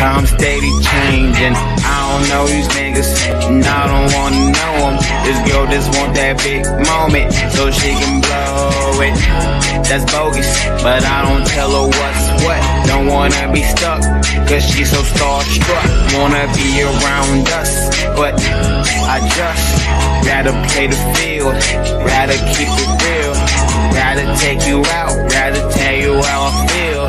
Times steady changing. I don't know these niggas, and I don't wanna know them. This girl just want that big moment, so she can blow it. That's bogus, but I don't tell her what's what. Don't wanna be stuck, cause she's so starstruck. Wanna be around us, but I just rather play the field, rather keep it real, rather take you out, rather tell you how I feel,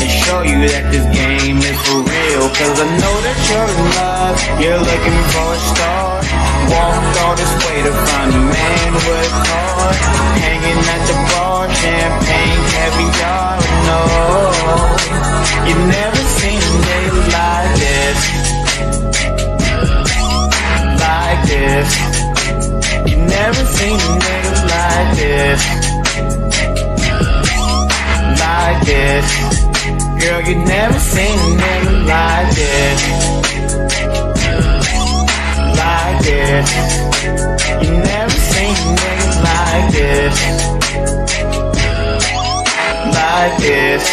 and show you that this game is for real. Cause I know that you're in love, you're looking for a star. Walked all this way to find a man with a car, hanging at the bar, champagne, caviar. No, you never seen a nigga like this, like this. You never seen a nigga like this, like this. Girl, you never seen a nigga like this, like this. You never seen a nigga like this, like this.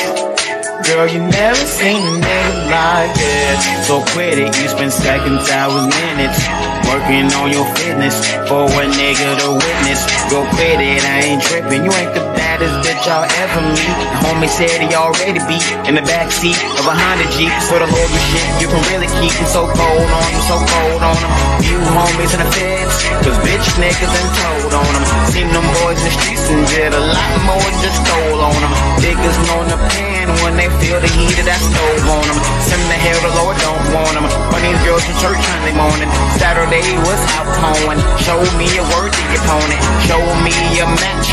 Girl, you never seen a nigga like this. So quit it, you spend seconds, hours, minutes working on your fitness for a nigga to witness. Go quit it, I ain't tripping. You ain't the baddest bitch I'll ever meet. The homie said he already be in the backseat of a Honda Jeep. For the local shit you can really keep him so cold on him, so cold on him. Few homies in the feds, cause bitch niggas done told on him. Seen them boys in the streets and did a lot more than just stole on them. Niggas know the pan when they feel the heat of that stove on them. Send the hell the Lord don't want them. Funny girls in church Sunday morning, Saturday was out pouring. Show me a worthy opponent, show me a match.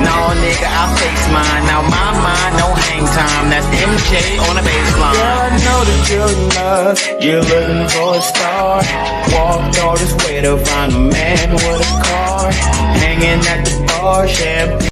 No nigga, I'll face mine. Now my mind, no hang time. That's MJ on the baseline. Girl, I know that you're in love, you're looking for a star. Walked all this way to find a man with a car, hanging at the bar, champagne.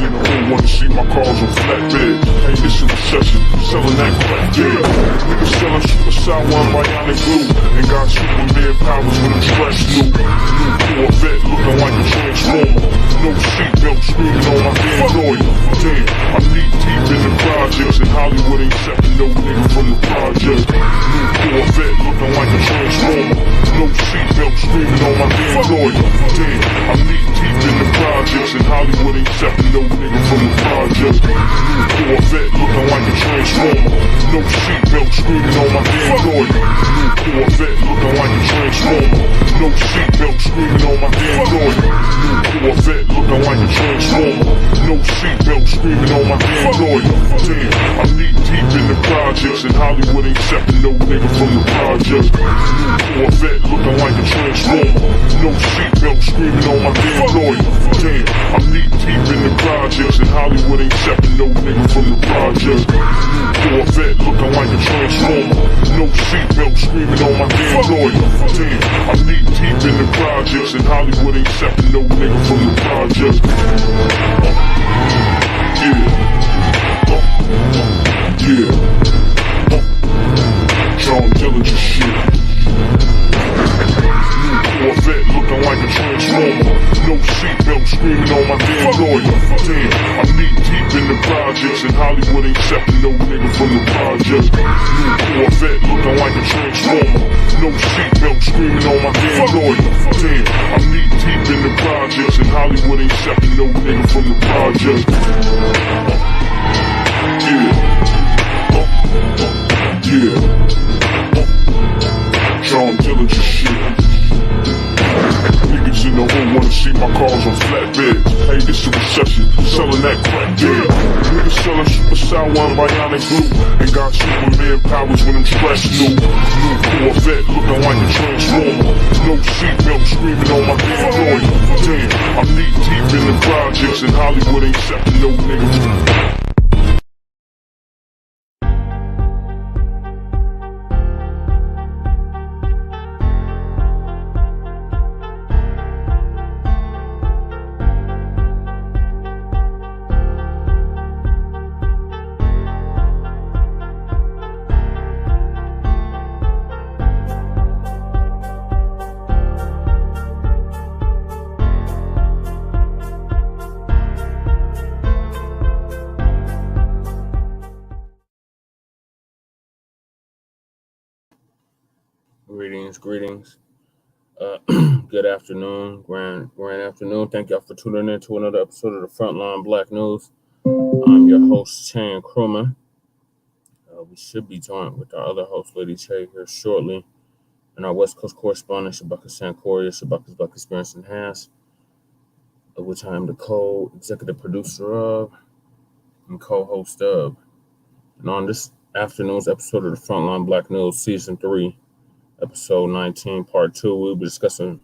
You don't wanna see my cars on flatbed. Hey, this is a recession, selling that crack, yeah. Niggas selling super one bionic glue, and got Superman powers when I'm stressed new. New Corvette looking like a transformer. No seatbelt screaming on my damn lawyer. Damn, I'm knee deep in the projects, and Hollywood ain't accepting no nigga from the project. New Corvette looking like a transformer. No seatbelt screaming on my damn lawyer. Damn, I'm knee deep in the projects, and Hollywood ain't accepting no nigga from the project. New Corvette looking like a transformer. No seatbelt screaming on my damn lawyer. New Corvette looking like a transformer. No seatbelt screaming on my damn lawyer. New Corvette looking like a transformer. No seatbelt screaming on my damn lawyer. Damn, I'm knee deep in the projects, and Hollywood ain't accepting no nigga from the project. New Corvette looking like a transformer. No seatbelt screaming on my damn lawyer. Damn, I'm knee deep in the projects, and Hollywood ain't accepting no nigga from the project. New Corvette looking like a transformer. No seatbelt screaming on my damn lawyer. Damn, I'm knee deep in the projects, and Hollywood ain't accepting no nigga from the project. Yeah. Yeah. John Dillinger shit. Corvette looking like a transformer. No seatbelt screaming on my damn lawyer. Damn, I'm knee deep in the projects, and Hollywood ain't accepting no nigga from the project. New Corvette looking like a transformer. No seatbelt screaming on my damn lawyer. Damn, I'm knee deep in the projects, and Hollywood ain't accepting no nigga from the project. Yeah. Yeah. John Dillinger shit. Niggas in the hood wanna see my cars on flatbed. Hey, this a recession, selling that crack, yeah. Niggas selling super one bionic glue, and got Superman powers when I'm stressed new. New Corvette looking like a transformer. No seatbelt screaming on my damn lawyer. Damn, I'm knee deep in the projects, and Hollywood ain't accepting no nigga. Greetings. Good afternoon, grand afternoon. Thank y'all for tuning in to another episode of the Front Line Blacc News. I'm your host, Chan Crewman. We should be joined with our other host, Lady Che, here shortly. And our West Coast correspondent, Shabaka Sankoria, Shabaka's Black Experience Enhanced, of which I am the co-executive producer of and co-host of. And on this afternoon's episode of the Front Line Blacc News, Season 3, Episode 19, Part 2, we'll be discussing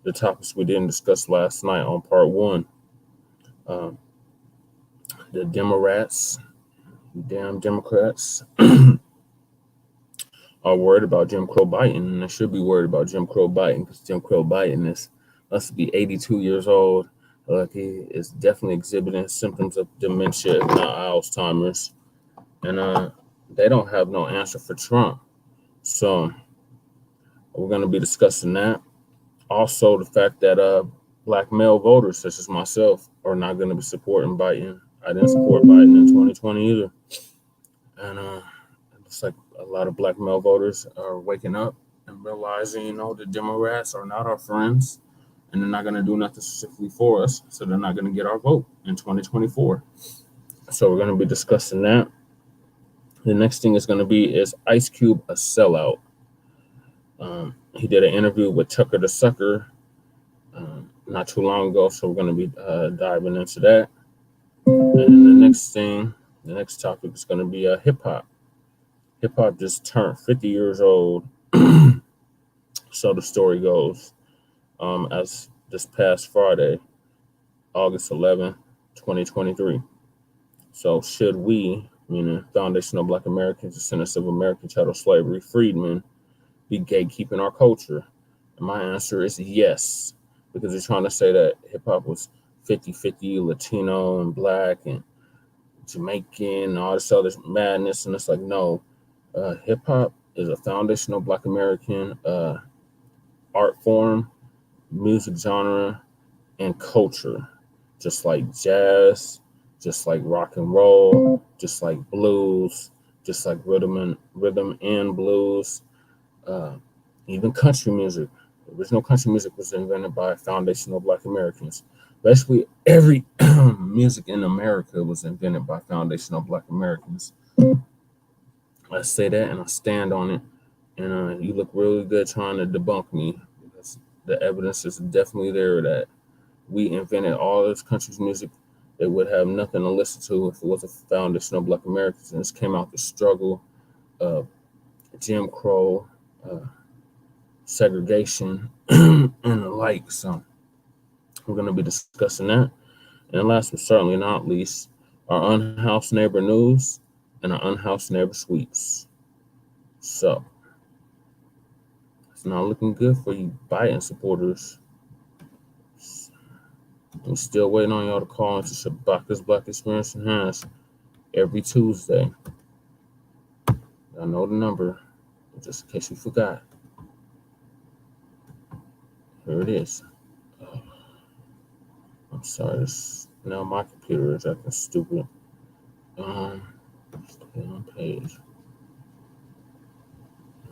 the topics we didn't discuss last night on Part 1. The Democrats, damn Democrats, are worried about Jim Crow Biden, and they should be worried about Jim Crow Biden because Jim Crow Biden must be 82 years old. Like, he is definitely exhibiting symptoms of dementia, if not Alzheimer's. And they don't have no answer for Trump. So we're going to be discussing that. Also, the fact that black male voters, such as myself, are not going to be supporting Biden. I didn't support Biden in 2020 either. And it's like a lot of black male voters are waking up and realizing, the Democrats are not our friends, and they're not going to do nothing specifically for us, so they're not going to get our vote in 2024. So we're going to be discussing that. The next thing is going to be, is Ice Cube a sellout? He did an interview with Tucca the Succa not too long ago, so we're going to be diving into that. And the next topic is going to be hip hop. Hip hop just turned 50 years old, so the story goes. As this past Friday, August 11, 2023. So should we, meaning foundational Black Americans, descendants of American chattel slavery, freedmen, be gatekeeping our culture? And my answer is yes, because they're trying to say that hip hop was 50-50 Latino and Black and Jamaican and all this other madness. And it's like, no, hip hop is a foundational Black American art form, music genre, and culture, just like jazz, just like rock and roll, just like blues, just like rhythm and blues, even country music. Original country music was invented by foundational Black Americans. Basically, every music in America was invented by foundational Black Americans. I say that and I stand on it. And you look really good trying to debunk me, because the evidence is definitely there that we invented all this country's music. They would have nothing to listen to if it wasn't foundational Black Americans. And this came out the struggle of Jim Crow, segregation, and the like. So we're going to be discussing that. And last but certainly not least, our unhoused neighbor news and our unhoused neighbor sweeps. So it's not looking good for you Biden supporters. I'm still waiting on y'all to call into Shabaka's Black Experience Enhanced every Tuesday. I know the number, just in case you forgot. Here it is. I'm sorry, now my computer is acting stupid. Stay on page.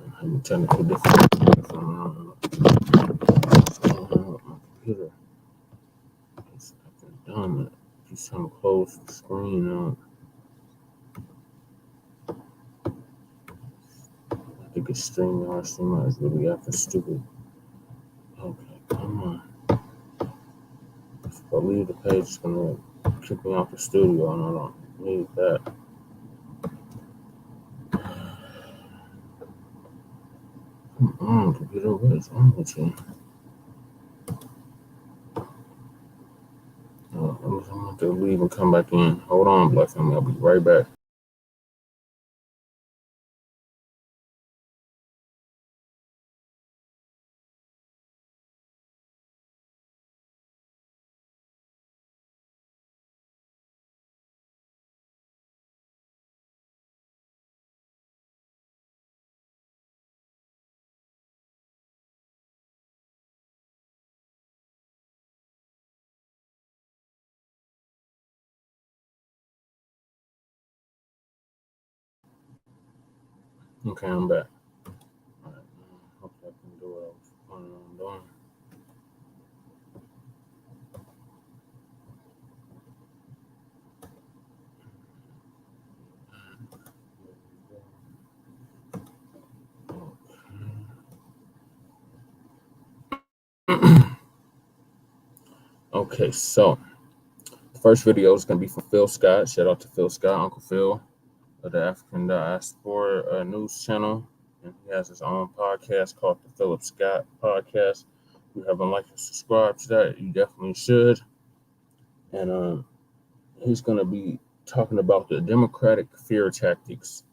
I'm having technical difficulties. What's going on with my computer? It's acting dumb. It keeps trying to close the screen out. I think it's StreamYard. StreamYard is really acting stupid. Okay, come on. If I leave the page, it's gonna kick me out the studio, and I don't need that. Come on, computer, what is wrong with you? I'm gonna have to leave and come back in. Hold on, Black family. I'll be right back. Okay, I'm back. All right. Okay, so the first video is going to be from Phil Scott. Shout out to Phil Scott, Uncle Phil of the African Diaspora News Channel. And he has his own podcast called the Philip Scott Podcast. If you haven't liked and subscribed to that, you definitely should. And he's going to be talking about the Democratic fear tactics,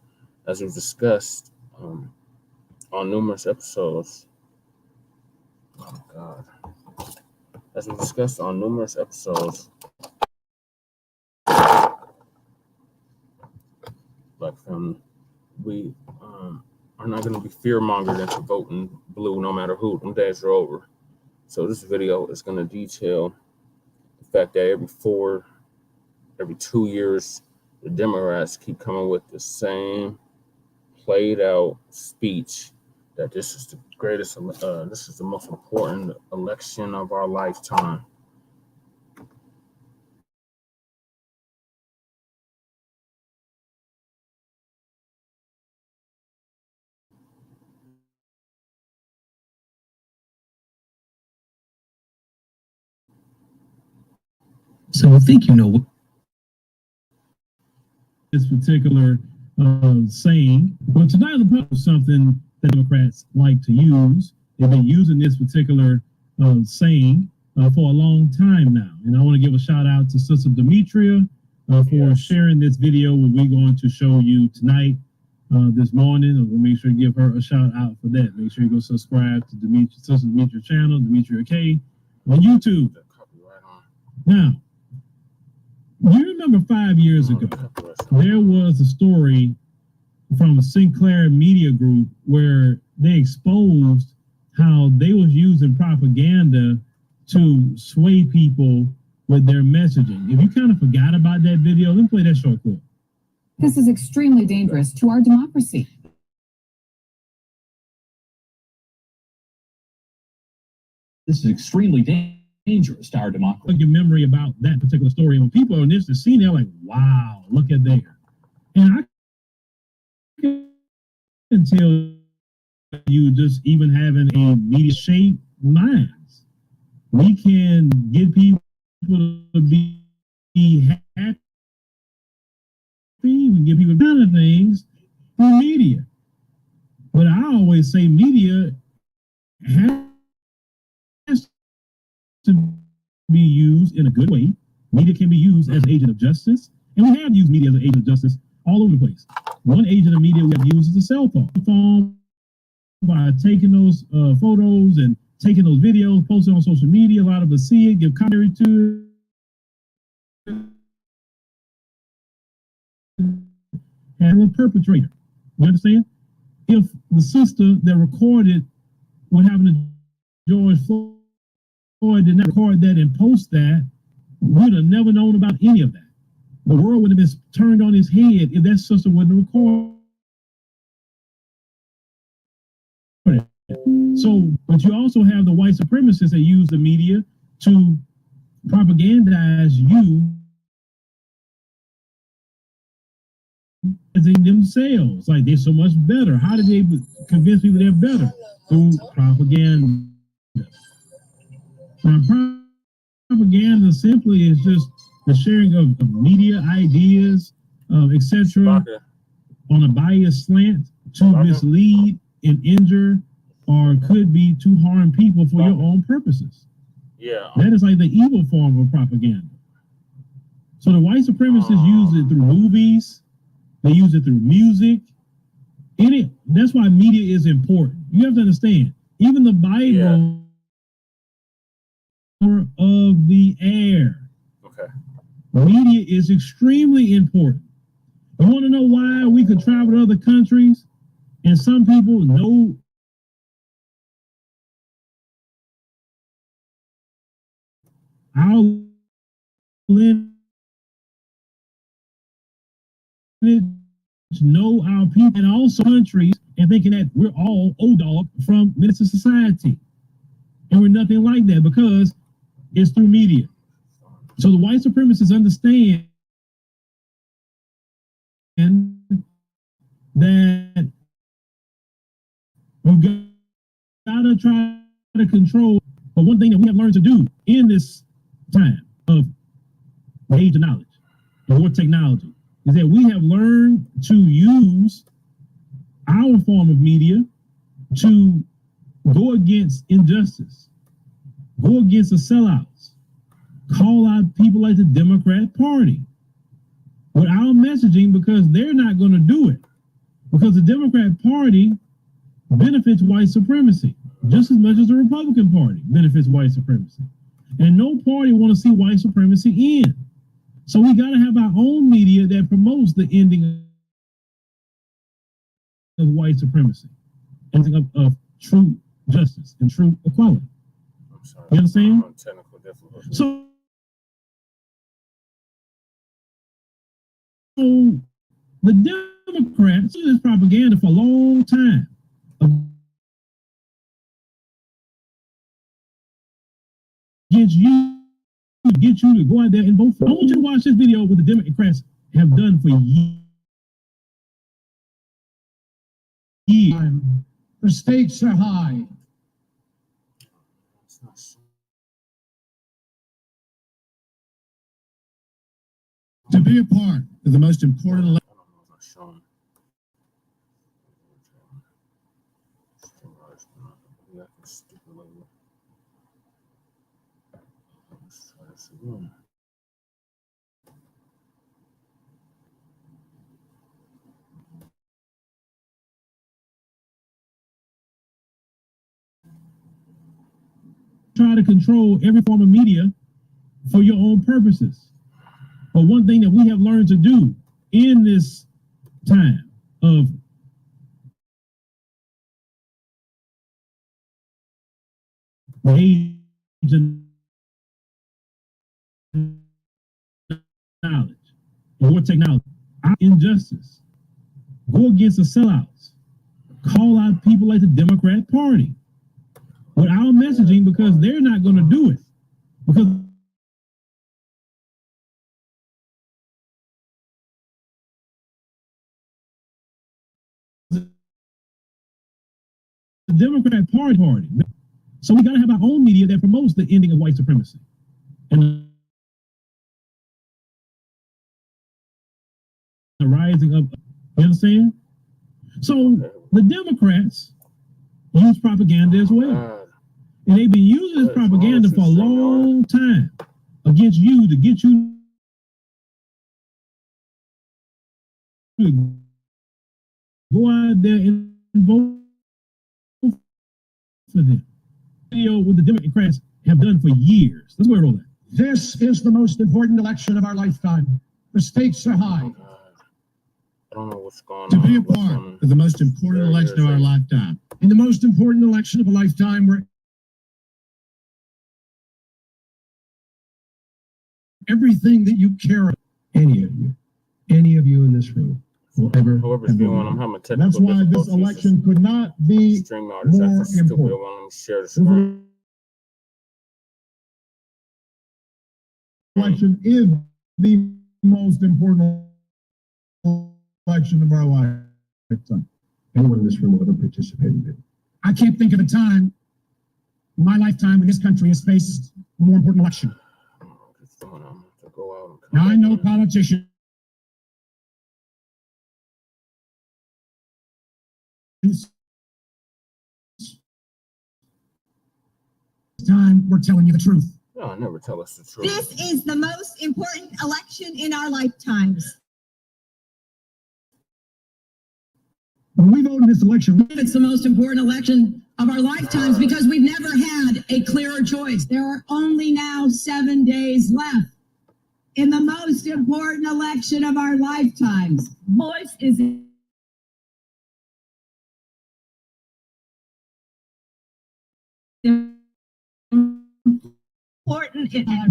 as we've discussed on numerous episodes. Oh, God. As we've discussed on numerous episodes, Black family, we are not going to be fear-mongered into voting blue no matter who. Them days are over. So this video is going to detail the fact that every 2 years, the Democrats keep coming with the same played out speech that this is the greatest, this is the most important election of our lifetime. So I think you know what this particular saying. But tonight I'm talking about something that Democrats like to use. They've been using this particular saying for a long time now. And I want to give a shout out to Sister Demetria for sharing this video we're going to show you tonight, this morning. We'll make sure to give her a shout out for that. Make sure you go subscribe to Sister Demetria's channel, Demetria K, on YouTube. Now, you remember 5 years ago, there was a story from Sinclair Media Group where they exposed how they was using propaganda to sway people with their messaging. If you kind of forgot about that video, let me play that short clip. This is extremely dangerous to our democracy. This is extremely dangerous to our democracy. Your memory about that particular story, and when people are in this scene, they're like, wow, look at there. And I can tell you, just even having a media shaped minds, we can get people to be happy. We can get people kind of things through media. But I always say media has to be used in a good way. Media can be used as an agent of justice, and we have used media as an agent of justice all over the place. One agent of media we have used is a cell phone. By taking those photos and taking those videos, posting on social media, a lot of us see it, give commentary to it, and a perpetrator. You understand? If the sister that recorded what happened to George Floyd did not record that and post that, we'd have never known about any of that. The world would have been turned on its head if that sister wouldn't record. So, but you also have the white supremacists that use the media to propagandize you as in themselves. Like they're so much better. How did they convince people they're better? Through propaganda. Now, propaganda simply is just the sharing of media ideas, etc., on a biased slant to mislead and injure, or could be to harm people for your own purposes. Yeah. That is like the evil form of propaganda. So the white supremacists use it through movies, they use it through music. That's why media is important. You have to understand, even the Bible of the air. Okay. Media is extremely important. You want to know why we could travel to other countries and some people know our lineage, know our people, and also countries, and thinking that we're all O-Dog from Minister Society. And we're nothing like that because it's through media. So the white supremacists understand that we gotta try to control But one thing that we have learned to do in this time of the age of knowledge and more technology is that we have learned to use our form of media to go against injustice, go against the sellouts, call out people like the Democrat Party with our messaging, because they're not going to do it. Because the Democrat Party benefits white supremacy just as much as the Republican Party benefits white supremacy. And no party want to see white supremacy end. So we got to have our own media that promotes the ending of white supremacy, ending of true justice and true equality. I'm sorry. You understand? Technical difficulty. So the Democrats do this propaganda for a long time. Get you to go out there and vote for. I want you to watch this video what the Democrats have done for years. The stakes are high. To be a part of the most important election. Try to control every form of media for your own purposes. But one thing that we have learned to do in this time of the age of knowledge, more technology, injustice, go against the sellouts, call out people like the Democrat Party with our messaging, because they're not going to do it. Because the Democrat Party. So we got to have our own media that promotes the ending of white supremacy. And the rising up, you understand? So the Democrats use propaganda as well. And they've been using this propaganda for a long time against you to get you to go out there and vote for them. Video what the Democrats have done for years. Let's go ahead and roll that. This is the most important election of our lifetime. The stakes are high. I don't know what's going on. To be a part of the most important election of our lifetime. In the most important election of a lifetime, where everything that you care about, any of you in this room will ever Whoever's viewing, I'm having technical That's why this difficulties. election could not be Stream artists more acting stupid. important. Let me share the screen. Election is the most important election of our lifetime. Anyone in this room will ever participate in it. I can't think of a time in my lifetime when this country has faced a more important election. Now I know politicians time we're telling you the truth. No, never tell us the truth. This is the most important election in our lifetimes. When we vote in this election, It's the most important election of our lifetimes because we've never had a clearer choice. There are only now 7 days left in the most important election of our lifetimes. Voice is important.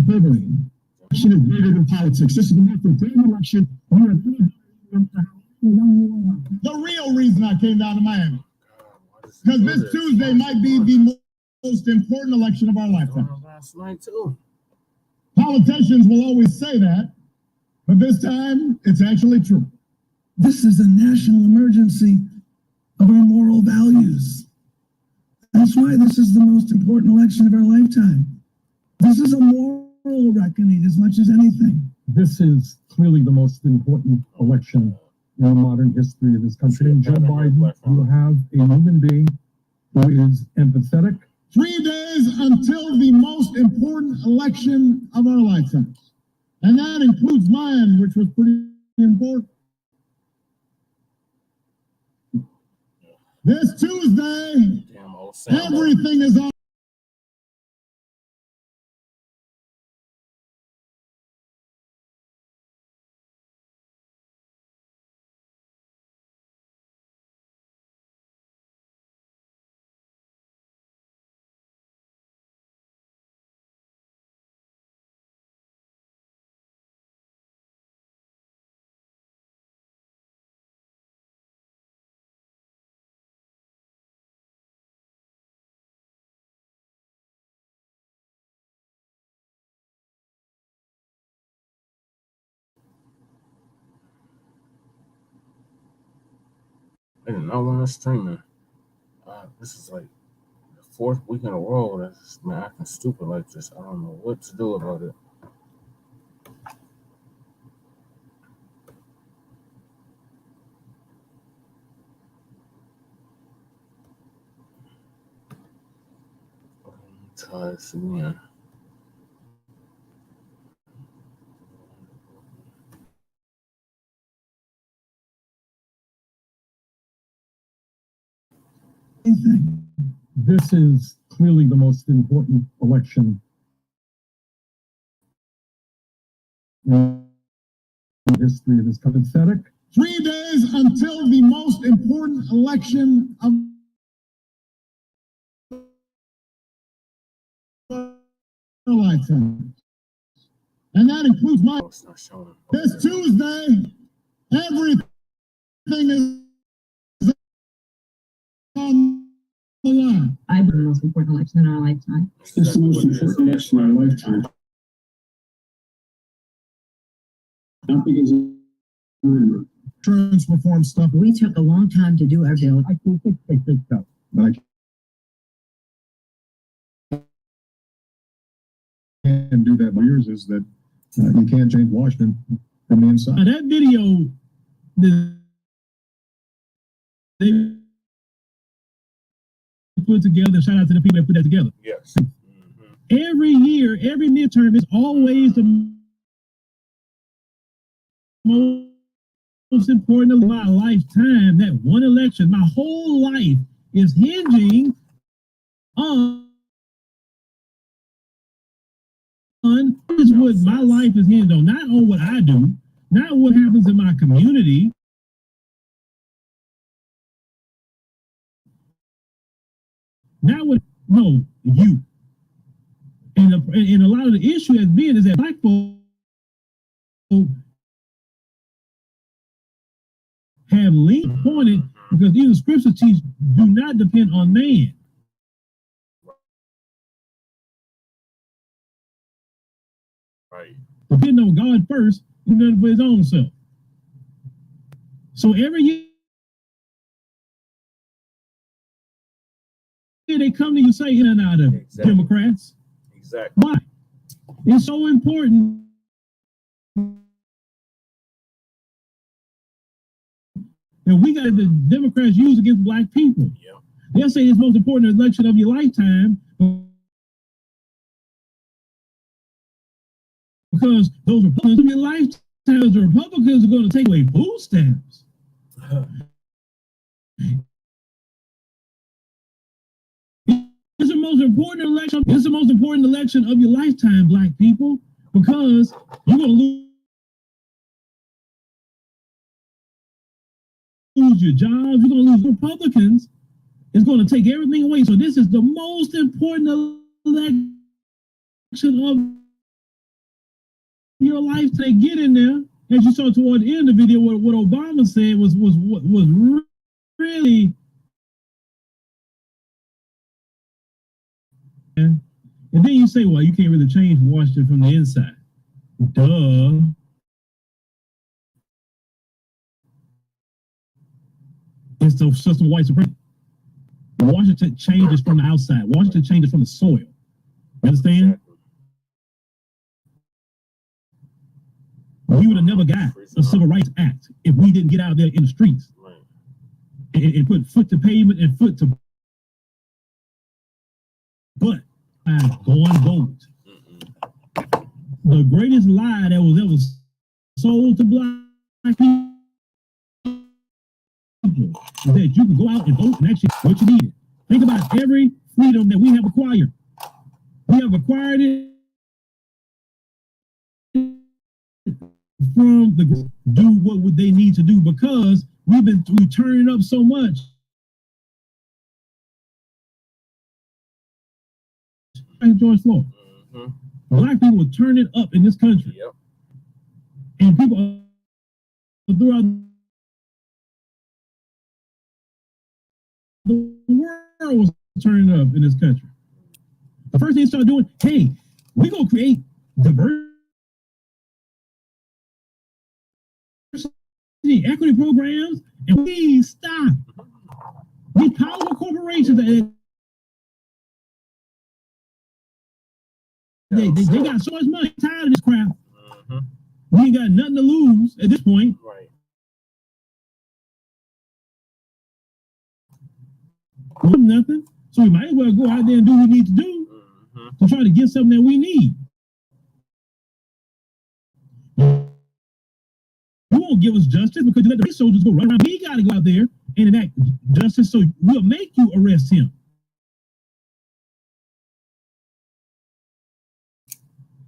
February. Election is bigger than politics. This is the most important election. The real reason I came down to Miami, because this Tuesday might be the most important election of our lifetime. Last night too. Politicians will always say that, but this time it's actually true. This is a national emergency of our moral values. That's why this is the most important election of our lifetime. This is a moral reckoning as much as anything. This is clearly the most important election in the modern history of this country. And Joe Biden, you have a human being who is empathetic. 3 days until the most important election of our lifetimes. And that includes mine, which was pretty important. This Tuesday, everything is on. I did not want to stream it. This is like the 4th week in a row that's been acting stupid like this. I don't know what to do about it. Try this again. This is clearly the most important election in the history of this country. 3 days until the most important election of our lifetime. And that includes my. This Tuesday, everything is on the line. I believe the most important election in our lifetime. This is the most important election in our lifetime. Not because of insurance reform stuff. We took a long time to do our bill. I think they picked up, but I can't do that. Years is that you can't change Washington from the inside. That video, they put together. Shout out to the people that put that together. Yes. Every year, every midterm is always the most important of my lifetime. That one election, my whole life is hinging on is what my life is hinged on, not on what I do, not what happens in my community. Not what, no, you. And a lot of the issue has been is that Black folk have leaned upon it because even scripture teach do not depend on man. Right. Depend on God first, and then for his own self. So every year they come to you say in and out of Exactly. Democrats. Exactly. Why? It's so important that we got the Democrats use against Black people. Yeah. They'll say it's the most important election of your lifetime because those Republicans of your lifetime, the Republicans are going to take away food stamps. It's the most important election. It's the most important election of your lifetime, Black people, because you're going to lose your jobs. You're going to lose Republicans. It's going to take everything away. So this is the most important election of your life. They get in there, as you saw toward the end of the video, what Obama said was really. And then you say, well, you can't really change Washington from the inside. Duh. It's the system of white supremacy. Washington changes from the outside. Washington changes from the soil. You understand? We would have never got a Civil Rights Act if we didn't get out there in the streets and put foot to pavement and foot to butt. Go on vote. The greatest lie that was ever sold to black people is that you can go out and vote and actually what you needed. Think about every freedom that we have acquired. We have acquired it from the group. Do what would they need to do because we've been turning up so much. George Floyd. Black people will turn it up in this country. And people throughout the world was turning up in this country. The first thing they started doing, hey, we're going to create diversity, equity programs, and we stop these powerful corporations that they got so much money, tired of this crap. We ain't got nothing to lose at this point. Nothing. So we might as well go out there and do what we need to do to try to get something that we need. You won't give us justice because you let the soldiers go right around. We got to go out there and enact justice, so we'll make you arrest him.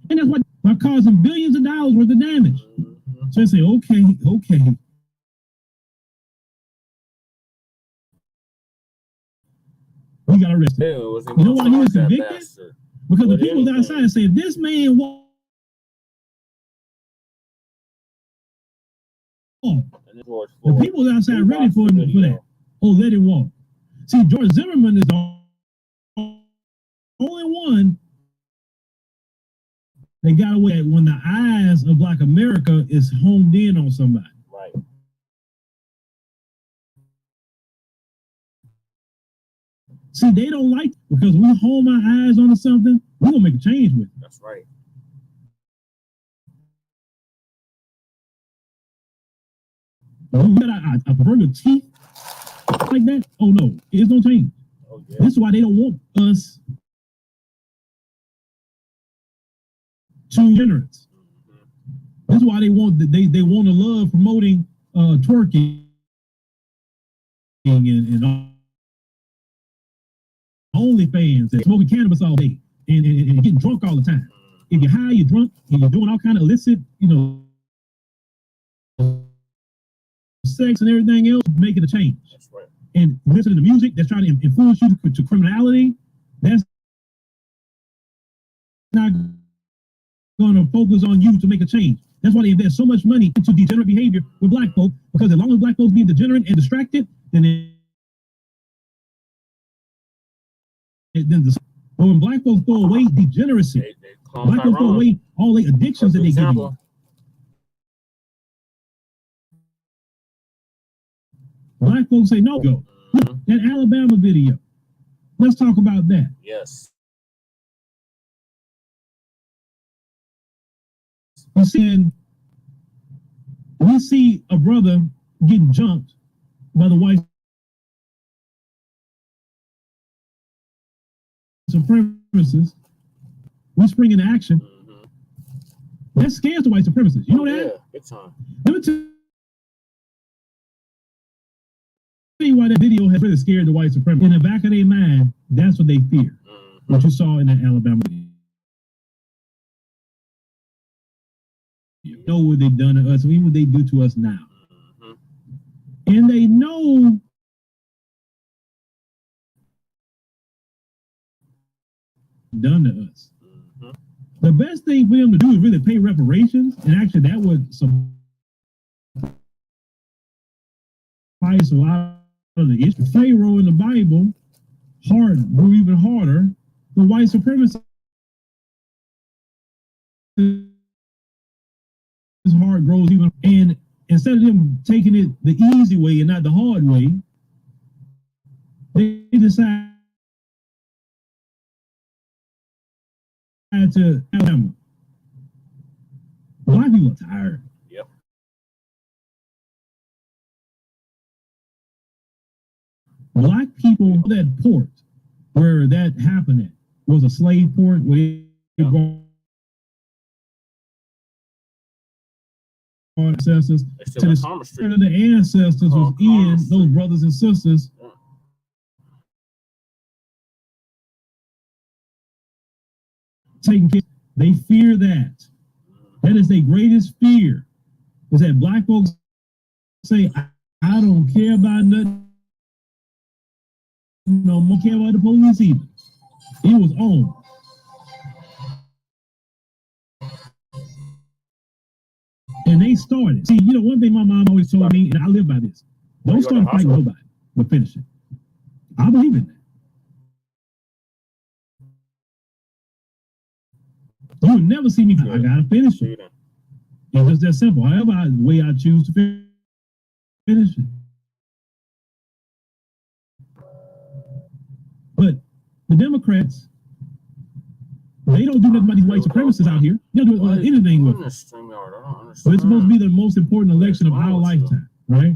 And that's what by causing billions of dollars worth of damage. So they say, okay. We got arrested. You know why he was convicted? Because the people outside say, this man walked. The people outside ready for him for that. Oh, let him walk. See, George Zimmerman is the only one that got away when the eyes of Black America is homed in on somebody. See, they don't like it because we home our eyes onto something, we're gonna make a change with it. That's right. When we got a proverbial teeth like that, oh no, it's gonna change. This is why they don't want us to generate. That's why they want they want to love promoting twerking and OnlyFans and smoking cannabis all day and getting drunk all the time. If you're high, you're drunk, and you're doing all kind of illicit, sex and everything else, making a change. That's right. And listening to music that's trying to influence you to criminality, that's not going to focus on you to make a change. That's why they invest so much money into degenerate behavior with Black folk, because as long as Black folks being degenerate and distracted, then but when Black folks throw away degeneracy, Black folks throw away all the addictions that they give you. Black folks say, no, go. Look, that Alabama video. Let's talk about that. Yes. We see a brother getting jumped by the white supremacists. We spring into action. That scares the white supremacists. You know that? Yeah, big time. Let me tell you why that video has really scared the white supremacists. In the back of their mind, that's what they fear. What you saw in that Alabama video. You know what they've done to us, and even what they do to us now. And they know done to us. The best thing for them to do is really pay reparations, and actually that would suffice a lot of the issue. Pharaoh in the Bible grew even harder. The white supremacists, his heart grows even, and instead of them taking it the easy way and not the hard way, they decide to Alabama. Black people are tired. Yep. Black people, that port where that happened at was a slave port where they brought ancestors to the spirit of the ancestors was in those brothers and sisters. Taking care. They fear that. That is their greatest fear. Is that black folks say, I don't care about nothing. No more care about the police either. It was on. And they started. See, you know, one thing my mom always told me, and I live by this: don't start a fight with nobody, but finish it. I believe in that. You would never see me. I gotta finish it. It's just that simple. However, the way I choose to finish it. But the Democrats, they don't do nothing about these white supremacists out here. They don't do anything with it. But it's supposed to be the most important election of our lifetime, right?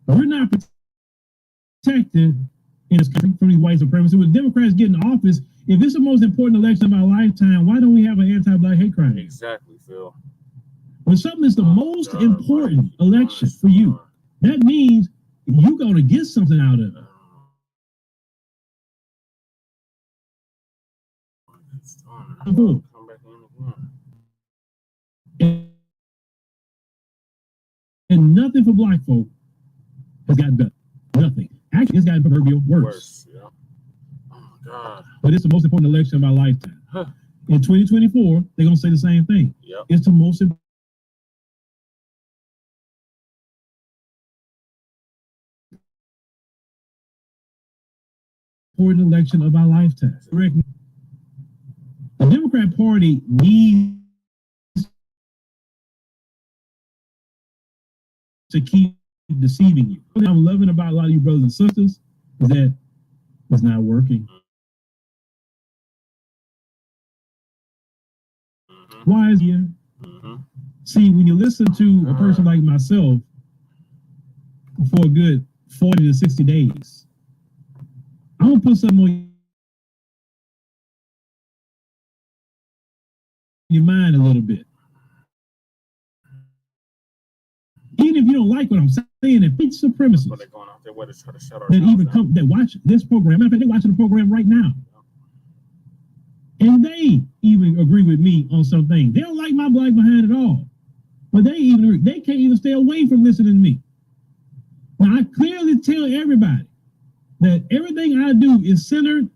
We're not protected in this country from these white supremacists. With Democrats getting in office, if it's the most important election of our lifetime, why don't we have an anti-black hate crime? Exactly, Phil. When something is the most important election for you, that means you're going to get something out of it. And nothing for black folk has gotten better. Nothing. Actually, it's gotten proverbial worse. Yeah. Oh my God. But it's the most important election of our lifetime. Huh. In 2024, they're going to say the same thing. Yep. It's the most important election of our lifetime. The Democrat Party needs to keep deceiving you. What I'm loving about a lot of you brothers and sisters is that it's not working. Why is it? See, when you listen to a person like myself for a good 40 to 60 days, I'm gonna put something on your mind a little bit. Even if you don't like what I'm saying, that white supremacists that even come that watch this program, matter of fact, they're watching the program right now. And they even agree with me on some things. They don't like my black behind at all. But they can't even stay away from listening to me. Now I clearly tell everybody that everything I do is centered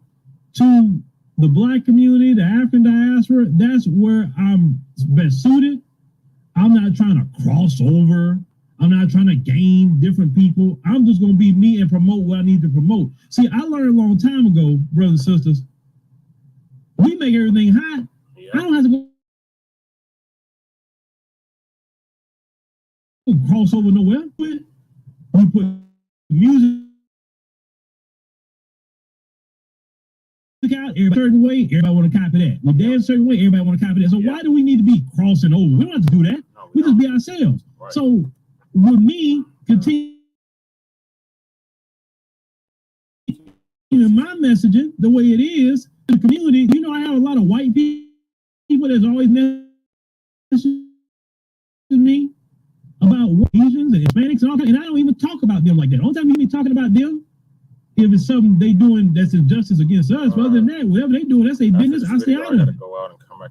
to the black community, the African diaspora. That's where I'm best suited. I'm not trying to cross over. I'm not trying to gain different people. I'm just going to be me and promote what I need to promote. See, I learned a long time ago, brothers and sisters, we make everything hot. Yeah. I don't have to go cross over nowhere. We put music out every certain way, everybody want to copy that. We dance a certain way, everybody want to copy that. So why do we need to be crossing over? We don't have to do that. No, we just be ourselves. Right. So with me, continue my messaging the way it is to the community. You know, I have a lot of white people that's always messaging me about Asians and Hispanics and all that, and I don't even talk about them like that. The only time you hear me talking about them if it's something they doing that's injustice against us. But other than that, whatever they doing, that's their business. I stay out of it.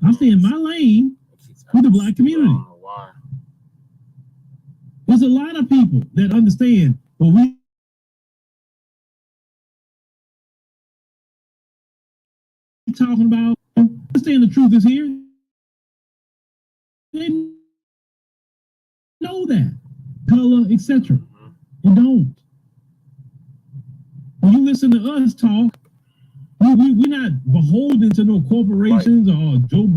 I stay in my lane with the black community. There's a lot of people that understand what we talking about. Understand the truth is here. They know that. Color, etc. You don't. When you listen to us talk, we're not beholden to no corporations or Joe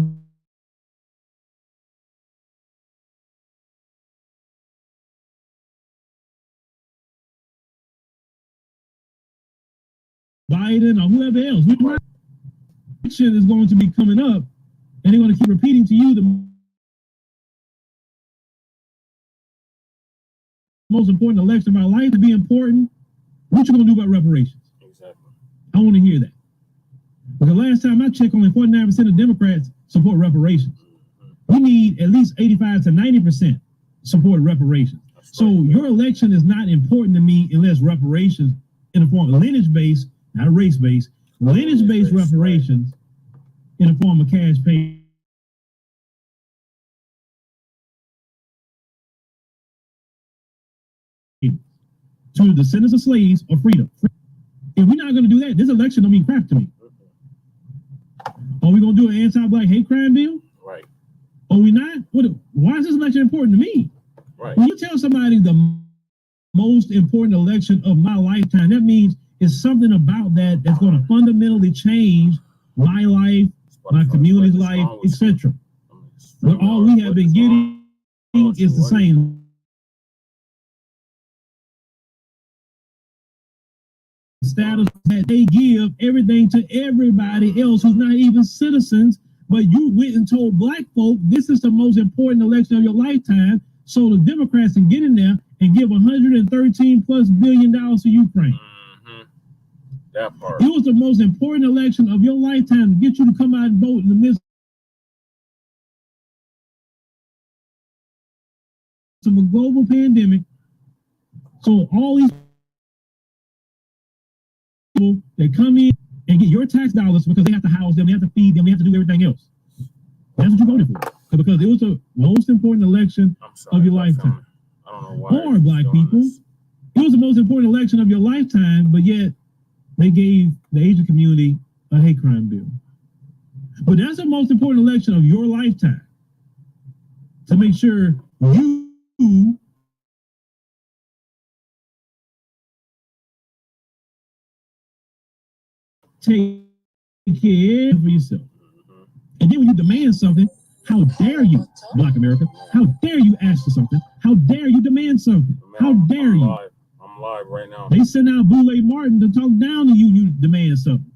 Biden or whoever else. Which election is going to be coming up, and they're going to keep repeating to you the most important election of our life to be important. What you going to do about reparations? Exactly. I want to hear that. Because last time I checked, only 49% of Democrats support reparations. We need at least 85 to 90% support reparations. So your election is not important to me unless reparations in the form of lineage-based, not race-based, lineage-based reparations in the form of cash pay to the descendants of slaves or freedom. If we're not going to do that, this election don't mean crap to me. Are we going to do an anti-black hate crime bill? Right. Are we not? Why is this election important to me? Right. When you tell somebody the most important election of my lifetime, that means it's something about that that's going to fundamentally change my life, my community's life, etc. But all we have been getting is the same status that they give everything to everybody else who's not even citizens. But you went and told black folk this is the most important election of your lifetime, so the Democrats can get in there and give $113+ billion to Ukraine. That part. It was the most important election of your lifetime to get you to come out and vote in the midst of a global pandemic. So all these people that come in and get your tax dollars because they have to house them, they have to feed them, they have to do everything else. That's what you voted for. Because it was the most important election of your lifetime. I don't know why. Or black people. It was the most important election of your lifetime, but yet they gave the Asian community a hate crime bill. But that's the most important election of your lifetime. To make sure you take care of yourself. And then when you demand something, how dare you, Black America? How dare you ask for something? How dare you demand something? How dare you? I'm live right now. They send out Boule Martin to talk down to you, you demand something.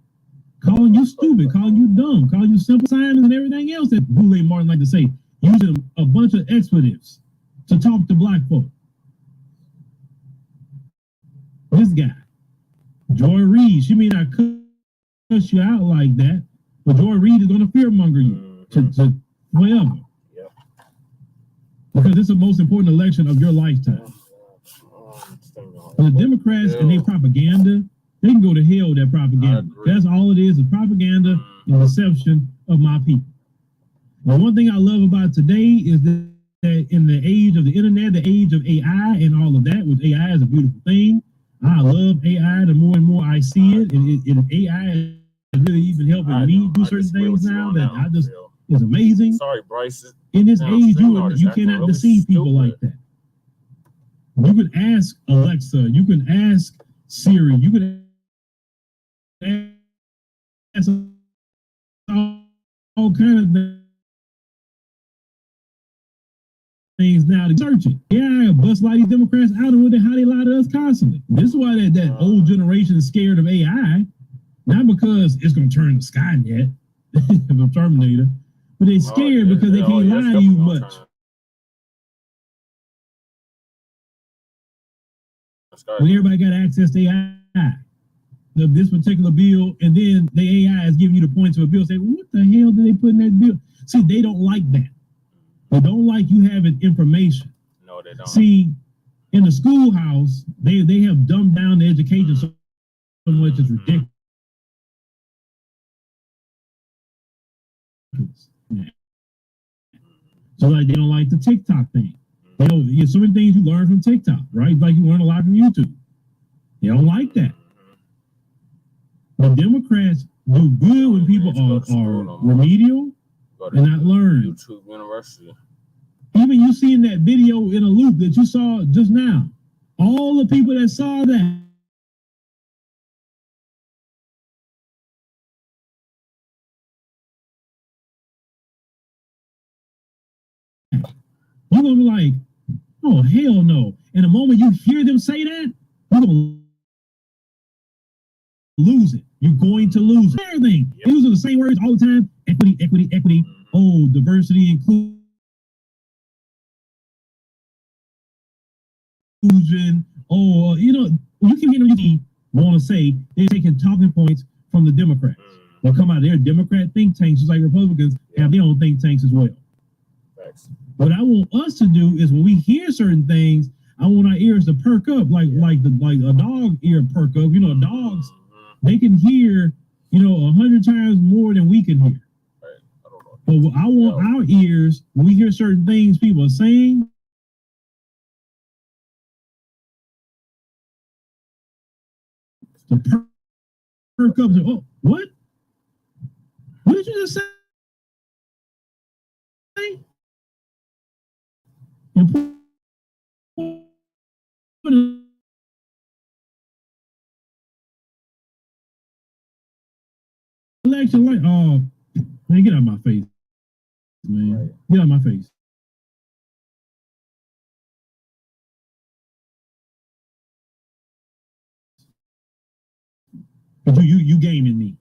Calling you stupid, calling you dumb, calling you simple Simons and everything else that Boule Martin like to say, using a bunch of expletives to talk to black folk. This guy, Joy Reid, she may not cuss you out like that, but Joy Reid is going to fearmonger you to forever. Yep. Because it's the most important election of your lifetime. The Democrats and their propaganda, they can go to hell with that propaganda. That's all it is propaganda and deception of my people. And one thing I love about today is that in the age of the internet, the age of AI and all of that, which AI is a beautiful thing. I love AI. The more and more I see it, and AI is really even helping me do certain things now that I just is amazing. Sorry, Bryce. In this age, you cannot deceive people like that. You can ask Alexa, you can ask Siri, you can ask all kinds of things now to search it. Yeah, bust lie these Democrats out and how they lie to us constantly. This is why that old generation is scared of AI, not because it's going to turn the Skynet, the Terminator, but they're scared because they can't lie to you much. When everybody got access to AI, this particular bill, and then the AI is giving you the points of a bill, say, what the hell did they put in that bill? See, they don't like that. They don't like you having information. No, they don't. See, in the schoolhouse, they have dumbed down the education so much it's ridiculous. So like they don't like the TikTok thing. They don't, so many things you learn from TikTok, right? Like you learn a lot from YouTube. They don't like that. The Democrats do good when people are remedial and not learn. YouTube University. Even you seeing that video in a loop that you saw just now, all the people that saw that you're gonna be like, oh hell no. And the moment you hear them say that, you're gonna lose it. You're going to lose it. Everything. Yep. Using the same words all the time. Equity, equity, equity. Oh, diversity, inclusion. Oh, you know, you can hear them want to say they're taking talking points from the Democrats. They'll come out of their Democrat think tanks, just like Republicans have their own think tanks as well. Thanks. What I want us to do is when we hear certain things, I want our ears to perk up like a dog ear perk up. You know, dogs, they can hear, you know, 100 times more than we can hear. But I want our ears, when we hear certain things people are saying, to perk up. Oh, what? What did you just say? Election light. Oh, man, get out of my face, man. Get out of my face. But you gaming me.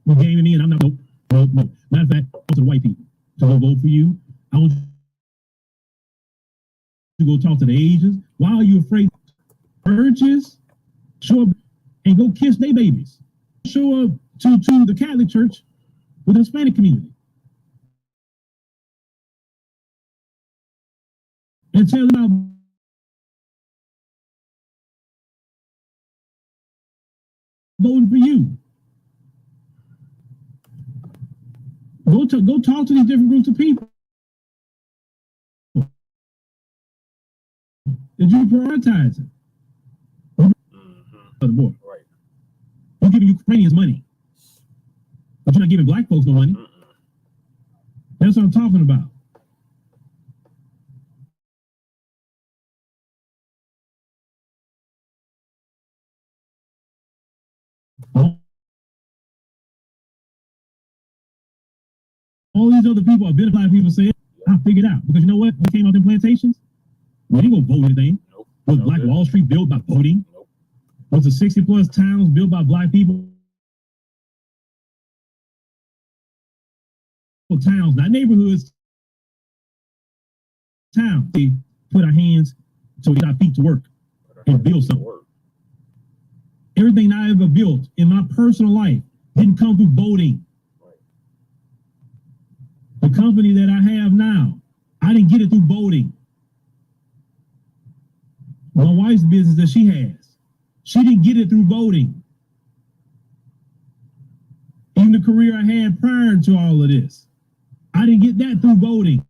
You gaming me, and I'm not. No. Matter of fact, I want the white people to go vote for you. I want you to go talk to the Asians. Why are you afraid? Churches, show up and go kiss their babies. Show up to the Catholic Church with the Hispanic community. And tell them about voting for you. Go talk to these different groups of people. Did you prioritize it? Right. You're giving Ukrainians money, but you're not giving black folks no money. That's what I'm talking about. All these other people, identified people saying, I figured out. Because you know what? We came out in plantations. We didn't go vote anything. Nope. Was Black Wall Street built by voting? Nope. Was the 60 plus towns built by black people? Towns, not neighborhoods. Towns. They put our hands so we got our feet to work and build something. Everything I ever built in my personal life didn't come through voting. The company that I have now, I didn't get it through voting. My wife's business that she has, she didn't get it through voting. Even the career I had prior to all of this, I didn't get that through voting.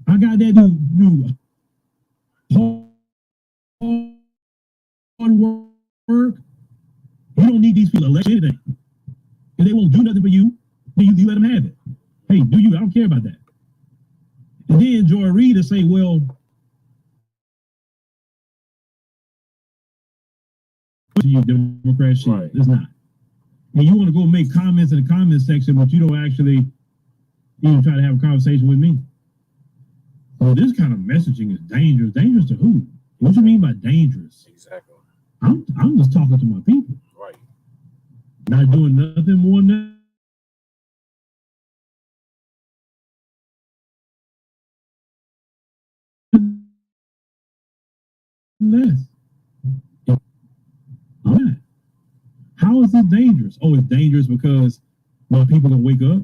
I got that through hard work. You don't need these people to elect anything. If they won't do nothing for you, then you let them have it. Hey, do you? I don't care about that. And then Joy Reid to say, well, you Democrat shit. Right. It's not. And you want to go make comments in the comment section, but you don't actually even try to have a conversation with me. Well, this kind of messaging is dangerous. Dangerous to who? What you mean by dangerous? Exactly. I'm just talking to my people. Right. Not doing nothing more than less. All right. How is it dangerous? Oh, it's dangerous because well, people gonna wake up.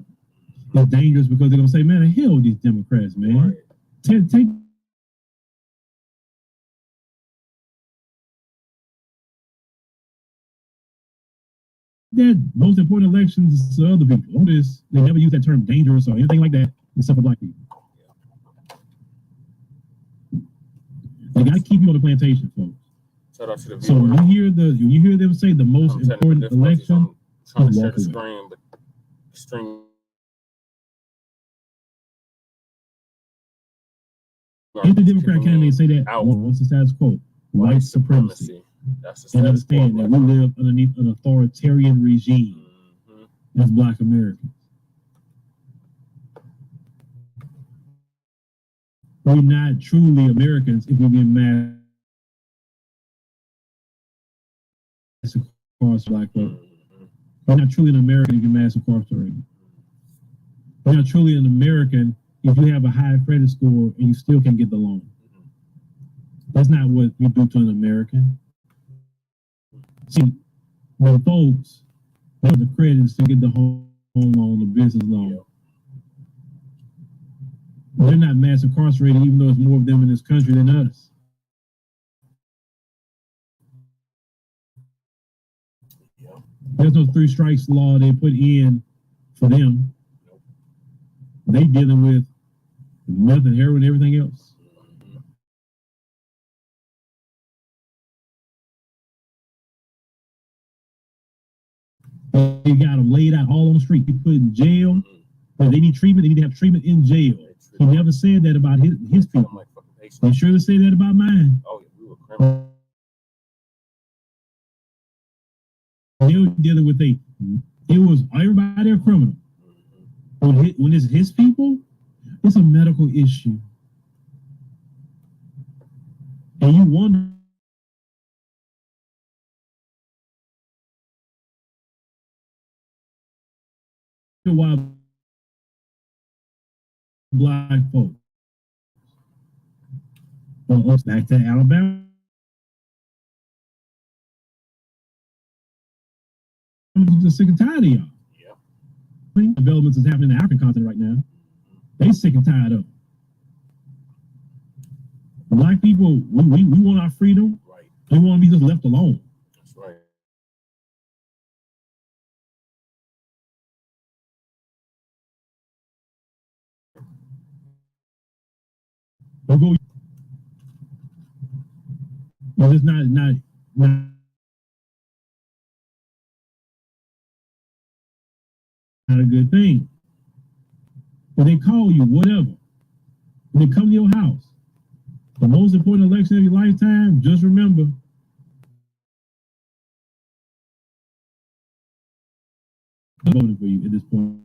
It's dangerous because they're gonna say, "Man, the hell with these Democrats, man." Right. Take that most important elections to other people. Notice they never use that term dangerous or anything like that except for black people. They got to keep you on the plantation, folks. Shout out to the so when you hear them say the most important election, trying to share the screen, but the stream. If the Democrat candidate say that, what's the status quo? White supremacy. That's the and status understand quo, that we live underneath an authoritarian regime as Black Americans. We're not truly Americans if we've been mass incarcerated Black folks. We're not truly an American if you're mass incarcerated. We're not truly an American if you have a high credit score and you still can't get the loan. That's not what you do to an American. See, the folks have the credits to get the home loan, the business loan. They're not mass incarcerated, even though there's more of them in this country than us. There's no 3 strikes law they put in for them. They dealing with meth and heroin and everything else. They got them laid out all on the street. They put in jail. But they need treatment. They need to have treatment in jail. He never said that about his people. They surely say that about mine. Oh, yeah, we were criminals. They were dealing with it was everybody a criminal. When it's his people, it's a medical issue. And you wonder why Black folks. Well, back to Alabama. I'm just sick and tired of y'all. Yeah. Developments is happening in the African continent right now. They sick and tired of. Black people, we want our freedom. Right. We want to be just left alone. That's right. Don't go. Well, it's not a good thing. But they call you whatever. When they come to your house. The most important election of your lifetime, just remember. I'm voting for you at this point.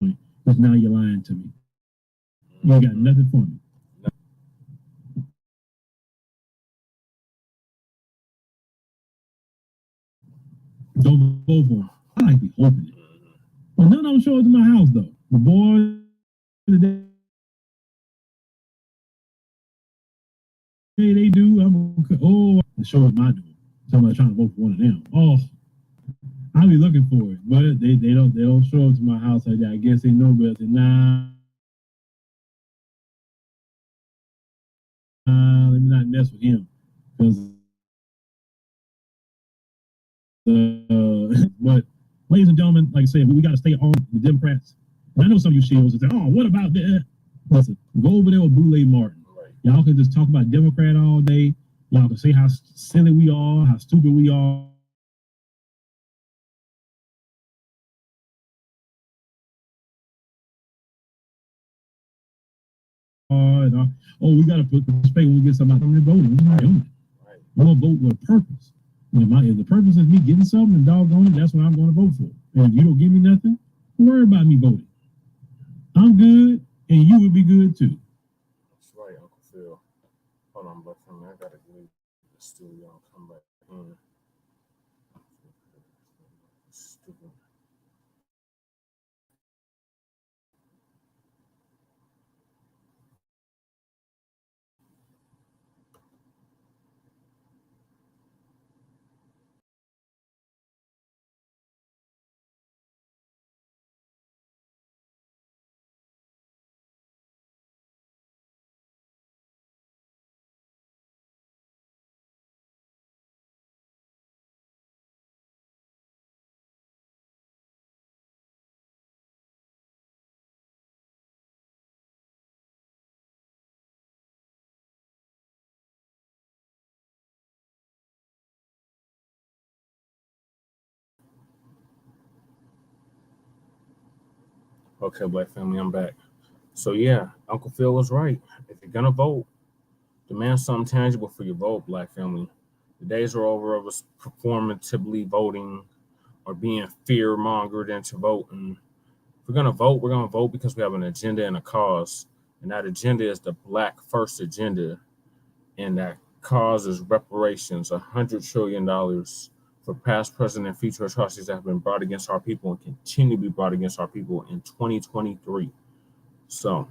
Because now you're lying to me. You ain't got nothing for me. Don't vote for him. I like to be hoping it. Well, none of them show up to my house, though. The boys, they do. The show up my door. Somebody trying to vote for one of them. Oh, I'll be looking for it, but they don't show up to my house like that. I guess they know better. Nah, let me not mess with him, because. But, ladies and gentlemen, like I said, we got to stay on the Democrats. And I know some of you shields that say, "Oh, what about that?" Listen, go over there with Boulay Martin. Right. Y'all can just talk about Democrat all day. Y'all can say how silly we are, how stupid we are. Oh, we got to participate when we get somebody to vote. We're not doing it. Right. We're going to vote with a purpose. If the purpose is me getting something and doggone it, that's what I'm going to vote for. And if you don't give me nothing, don't worry about me voting. I'm good, and you will be good too. That's right, Uncle Phil. Hold on, but for me, I gotta leave the studio and come back in. Stupid. Okay, Black family, I'm back. So yeah, Uncle Phil was right. If you're gonna vote, Demand something tangible for your vote, Black family. The days are over of us performatively voting or being fear-mongered into vote. And if we're going to vote because we have an agenda and a cause. And that agenda is the Black First agenda. And that cause is reparations, $100 trillion for past, present, and future atrocities that have been brought against our people and continue to be brought against our people in 2023. So,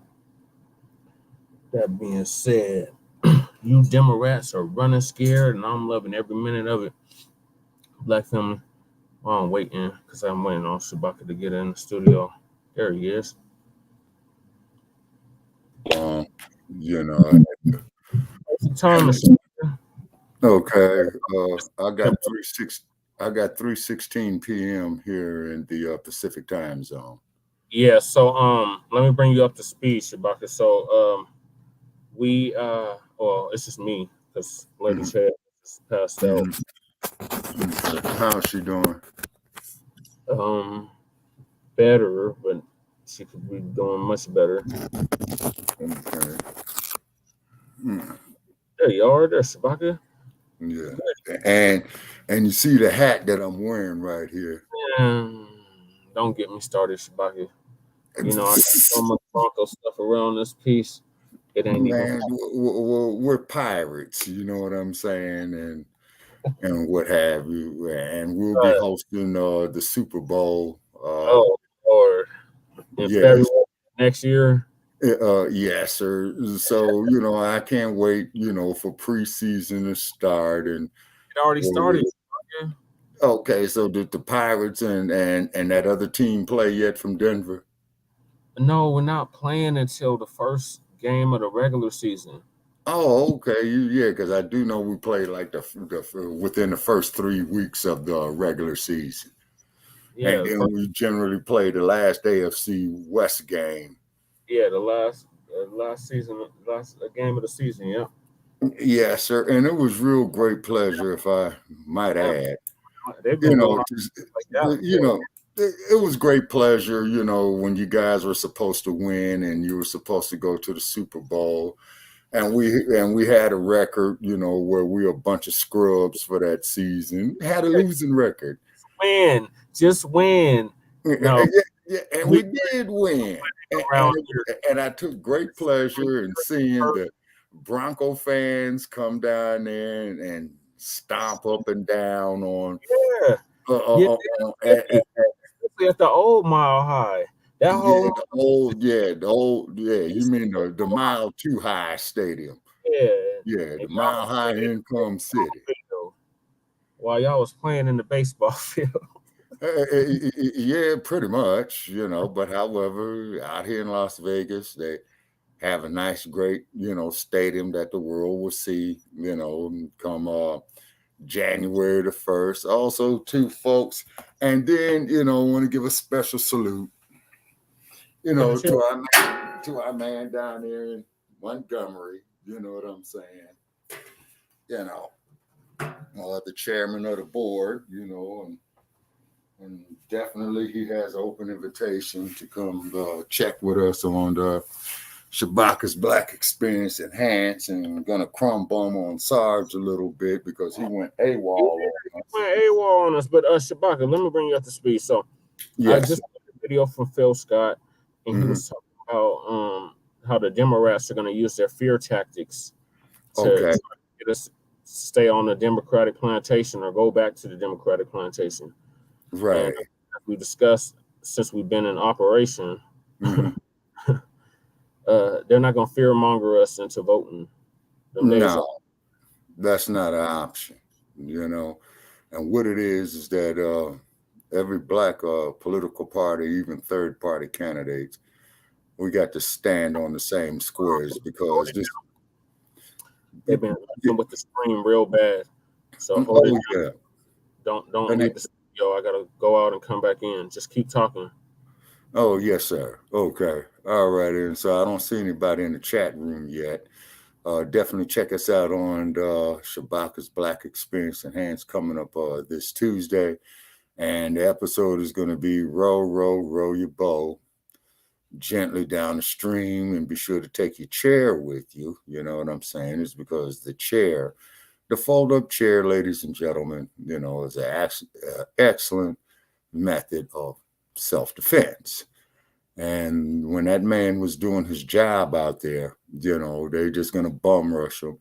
that being said, you Democrats are running scared, and I'm loving every minute of it. Black family, while I'm waiting, because I'm waiting on Shabaka to get in the studio. There he is. You know. What's the time? Okay. I got 3:16 p.m. here in the Pacific time zone. Yeah, so let me bring you up to speed, Shabaka. So we well, it's just me because Lady Chad just passed out. How's she doing? Better, but she could be doing much better. Okay. There you are, there, Shabaka. Yeah. And you see the hat that I'm wearing right here. Don't get me started, Shabaka. You know, I got so much Bronco stuff around this piece. It ain't even. We're pirates, you know what I'm saying, and what have you. And we'll be hosting the Super Bowl. Oh Lord! In February next year. Yes, sir. So I can't wait. For preseason to start, and it already started. Okay, so did the Pirates and that other team play yet from Denver? No, we're not playing until the first game of the regular season. Oh, okay. Yeah, because I do know we played like the within the first 3 weeks of the regular season. Yeah, and then we generally play the last AFC West game. Yeah, the last game of the season. Yeah. Yes, sir. And it was real great pleasure, if I might add. They've been it was great pleasure, when you guys were supposed to win and you were supposed to go to the Super Bowl. And we had a record, where we were a bunch of scrubs for that season. Had a losing record. Just win. No. Yeah, and we did win. And I took great pleasure in seeing the Bronco fans come down there and stomp up and down on. At the old Mile High. That whole the old. You mean the Mile Too High Stadium? Yeah, the Mile High Income City. While y'all was playing in the baseball field. Yeah, pretty much. But however, out here in Las Vegas, they have a nice, great, stadium that the world will see. Come January the 1st. Also, too, folks. And then, I want to give a special salute, to our man down there in Montgomery. You know what I'm saying? The chairman of the board, and definitely he has open invitation to come check with us on the Shabaka's Black Experience Enhanced, and I'm gonna crumb bum on Sarge a little bit because he went AWOL on us. But Shabaka, let me bring you up to speed. So I just did a video from Phil Scott, and he was talking about how the Democrats are going to use their fear tactics to get us to stay on the Democratic plantation or go back to the Democratic plantation. Right. And we discussed, since we've been in operation, they're not going to fear-monger us into voting. No, that's not an option, And what it is that every Black political party, even third-party candidates, we got to stand on the same squares because they've been with the screen real bad. So don't leave the studio. I gotta go out and come back in. Just keep talking. Oh yes, sir. Okay, all right. And so I don't see anybody in the chat room yet. Definitely check us out on Shabaka's Black Experience Enhanced coming up this Tuesday, and the episode is going to be row, row, row your boat. gently down the stream and be sure to take your chair with you. You know what I'm saying? Is because the chair, the fold-up chair, ladies and gentlemen, you know, is an excellent method of self-defense. And when that man was doing his job out there, you know, they just gonna bum rush him.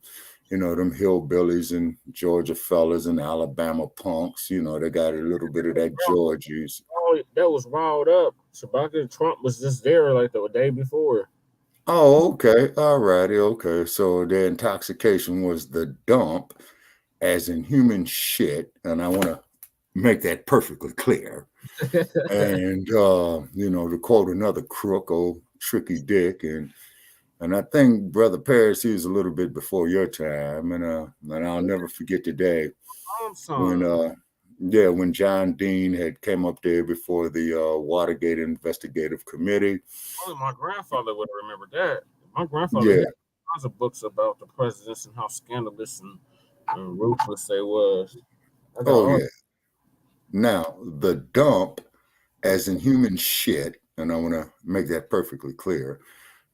You know, them hillbillies and Georgia fellas and Alabama punks, you know, they got a little bit of that Georgies. Oh, that was riled up. Shabaka Trump was just there like the day before. Oh, okay. All righty. Okay. So the intoxication was the dump, as in human shit. And I want to make that perfectly clear. And, you know, to quote another crook, old Tricky Dick. And I think Brother Paris, he was a little bit before your time. And I'll never forget the day when John Dean had came up there before the Watergate Investigative Committee. Oh, my grandfather would have remembered that. My grandfather had tons of books about the presidents and how scandalous and ruthless they was. Yeah. Now, the dump, as in human shit, and I want to make that perfectly clear,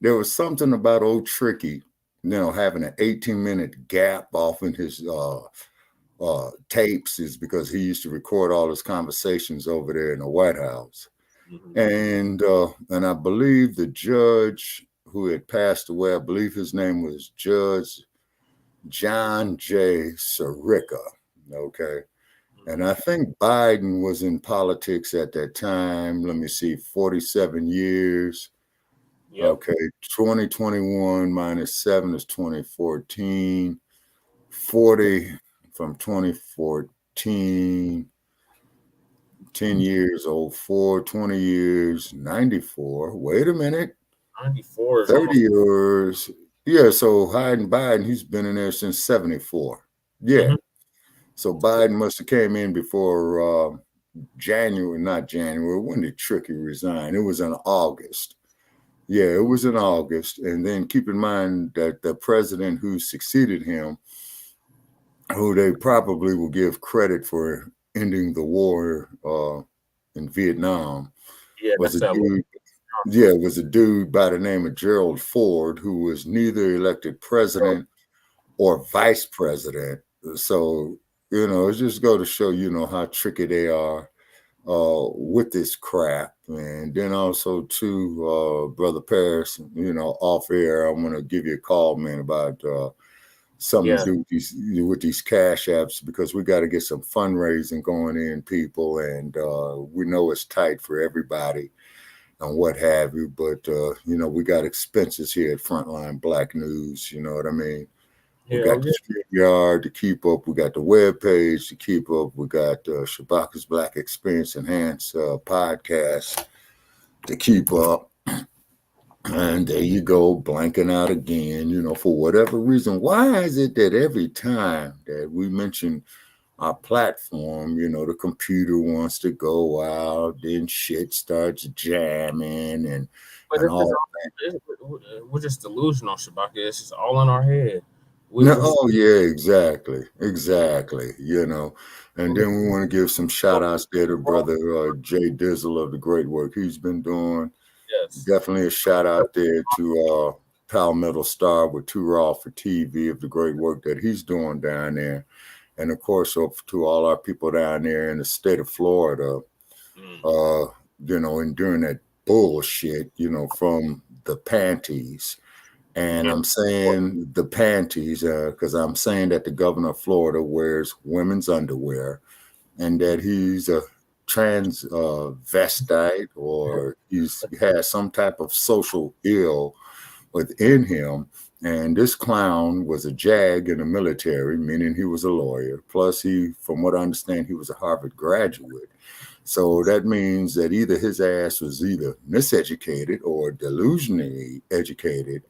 there was something about old Tricky, you know, having an 18-minute gap off in his tapes is because he used to record all his conversations over there in the White House. Mm-hmm. And I believe the judge who had passed away, I believe his name was Judge John J. Sirica. Okay. And I think Biden was in politics at that time. Let me see, 47 years. Yep. Okay. 2021 minus 7 is 2014. 40 from 2014. 10 years, 04, 20 years, 94. Wait a minute. 94 is 30 years. Yeah, so Biden, he's been in there since 74. Yeah. Mm-hmm. So Biden must have came in before not January. When did Tricky resign? It was in August. Yeah, it was in August. And then keep in mind that the president who succeeded him, who they probably will give credit for ending the war in Vietnam, was a dude by the name of Gerald Ford, who was neither elected president or vice president. So, you know, it's just go to show, you know, how tricky they are with this crap. And then also to Brother Paris, you know, off air, I'm going to give you a call, man, about something to do with these cash apps, because we got to get some fundraising going in, people. And we know it's tight for everybody and what have you. But, you know, we got expenses here at Front Line Blacc News. You know what I mean? We got the StreamYard to keep up. We got the webpage to keep up. We got Shabaka's Black Experience Enhanced podcast to keep up. And there you go, blanking out again, you know, for whatever reason. Why is it that every time that we mention our platform, you know, the computer wants to go out, then shit starts jamming and all that? We're just delusional, Shabaka. It's just all in our head. Exactly. You know, and then we want to give some shout outs there to Brother Jay Dizzle of the great work he's been doing. Yes. Definitely a shout out there to Palmetto Star with Too Raw for TV of the great work that he's doing down there. And of course, to all our people down there in the state of Florida, you know, enduring that bullshit, you know, from the panties. And I'm saying the panties because I'm saying that the governor of Florida wears women's underwear and that he's a transvestite or he has some type of social ill within him. And this clown was a JAG in the military, meaning he was a lawyer. Plus, from what I understand, he was a Harvard graduate. So that means that either his ass was either miseducated or delusionally educated.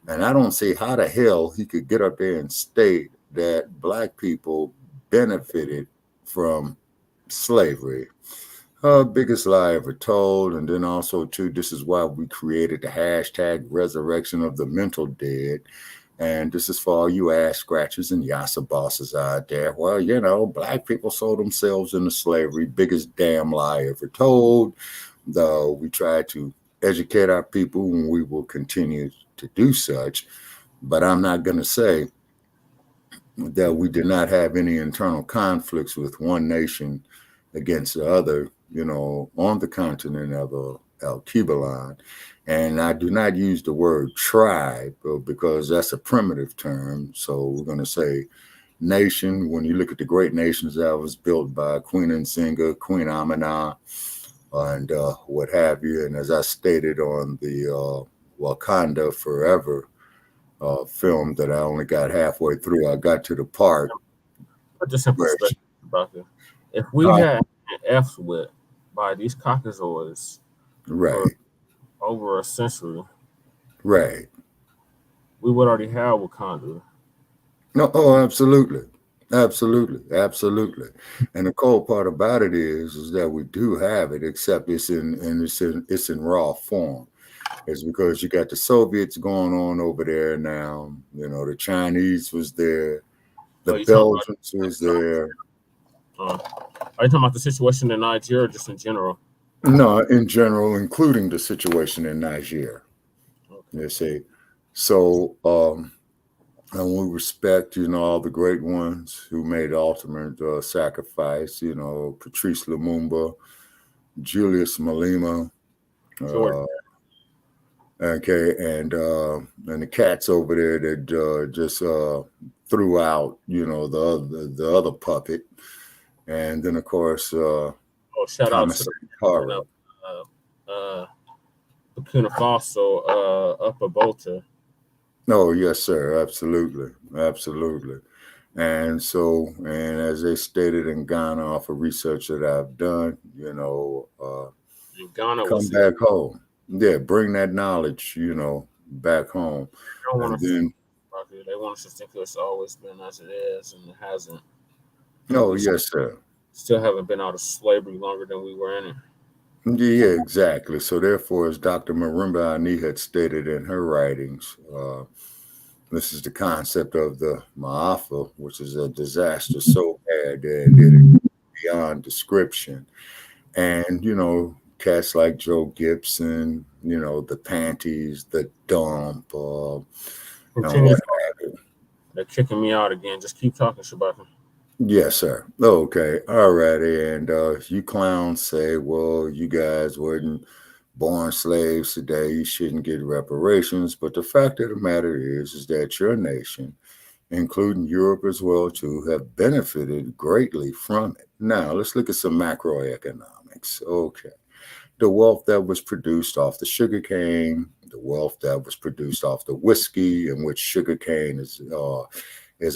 And I don't see how the hell he could get up there and state that Black people benefited from slavery. Biggest lie ever told. And then also, too, this is why we created the hashtag resurrection of the mental dead. And this is for all you ass scratchers and yassa bosses out there. Well, you know, Black people sold themselves into slavery. Biggest damn lie ever told. Though we tried to educate our people, and we will continue to do such. But I'm not going to say that we did not have any internal conflicts with one nation against the other, on the continent of El Cubalan. And I do not use the word tribe because that's a primitive term. So we're going to say nation. When you look at the great nations that was built by Queen Nzinga, Queen Amina, and what have you. And as I stated on the Wakanda Forever film that I only got halfway through, I got to the part. Put this in perspective, Bucky. If we had F's with by these caucasoids right, for over a century, right, we would already have Wakanda. No, oh, absolutely. Absolutely. Absolutely. And the cold part about it is that we do have it, except it's in raw form. It's because you got the Soviets going on over there now. The Chinese was there, the Belgians was there. Are you talking about the situation in Nigeria or just in general? No, in general, including the situation in Nigeria. Okay. You see. So and we respect, all the great ones who made ultimate sacrifice, Patrice Lumumba, Julius Malema, okay, and the cats over there that just threw out, the other puppet. And then, of course, shout out to the Burkina Faso, Upper Volta. Oh, yes, sir. Absolutely. Absolutely. And so, and as they stated in Ghana off of research that I've done, Ghana come back home. Yeah, bring that knowledge, back home. And then they want us to think it's always been as it is, and it hasn't. Oh, yes, sir. Still haven't been out of slavery longer than we were in it. Yeah, exactly. So therefore, as Dr. Marimba Ani had stated in her writings, this is the concept of the Ma'afa, which is a disaster so bad that it is beyond description. And, cats like Joe Gibson, the panties, the dump, They're kicking me out again. Just keep talking, Shabaka. Yes, sir. Okay. All righty. And you clowns say, well, you guys weren't born slaves today. You shouldn't get reparations. But the fact of the matter is that your nation, including Europe as well, too, have benefited greatly from it. Now, let's look at some macroeconomics. Okay. The wealth that was produced off the sugarcane, the wealth that was produced off the whiskey, in which sugarcane is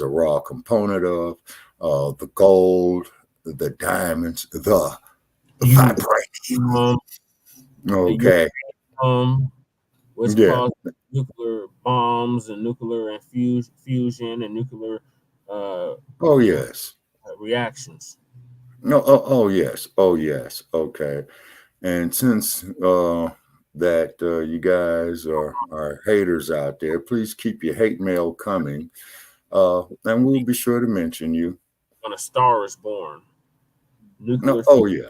a raw component of, the gold, the diamonds, the vibranium. Okay. Which caused nuclear bombs and nuclear fusion and nuclear reactions. No, oh yes. Oh yes. Okay. And since that you guys are haters out there, please keep your hate mail coming. And we'll be sure to mention you. When a star is born. Oh, yeah.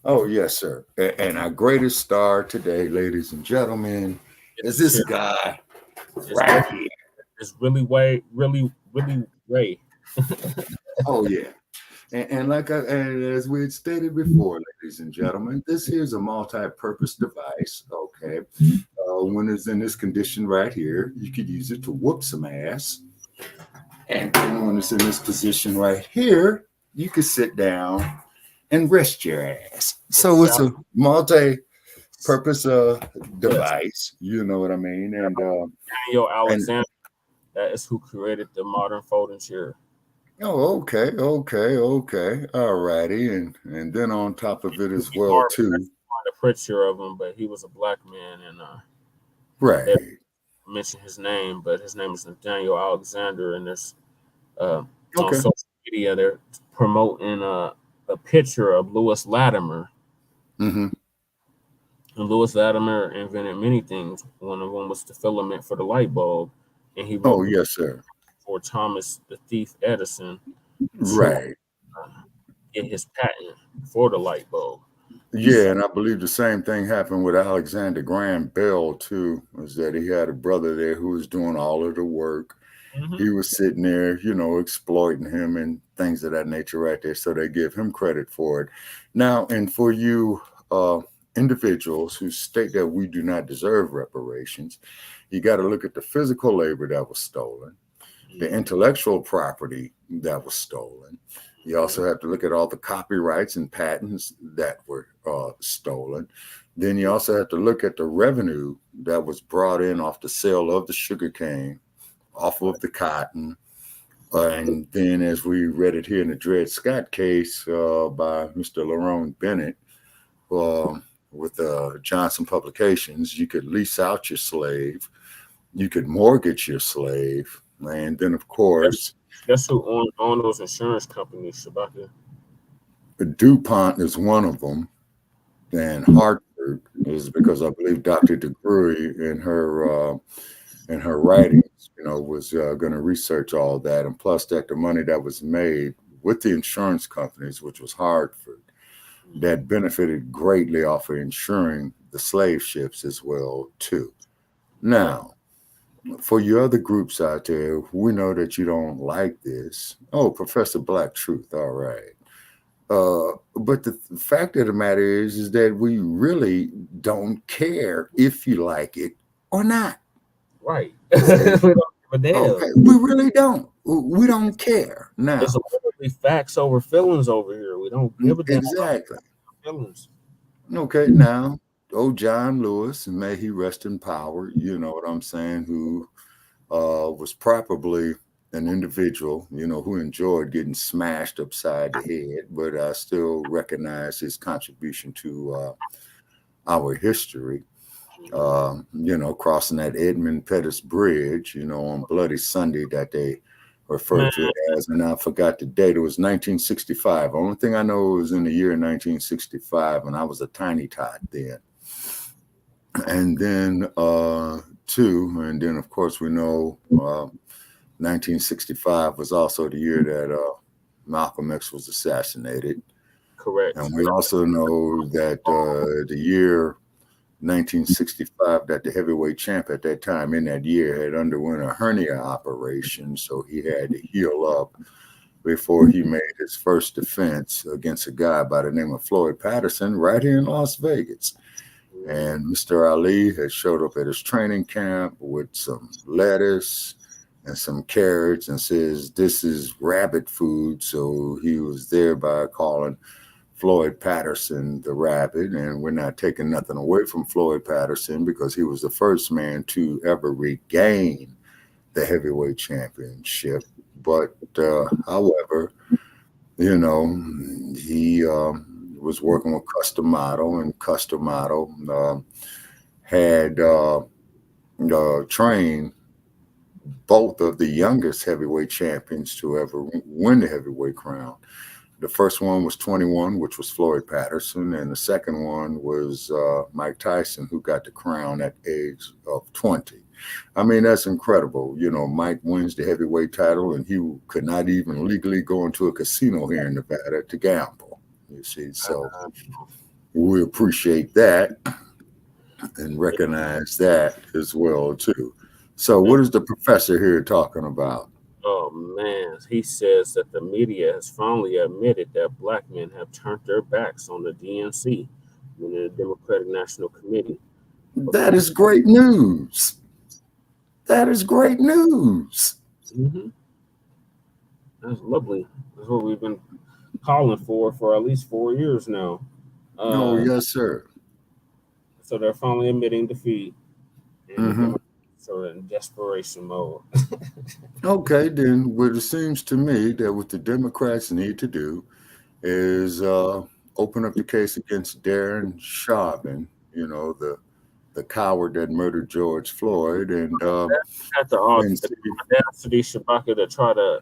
Oh, yes, sir. And our greatest star today, ladies and gentlemen, is this guy right here. It's really Ray. Oh, yeah. And as we had stated before, ladies and gentlemen, this here's a multi-purpose device, okay? When it's in this condition right here, you could use it to whoop some ass. And when it's in this position right here, you could sit down and rest your ass. So it's a multi-purpose device. You know what I mean? And Daniel Alexander, that is who created the modern folding chair. Oh, okay. All righty. And then on top of it as well, too. A picture of him, but he was a black man, and right. Mention his name, but his name is Daniel Alexander, and there's on social media they're promoting a picture of Lewis Latimer. Mm-hmm. And Lewis Latimer invented many things. One of them was the filament for the light bulb, and he wrote yes, sir. For Thomas the Thief Edison, right? Get his patent for the light bulb. Yeah, and I believe the same thing happened with Alexander Graham Bell too, was that he had a brother there who was doing all of the work. He was sitting there, exploiting him and things of that nature right there. So they give him credit for it. Now, and for you individuals who state that we do not deserve reparations, you got to look at the physical labor that was stolen, the intellectual property that was stolen. You also have to look at all the copyrights and patents that were stolen. Then you also have to look at the revenue that was brought in off the sale of the sugarcane, off of the cotton. And then as we read it here in the Dred Scott case by Mr. Lerone Bennett with Johnson Publications, you could lease out your slave, you could mortgage your slave, and then of course, guess who own those insurance companies, Shabaka? DuPont is one of them, and Hartford is because I believe Dr. DeGruy in her writings, was going to research all that, and plus that the money that was made with the insurance companies, which was Hartford, that benefited greatly off of insuring the slave ships as well too. Now, for your other groups out there, we know that you don't like this. Oh, Professor Black Truth, all right. But the fact of the matter is that we really don't care if you like it or not. Right. We don't give a damn. Okay, we really don't. We don't care. Now, it's literally facts over feelings over here. We don't give a damn. Exactly. Feelings. Okay, now, John Lewis, and may he rest in power, you know what I'm saying, who was probably an individual, who enjoyed getting smashed upside the head, but I still recognize his contribution to our history. Crossing that Edmund Pettus Bridge, on Bloody Sunday that they referred to it as, and I forgot the date. It was 1965. Only thing I know was in the year 1965, and I was a tiny tot then. And then and then of course we know 1965 was also the year that Malcolm X was assassinated. Correct. And we also know that the year 1965 that the heavyweight champ at that time in that year had underwent a hernia operation, so he had to heal up before he made his first defense against a guy by the name of Floyd Patterson right here in Las Vegas. And Mr. Ali had showed up at his training camp with some lettuce and some carrots and says, "This is rabbit food." So he was thereby calling Floyd Patterson the rabbit, and we're not taking nothing away from Floyd Patterson because he was the first man to ever regain the heavyweight championship. But however, he was working with Custom Model, and Custom Model had trained both of the youngest heavyweight champions to ever win the heavyweight crown. The first one was 21, which was Floyd Patterson, and the second one was Mike Tyson, who got the crown at the age of 20. I mean, that's incredible. Mike wins the heavyweight title, and he could not even legally go into a casino here in Nevada to gamble, you see. So we appreciate that and recognize that as well, too. So what is the professor here talking about? Oh, man. He says that the media has finally admitted that black men have turned their backs on the DNC, meaning the Democratic National Committee. That is great news. That is great news. Mm-hmm. That's lovely. That's what we've been calling for at least 4 years now. Oh, yes, sir. So they're finally admitting defeat. And so in desperation mode. Okay, then what it seems to me that what the Democrats need to do is open up the case against Darren Chauvin, the coward that murdered George Floyd, and at the audacity, Shabaka, to try to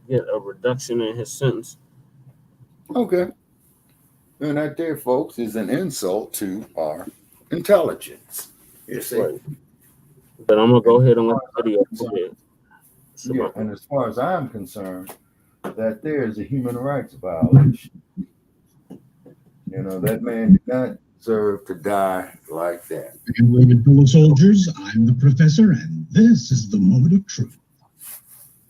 get a reduction in his sentence. Okay. And that there, folks, is an insult to our intelligence. You see? Right. But I'm going to go ahead and let the video play. Yeah, and as far as I'm concerned, that there is a human rights violation. You know, that man did not deserve to die like that. And William fellow soldiers, I'm the professor, and this is the moment of truth.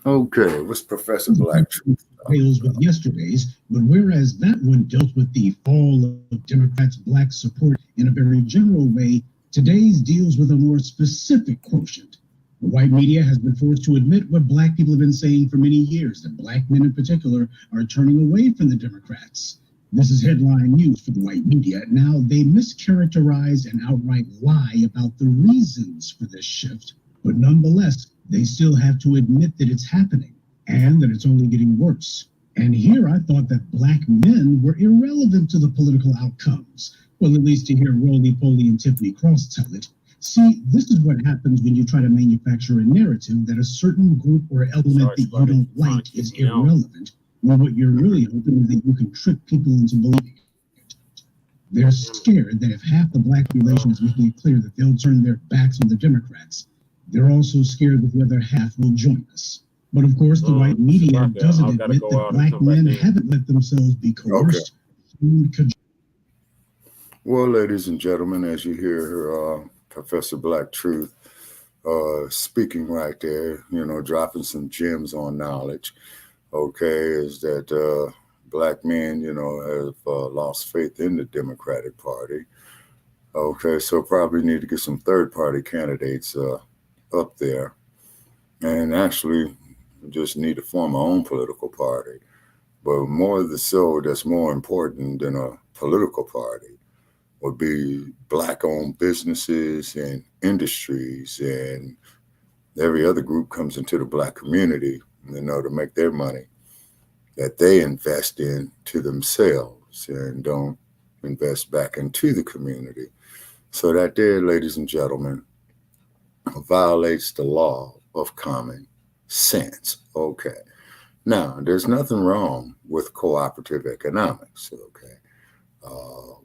Okay, what's Professor Black truth? Deals with yesterday's, but whereas that one dealt with the fall of Democrats' black support in a very general way, today's deals with a more specific quotient. The white media has been forced to admit what black people have been saying for many years, that black men in particular are turning away from the Democrats. This is headline news for the white media. Now, they mischaracterize and outright lie about the reasons for this shift, but nonetheless, they still have to admit that it's happening and that it's only getting worse. And here I thought that black men were irrelevant to the political outcomes. Well, at least to hear Roly-Poly and Tiffany Cross tell it. See, this is what happens when you try to manufacture a narrative that a certain group or element that you don't like is irrelevant. Well, what you're really hoping is that you can trick people into believing it. They're scared that if half the black population is making it clear that they'll turn their backs on the Democrats, they're also scared that the other half will join us. But of course, the white media doesn't admit that black men haven't let themselves be coerced. Well, ladies and gentlemen, as you hear Professor Black Truth speaking right there, you know, dropping some gems on knowledge, okay, is that black men, you know, have lost faith in the Democratic Party. Okay, so probably need to get some third-party candidates up there, and actually just need to form our own political party. But more the so, that's more important than a political party would be black-owned businesses and industries, and every other group comes into the black community, you know, to make their money that they invest into themselves and don't invest back into the community. So that there, ladies and gentlemen, violates the law of common sense. Okay. Now, there's nothing wrong with cooperative economics. Okay.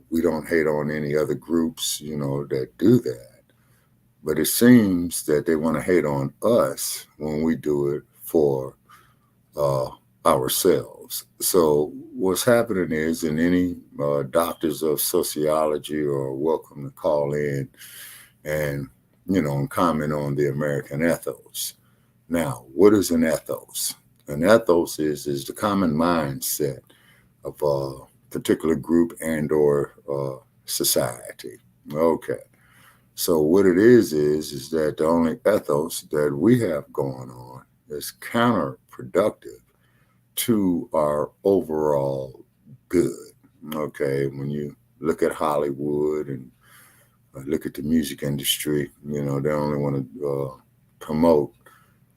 We don't hate on any other groups, you know, that do that. But it seems that they want to hate on us when we do it for ourselves. So what's happening is, and any doctors of sociology are welcome to call in and, you know, comment on the American ethos. Now, what is an ethos? An ethos is the common mindset of a particular group and or society. Okay. So what it is that the only ethos that we have going on is counterproductive to our overall good. Okay. When you look at Hollywood and look at the music industry, you know, they only want to promote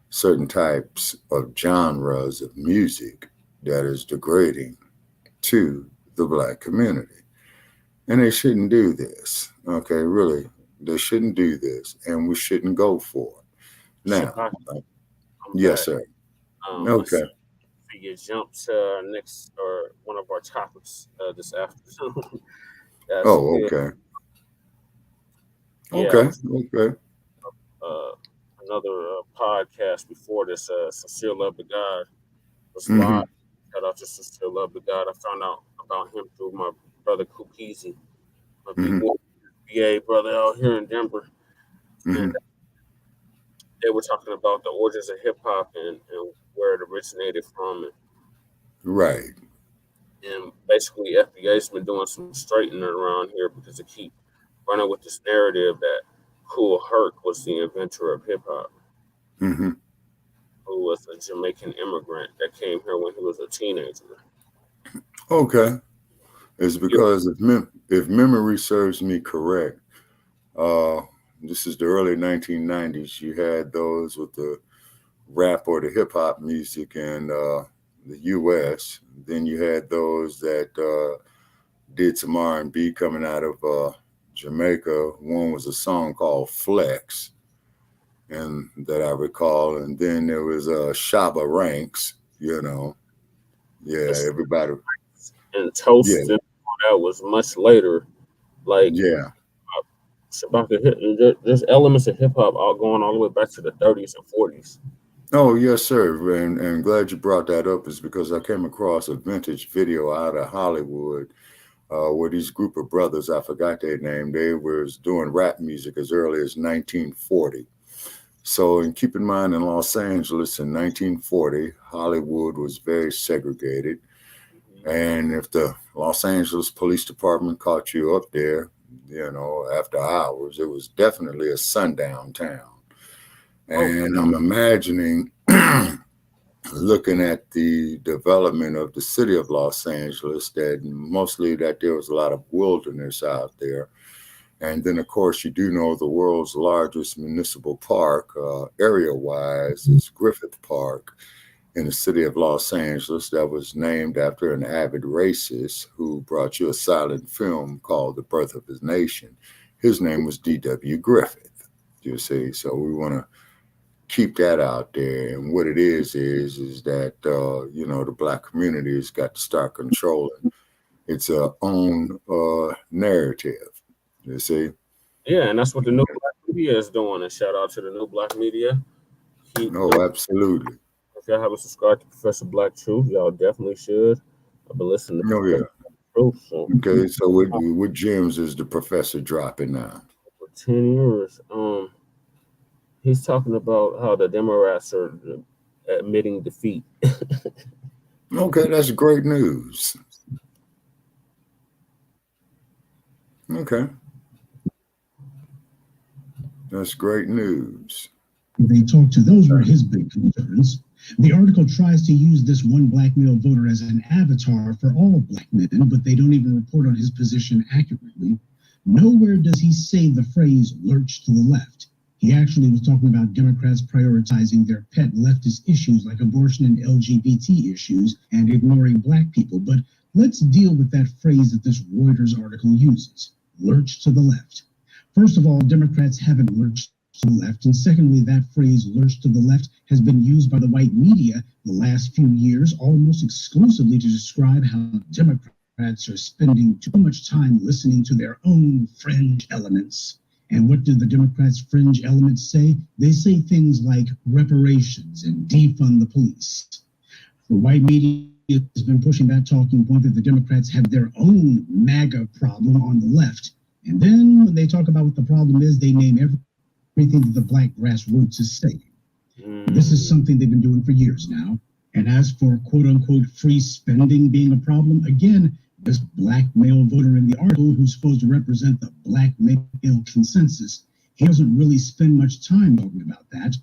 certain types of genres of music that is degrading to the black community. And they shouldn't do this. Okay, really, they shouldn't do this, and we shouldn't go for it. Now, yes, sir. Okay. You jump to next or one of our topics this afternoon. Oh, okay. Yeah, Okay. Another podcast before this, Sincere Love to God, was live. Shout out to Sincere Love to God. I found out about him through my brother Kukizi, my FBA brother out here in Denver. And they were talking about the origins of hip hop and where it originated from. Right. And basically, FBA's been doing some straightening around here because they keep running with this narrative that Kool Herc was the inventor of hip hop, who was a Jamaican immigrant that came here when he was a teenager. Okay. It's because if memory serves me correct, this is the early 1990s. You had those with the rap or the hip hop music in the U.S. Then you had those that did some R&B coming out of Jamaica. One was a song called Flex, and that I recall. And then there was Shabba Ranks, you know. Yeah, everybody. And Toast, that was much later. Like, yeah. It's about there's elements of hip hop going all the way back to the 30s and 40s. Oh, yes, sir. And glad you brought that up, is because I came across a vintage video out of Hollywood where these group of brothers, I forgot their name, they was doing rap music as early as 1940. So, and keep in mind, in Los Angeles in 1940, Hollywood was very segregated. And if the Los Angeles Police Department caught you up there, after hours, it was definitely a sundown town. And I'm imagining, looking at the development of the city of Los Angeles, that mostly that there was a lot of wilderness out there. And then, of course, you do know the world's largest municipal park, area-wise, is Griffith Park in the city of Los Angeles, that was named after an avid racist who brought you a silent film called The Birth of His Nation. His name was D.W. Griffith, you see. So we want to keep that out there. And what it is that, the Black community has got to start controlling its own narrative. You see? Yeah, and that's what the New Black Media is doing. And shout out to the New Black Media. Absolutely. If y'all haven't subscribed to Professor Black Truth, y'all definitely should. I've been listening to Professor Truth. So. Okay, so what gems is the professor dropping now? For 10 years, he's talking about how the Democrats are admitting defeat. Okay, that's great news. Okay. That's great news. They talked to, those were his big concerns. The article tries to use this one black male voter as an avatar for all Black men, but they don't even report on his position accurately. Nowhere does he say the phrase lurch to the left. He actually was talking about Democrats prioritizing their pet leftist issues like abortion and LGBT issues and ignoring Black people. But let's deal with that phrase that this Reuters article uses, lurch to the left. First of all, Democrats haven't lurched to the left. And secondly, that phrase lurch to the left has been used by the white media the last few years almost exclusively to describe how Democrats are spending too much time listening to their own fringe elements. And what do the Democrats' fringe elements say? They say things like reparations and defund the police. The white media has been pushing that talking point that the Democrats have their own MAGA problem on the left. And then when they talk about what the problem is, they name everything that the Black grassroots is saying. This is something they've been doing for years now. And as for quote unquote free spending being a problem, again, this Black male voter in the article who's supposed to represent the Black male consensus, he doesn't really spend much time talking about that.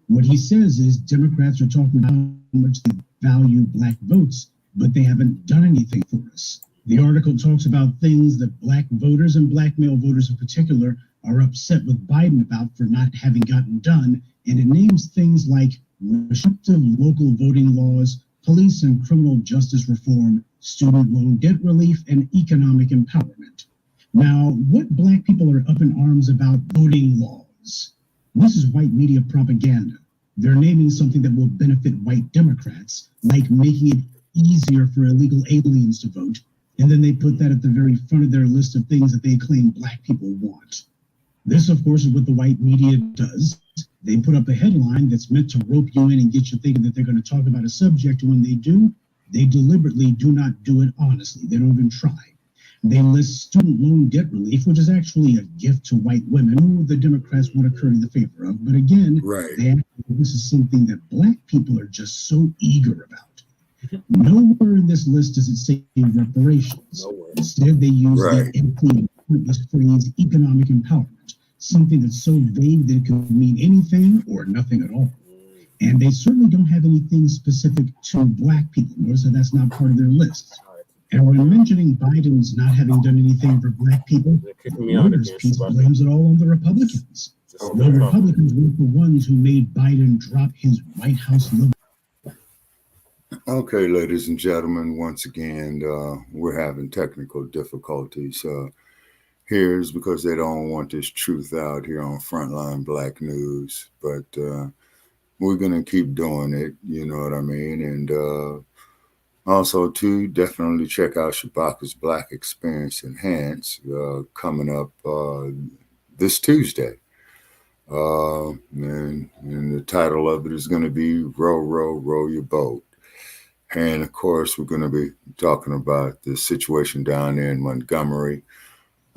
What he says is Democrats are talking about how much they value Black votes, but they haven't done anything for us. The article talks about things that Black voters and Black male voters in particular are upset with Biden about for not having gotten done, and it names things like restrictive local voting laws, police and criminal justice reform, student loan debt relief, and economic empowerment. Now, what Black people are up in arms about voting laws? This is white media propaganda. They're naming something that will benefit white Democrats, like making it easier for illegal aliens to vote, and then they put that at the very front of their list of things that they claim Black people want. This, of course, is what the white media does. They put up a headline that's meant to rope you in and get you thinking that they're going to talk about a subject, and when they do, they deliberately do not do it honestly. They don't even try. They list student loan debt relief, which is actually a gift to white women who the Democrats want to curry the favor of. But again, this is something that Black people are just so eager about. Nowhere in this list does it say reparations. Instead, they use the empty phrase economic empowerment, something that's so vague that it could mean anything or nothing at all. And they certainly don't have anything specific to Black people. Notice that that's not part of their list. And when mentioning Biden's not having done anything for Black people, the Reuters piece blames it all on the Republicans. The Republicans were the ones who made Biden drop his White House level. Okay, ladies and gentlemen, once again, we're having technical difficulties. Here's because they don't want this truth out here on Frontline Black News, but we're going to keep doing it, you know what I mean? And also, too, definitely check out Shabaka's Black Experience Enhanced coming up this Tuesday. And the title of it is going to be Row, Row, Row Your Boat. And of course, we're going to be talking about the situation down there in Montgomery,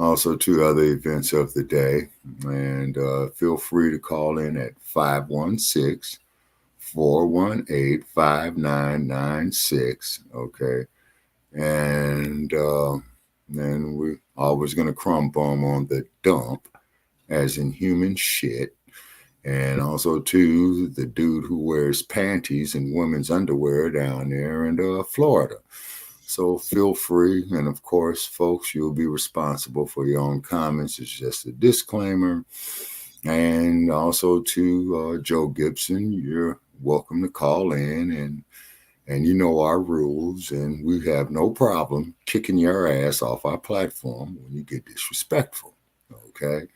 also two other events of the day. And feel free to call in at 516-418-5996. Okay. And then we're always going to crumb bomb on the dump, as in human shit. And also, too, the dude who wears panties and women's underwear down there in Florida. So feel free. And of course, folks, you'll be responsible for your own comments. It's just a disclaimer. And also to Joe Gibson, you're welcome to call in. And you know our rules. And we have no problem kicking your ass off our platform when you get disrespectful. Okay?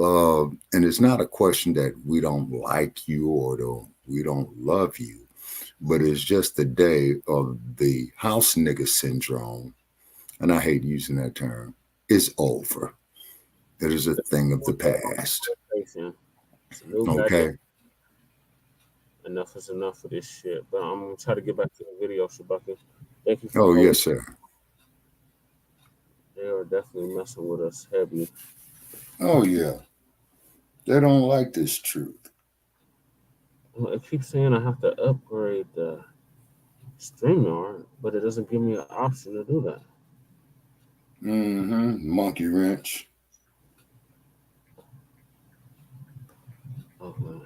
And it's not a question that we don't like you or we don't love you, but it's just the day of the house nigga syndrome, and I hate using that term, is over. It is a thing of the past. Okay. Enough is enough of this shit. But I'm going to try to get back to the video, Shabaka. Thank you for calling. Yes, sir. They are definitely messing with us heavy. Oh, yeah. They don't like this truth. Well, it keeps saying I have to upgrade the StreamYard, but it doesn't give me an option to do that. Monkey wrench. Okay.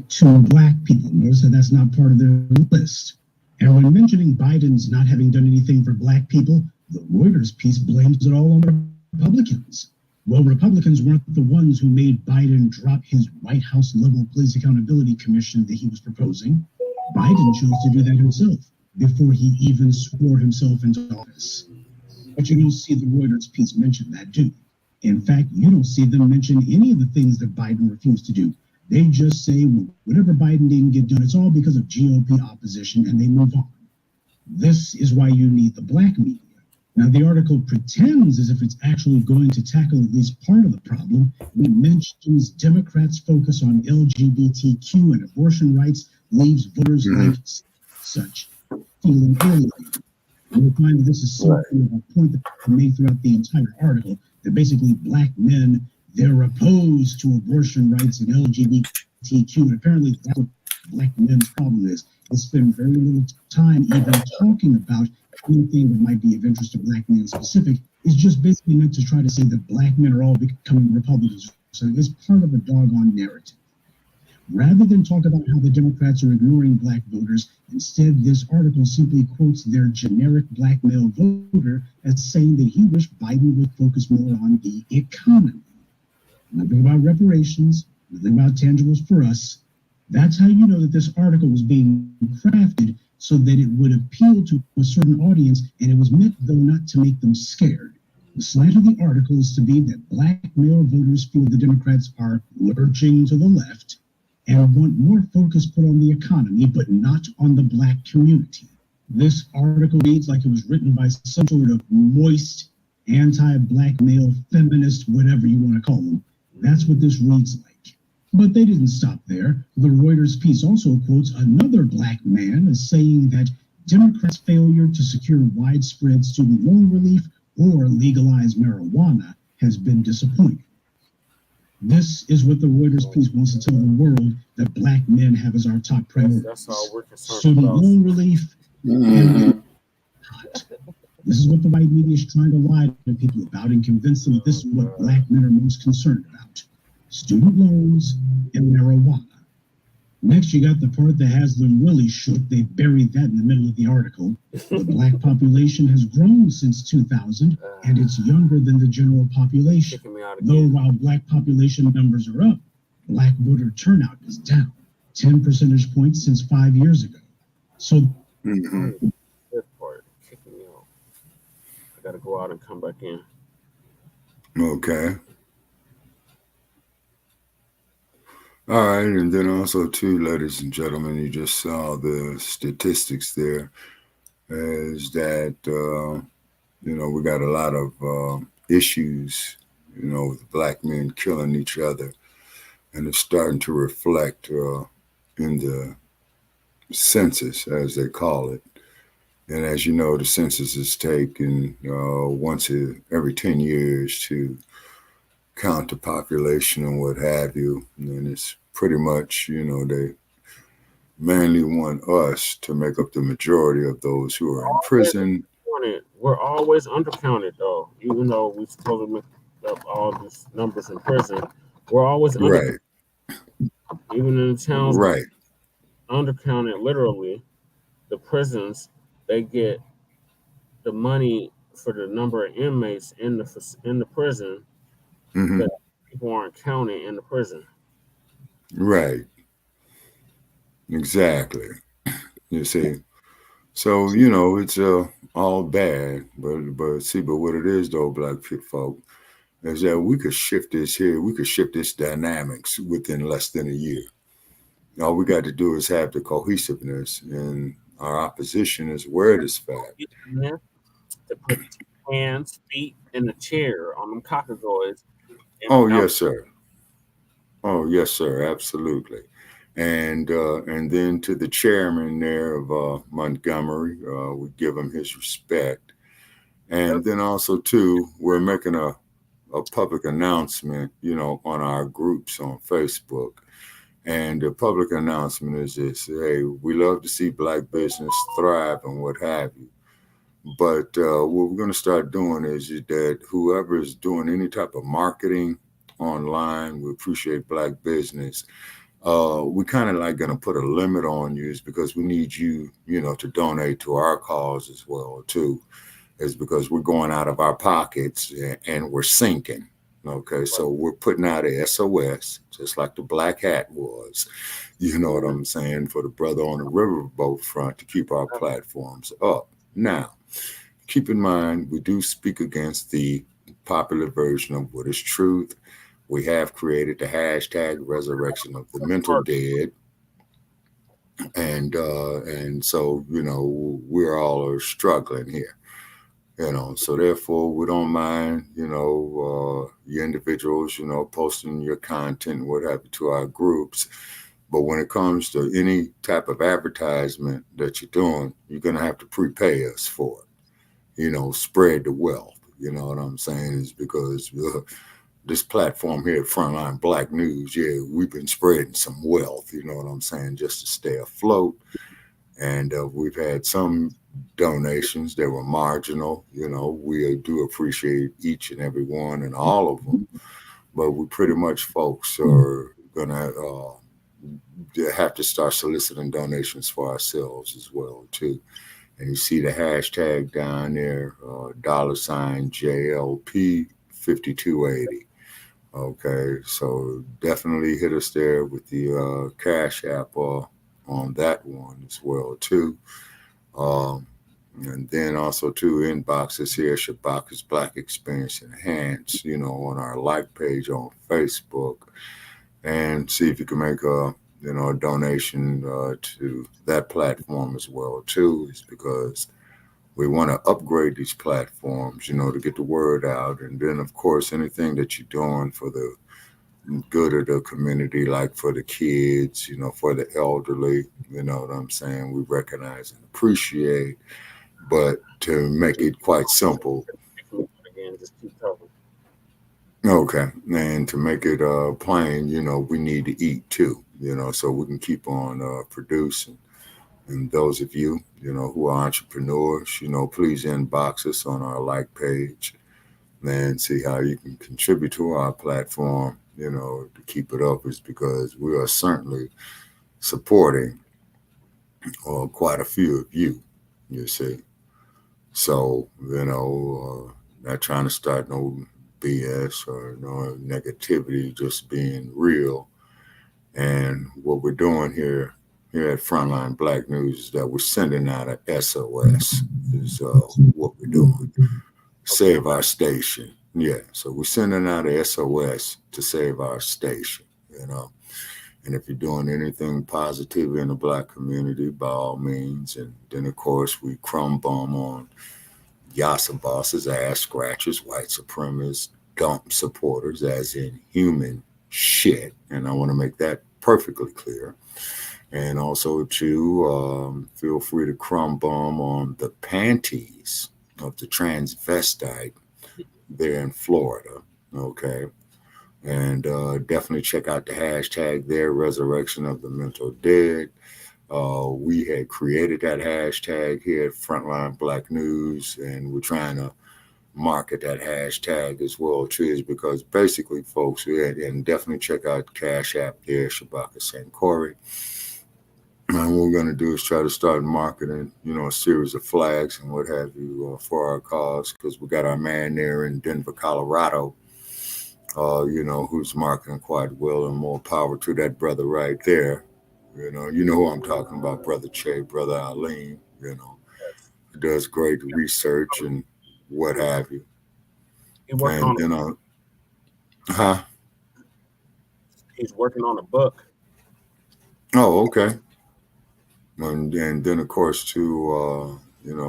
To black people, notice that that's not part of their list. And when mentioning Biden's not having done anything for black people, the Reuters piece blames it all on the Republicans. Well, Republicans weren't the ones who made Biden drop his White House level police accountability commission that he was proposing. Biden chose to do that himself before he even swore himself into office. But you don't see the Reuters piece mention that, do you? In fact, you don't see them mention any of the things that Biden refused to do. They just say, well, whatever Biden didn't get done, it's all because of GOP opposition, and they move on. This is why you need the black media. Now, the article pretends as if it's actually going to tackle at least part of the problem. It mentions Democrats' focus on LGBTQ and abortion rights leaves voters like such feeling alienated. And you'll find that this is something of a point that they made throughout the entire article, that basically black men, they're opposed to abortion rights and LGBTQ, and apparently that's what black men's problem is. They spend very little time even talking about anything that might be of interest to black men specific. Is just basically meant to try to say that black men are all becoming Republicans. So it's part of a doggone narrative. Rather than talk about how the Democrats are ignoring black voters, instead this article simply quotes their generic black male voter as saying that he wished Biden would focus more on the economy. Nothing about reparations, nothing about tangibles for us. That's how you know that this article was being crafted so that it would appeal to a certain audience, and it was meant, though, not to make them scared. The slant of the article is to be that black male voters feel the Democrats are lurching to the left and want more focus put on the economy, but not on the black community. This article reads like it was written by some sort of moist, anti-black male feminist, whatever you want to call them. That's what this reads like. But they didn't stop there. The Reuters piece also quotes another black man as saying that Democrats' failure to secure widespread student loan relief or legalize marijuana has been disappointing. This is what the Reuters piece wants to tell the world that black men have as our top priority. That's all we're concerned Student about. loan relief. This is what the white media is trying to lie to people about and convince them that this is what black men are most concerned about. Student loans and marijuana. Next, you got the part that has them really shook. They buried that in the middle of the article. The black population has grown since 2000, and it's younger than the general population. Though while black population numbers are up, black voter turnout is down 10 percentage points since 5 years ago. So, That part kicking me out. I gotta go out and come back in. Okay. All right, and then also too, ladies and gentlemen, you just saw the statistics there, is that we got a lot of issues, with black men killing each other, and it's starting to reflect in the census, as they call it. And as you know, the census is taken once every 10 years to count the population and what have you. And it's pretty much, they mainly want us to make up the majority of those who are in prison. We're always undercounted, though. Even though we're supposed to make up all these numbers in prison, we're always undercounted. Even in the towns, undercounted literally. The prisons, they get the money for the number of inmates in the prison, that people aren't counted in the prison. Right. Exactly. You see. So, it's all bad, but what it is though, black folk, is that we could shift this here. We could shift this dynamics within less than a year. All we got to do is have the cohesiveness, and our opposition is aware of this fact. To put hands, feet in the chair on them cockagoys. Oh yes, sir. Oh yes, sir. Absolutely. And then to the chairman there of Montgomery, we give him his respect. And then also too, we're making a public announcement, on our groups on Facebook. And the public announcement is this: hey, we love to see Black business thrive and what have you. But what we're going to start doing is that whoever is doing any type of marketing online, we appreciate Black business. We kind of like going to put a limit on you, is because we need you, to donate to our cause as well too. Is because we're going out of our pockets and we're sinking. Okay, so we're putting out a SOS, just like the Black Hat was, you know what I'm saying, for the brother on the riverboat front to keep our platforms up. Now, keep in mind, we do speak against the popular version of what is truth. We have created the hashtag resurrection of the mental dead. And so, we're all struggling here. So therefore we don't mind, your individuals, posting your content, what have you, to our groups. But when it comes to any type of advertisement that you're doing, you're going to have to prepay us for it. Spread the wealth. You know what I'm saying? Is because this platform here at Front Line Blacc News, we've been spreading some wealth, you know what I'm saying, just to stay afloat. And we've had some donations that were marginal. We do appreciate each and every one and all of them, but we pretty much, folks, are gonna have to start soliciting donations for ourselves as well too. And you see the hashtag down there, $JLP 5280. Okay, so definitely hit us there with the Cash App on that one as well too. And then also too, inbox us here, Shabaka's Black Experience Enhanced, on our like page on Facebook, and see if you can make a donation to that platform as well too. Is because we want to upgrade these platforms, to get the word out. And then of course, anything that you're doing for the good of the community, like for the kids, for the elderly, you know what I'm saying, we recognize and appreciate. But to make it quite simple, okay, and to make it plain, we need to eat too, so we can keep on producing. And those of you, who are entrepreneurs, please inbox us on our like page and see how you can contribute to our platform, to keep it up, is because we are certainly supporting quite a few of you, you see. So, not trying to start no BS or no negativity, just being real. And what we're doing here at Frontline Blacc News is that we're sending out an SOS is what we're doing. Save our station. Yeah, so we're sending out a SOS to save our station, And if you're doing anything positive in the Black community, by all means. And then, of course, we crumb bomb on Yassa bosses, ass scratchers, white supremacists, dump supporters, as in human shit. And I want to make that perfectly clear. And also, too, feel free to crumb bomb on the panties of the transvestite there in Florida. Okay. And definitely check out the hashtag there, Resurrection of the Mental Dead. We had created that hashtag here at Frontline Black News, and we're trying to market that hashtag as well too, because basically, folks, and definitely check out Cash App there, Shabaka St. Corey. And what we're going to do is try to start marketing, a series of flags and what have you for our cause, because we got our man there in Denver, Colorado, who's marketing quite well, and more power to that brother right there. You know who I'm talking about, Brother Che, Brother Aline, who does great research and what have you. He working And on then, he's working on a book. Oh, okay. And then, of course, too,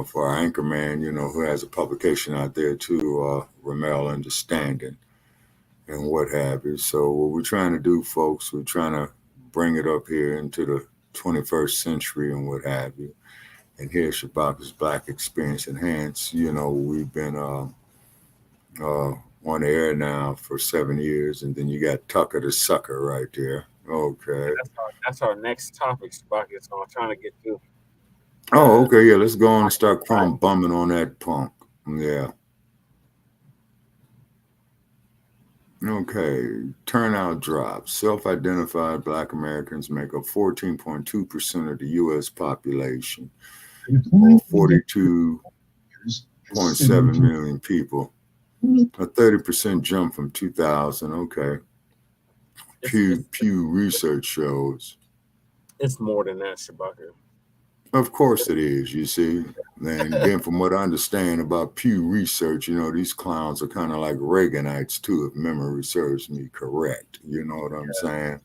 for our anchor man, who has a publication out there too, Ramel Understanding and what have you. So what we're trying to do, folks, we're trying to bring it up here into the 21st century and what have you. And here's Shabaka's Black Experience Enhanced. We've been on the air now for 7 years, and then you got Tucca the Succa right there. Okay. That's our next topic, Shabaka. So I'm trying to get to. Oh, okay. Yeah, let's go on and start bumming on that punk. Yeah. Okay. Turnout drops. Self-identified Black Americans make up 14.2% of the U.S. population, or 42.7 million people. A 30% jump from 2000. Okay. Pew Research shows. It's more than that, Shabaka. Of course it is, you see. And then from what I understand about Pew Research, these clowns are kind of like Reaganites too, if memory serves me correct. You know what I'm saying?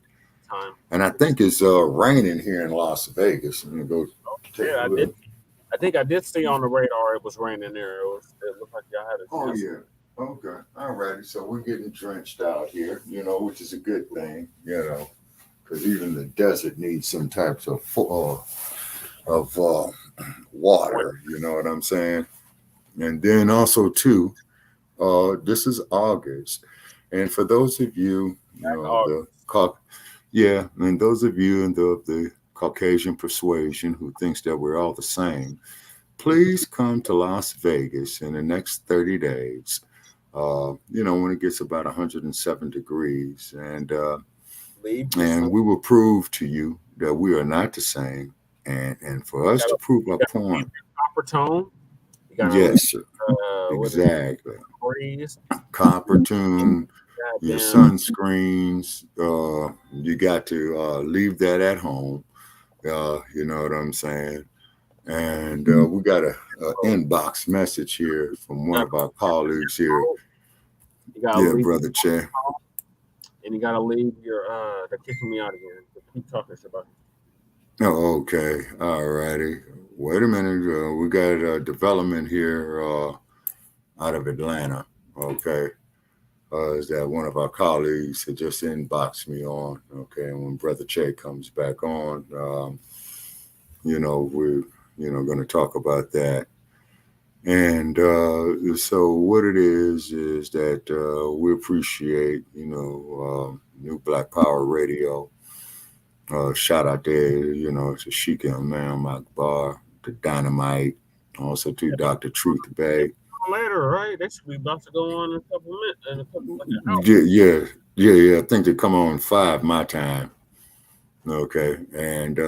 And I think it's raining here in Las Vegas. I'm gonna go take a look. I think I did see on the radar it was raining there. It looked like y'all had a chance. Oh yeah. Okay. All righty. So we're getting drenched out here, which is a good thing, because even the desert needs some types of water, you know what I'm saying? And then also too, this is August, and for those of you, and those of you of the Caucasian persuasion who thinks that we're all the same, please come to Las Vegas in the next 30 days. When it gets about 107 degrees, and we will prove to you that we are not the same. And for us to prove our point, copper tone. Yes, sir. Exactly. Copper tune, your sunscreens. You got to leave that at home. You know what I'm saying? And we got a inbox message here from one of our colleagues here. Yeah, Brother Che. And you gotta leave your they're kicking me out again. Keep talking about it. Oh, okay. All righty. Wait a minute. We got a development here out of Atlanta. Okay. Is that one of our colleagues had just inboxed me on. Okay. And when Brother Che comes back on, we're, going to talk about that. And so what it is that we appreciate, New Black Power Radio. Shout out there, to Sheikah Imam Akbar, the Dynamite, also to Dr. Truth Bay. Later, right? They should be about to go on in a couple minutes. Yeah. I think they come on 5 my time. Okay, and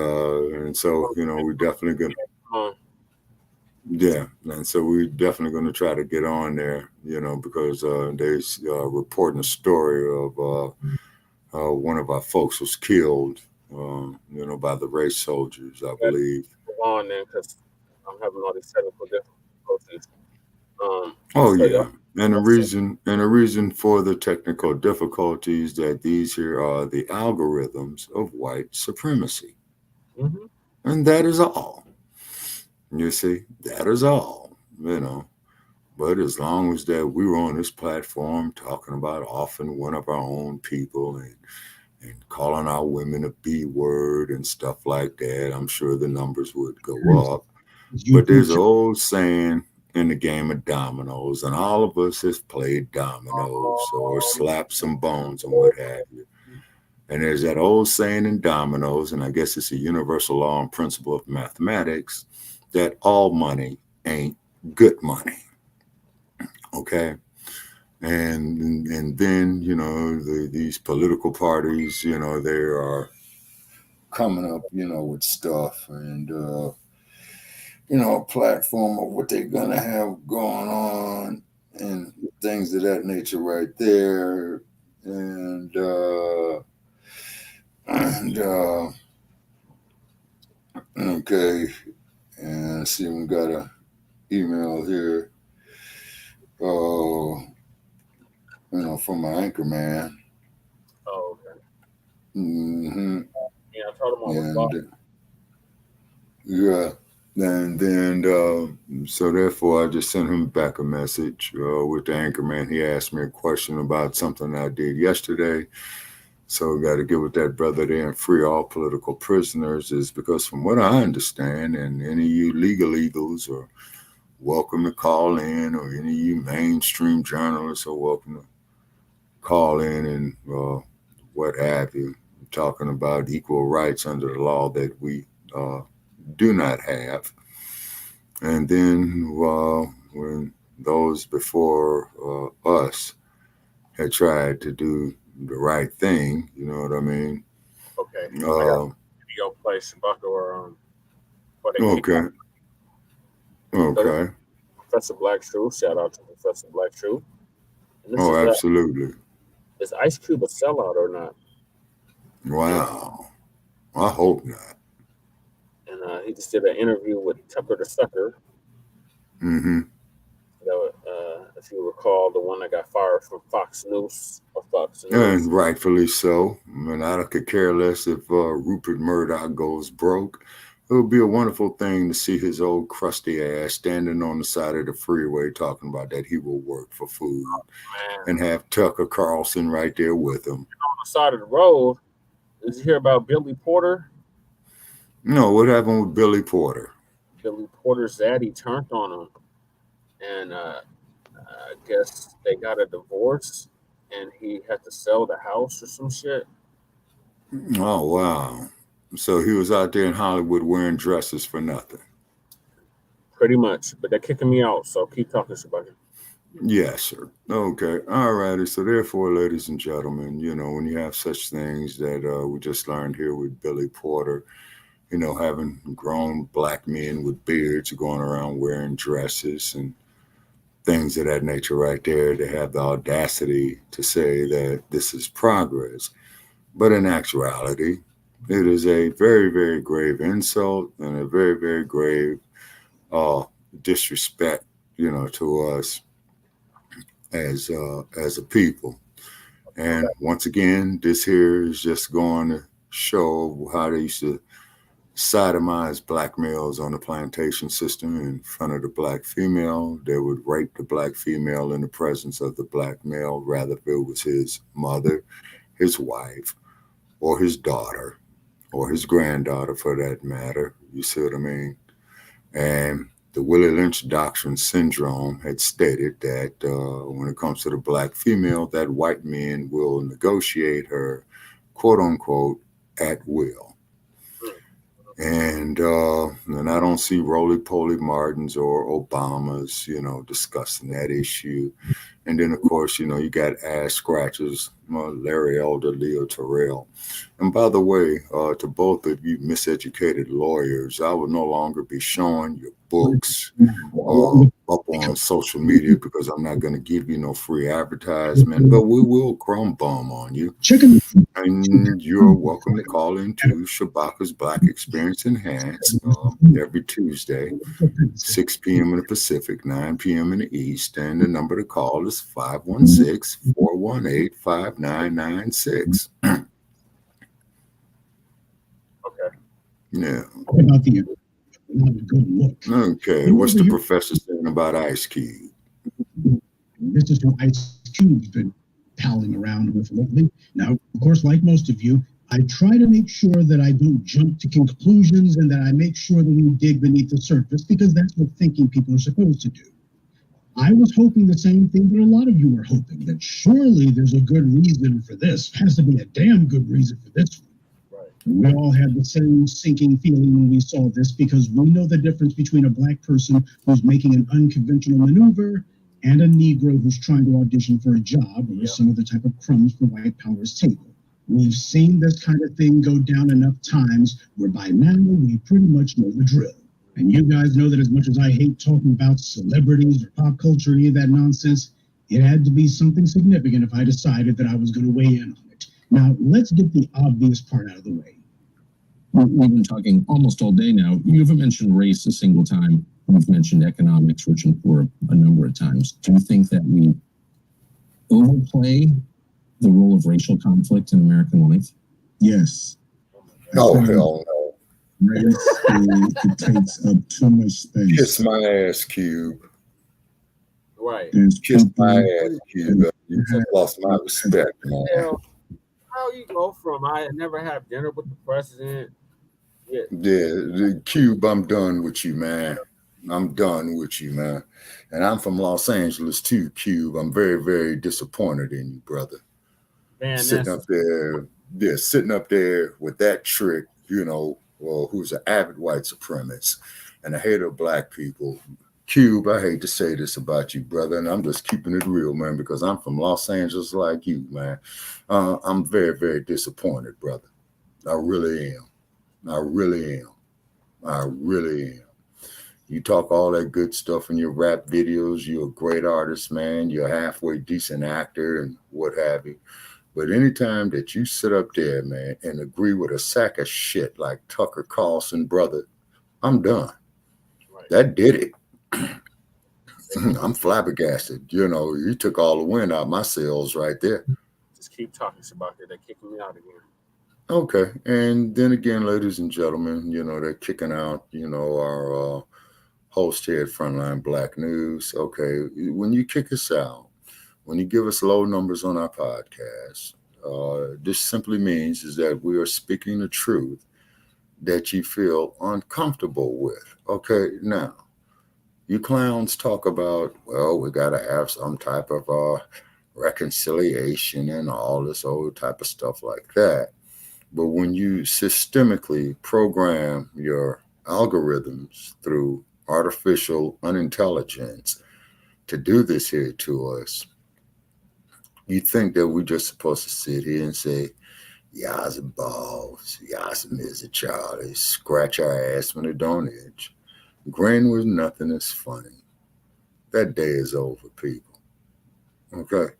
so we're definitely gonna. Yeah, and so we're definitely going to try to get on there, because they're reporting a story of one of our folks was killed, by the race soldiers, I believe. On there because I'm having all these technical difficulties. And the reason for the technical difficulties that these here are the algorithms of white supremacy, and that is all. You see, that is all, but as long as that we were on this platform talking about often one of our own people and and calling our women a B word and stuff like that, I'm sure the numbers would go up. But there's an old saying in the game of dominoes, and all of us have played dominoes or slapped some bones and what have you. And there's that old saying in dominoes, and I guess it's a universal law and principle of mathematics, that all money ain't good money. Okay. And then, you know, these political parties, you know, they are coming up, you know, with stuff and, you know, a platform of what they're going to have going on and things of that nature right there. And okay. And see, we got a email here. You know, from my anchor man. Oh, okay. Mm-hmm. Yeah, I told him I was yeah. And then, so therefore, I just sent him back a message with the anchor man. He asked me a question about something I did yesterday. So we got to get with that brother there and free all political prisoners, is because from what I understand, and any of you legal eagles are welcome to call in, or any of you mainstream journalists are welcome to call in and what have you, talking about equal rights under the law that we do not have. And then when those before us had tried to do the right thing, you know what I mean? okay. I got a video play Shabaka or okay. Okay. Professor Black True. Shout out to Professor Black True. Oh, absolutely. Is Ice Cube a sellout or not? Wow. I hope not. And he just did an interview with Tucca the Succa. Mm-hmm. If you recall, the one that got fired from Fox News. And rightfully so. I mean, I could care less if Rupert Murdoch goes broke. It would be a wonderful thing to see his old crusty ass standing on the side of the freeway talking about that he will work for food, and have Tucker Carlson right there with him. On the side of the road, did you hear about Billy Porter? No, what happened with Billy Porter? Billy Porter's daddy turned on him, and I guess they got a divorce, and he had to sell the house or some shit. Oh, wow. So he was out there in Hollywood wearing dresses for nothing. Pretty much, but they're kicking me out, so keep talking about it. Yes, sir. Okay. All righty. So therefore, ladies and gentlemen, you know, when you have such things that we just learned here with Billy Porter, you know, having grown black men with beards going around wearing dresses and things of that nature right there, they have the audacity to say that this is progress. But in actuality, it is a very, very grave insult and a very, very grave disrespect, you know, to us as a people. And once again, this here is just going to show how they used to sodomize black males on the plantation system in front of the black female. They would rape the black female in the presence of the black male, rather if it was his mother, his wife, or his daughter, or his granddaughter for that matter. You see what I mean? And the Willie Lynch Doctrine syndrome had stated that when it comes to the black female, that white men will negotiate her, quote unquote, at will. And I don't see roly-poly Martins or Obamas, you know, discussing that issue. And then, of course, you know, you got ass scratchers, Larry Elder, Leo Terrell. And by the way, to both of you miseducated lawyers, I will no longer be showing your books up on social media because I'm not going to give you no free advertisement, but we will crumb bum on you. And you're welcome to call into Shabaka's Black Experience Enhanced every Tuesday, 6 p.m. in the Pacific, 9 p.m. in the East. And the number to call is 516-418-5996. Okay. Yeah. About the good look. Okay. What's the professor saying about Ice Cube? This is what Ice Cube's been palling around with lately. Now, of course, like most of you, I try to make sure that I don't jump to conclusions and that I make sure that we dig beneath the surface, because that's what thinking people are supposed to do. I was hoping the same thing that a lot of you were hoping, that surely there's a good reason for this. Has to be a damn good reason for this one. Right. We all had the same sinking feeling when we saw this, because we know the difference between a black person who's making an unconventional maneuver and a Negro who's trying to audition for a job or some other type of crumbs for white power's table. We've seen this kind of thing go down enough times where by now we pretty much know the drill. And you guys know that as much as I hate talking about celebrities or pop culture or any of that nonsense, it had to be something significant if I decided that I was going to weigh in on it. Now, let's get the obvious part out of the way. We've been talking almost all day now. You haven't mentioned race a single time. You've mentioned economics, rich and poor, a number of times. Do you think that we overplay the role of racial conflict in American life? Yes. Oh, hell no. Race, it takes up too much space. Kiss my ass, Cube. Right. Kiss my ass, Cube. You just lost my respect, man. How you go from I never have dinner with the president? Yeah, the Cube, I'm done with you, man. I'm done with you, man. And I'm from Los Angeles too, Cube. I'm very, very disappointed in you, brother. Man, sitting up there with that trick, you know, who's an avid white supremacist and a hater of black people. Cube, I hate to say this about you, brother, and I'm just keeping it real, man, because I'm from Los Angeles like you, man. I'm very, very disappointed, brother. I really am. I really am. I really am. You talk all that good stuff in your rap videos. You're a great artist, man. You're a halfway decent actor and what have you. But anytime that you sit up there, man, and agree with a sack of shit like Tucker Carlson, brother, I'm done. Right. That did it. I'm flabbergasted. You know, you took all the wind out of my sails right there. Just keep talking about it. They're kicking me out again. Okay. And then again, ladies and gentlemen, you know, they're kicking out, you know, our host here at Front Line Blacc News. Okay. When you kick us out, when you give us low numbers on our podcast, this simply means is that we are speaking the truth that you feel uncomfortable with. Okay. Now, you clowns talk about, well, we got to have some type of reconciliation and all this old type of stuff like that. But when you systemically program your algorithms through artificial unintelligence to do this here to us, you think that we're just supposed to sit here and say, yas and balls, yas and Mr. Charlie, scratch our ass when it don't itch. Grin with nothing is funny. That day is over, people. Okay?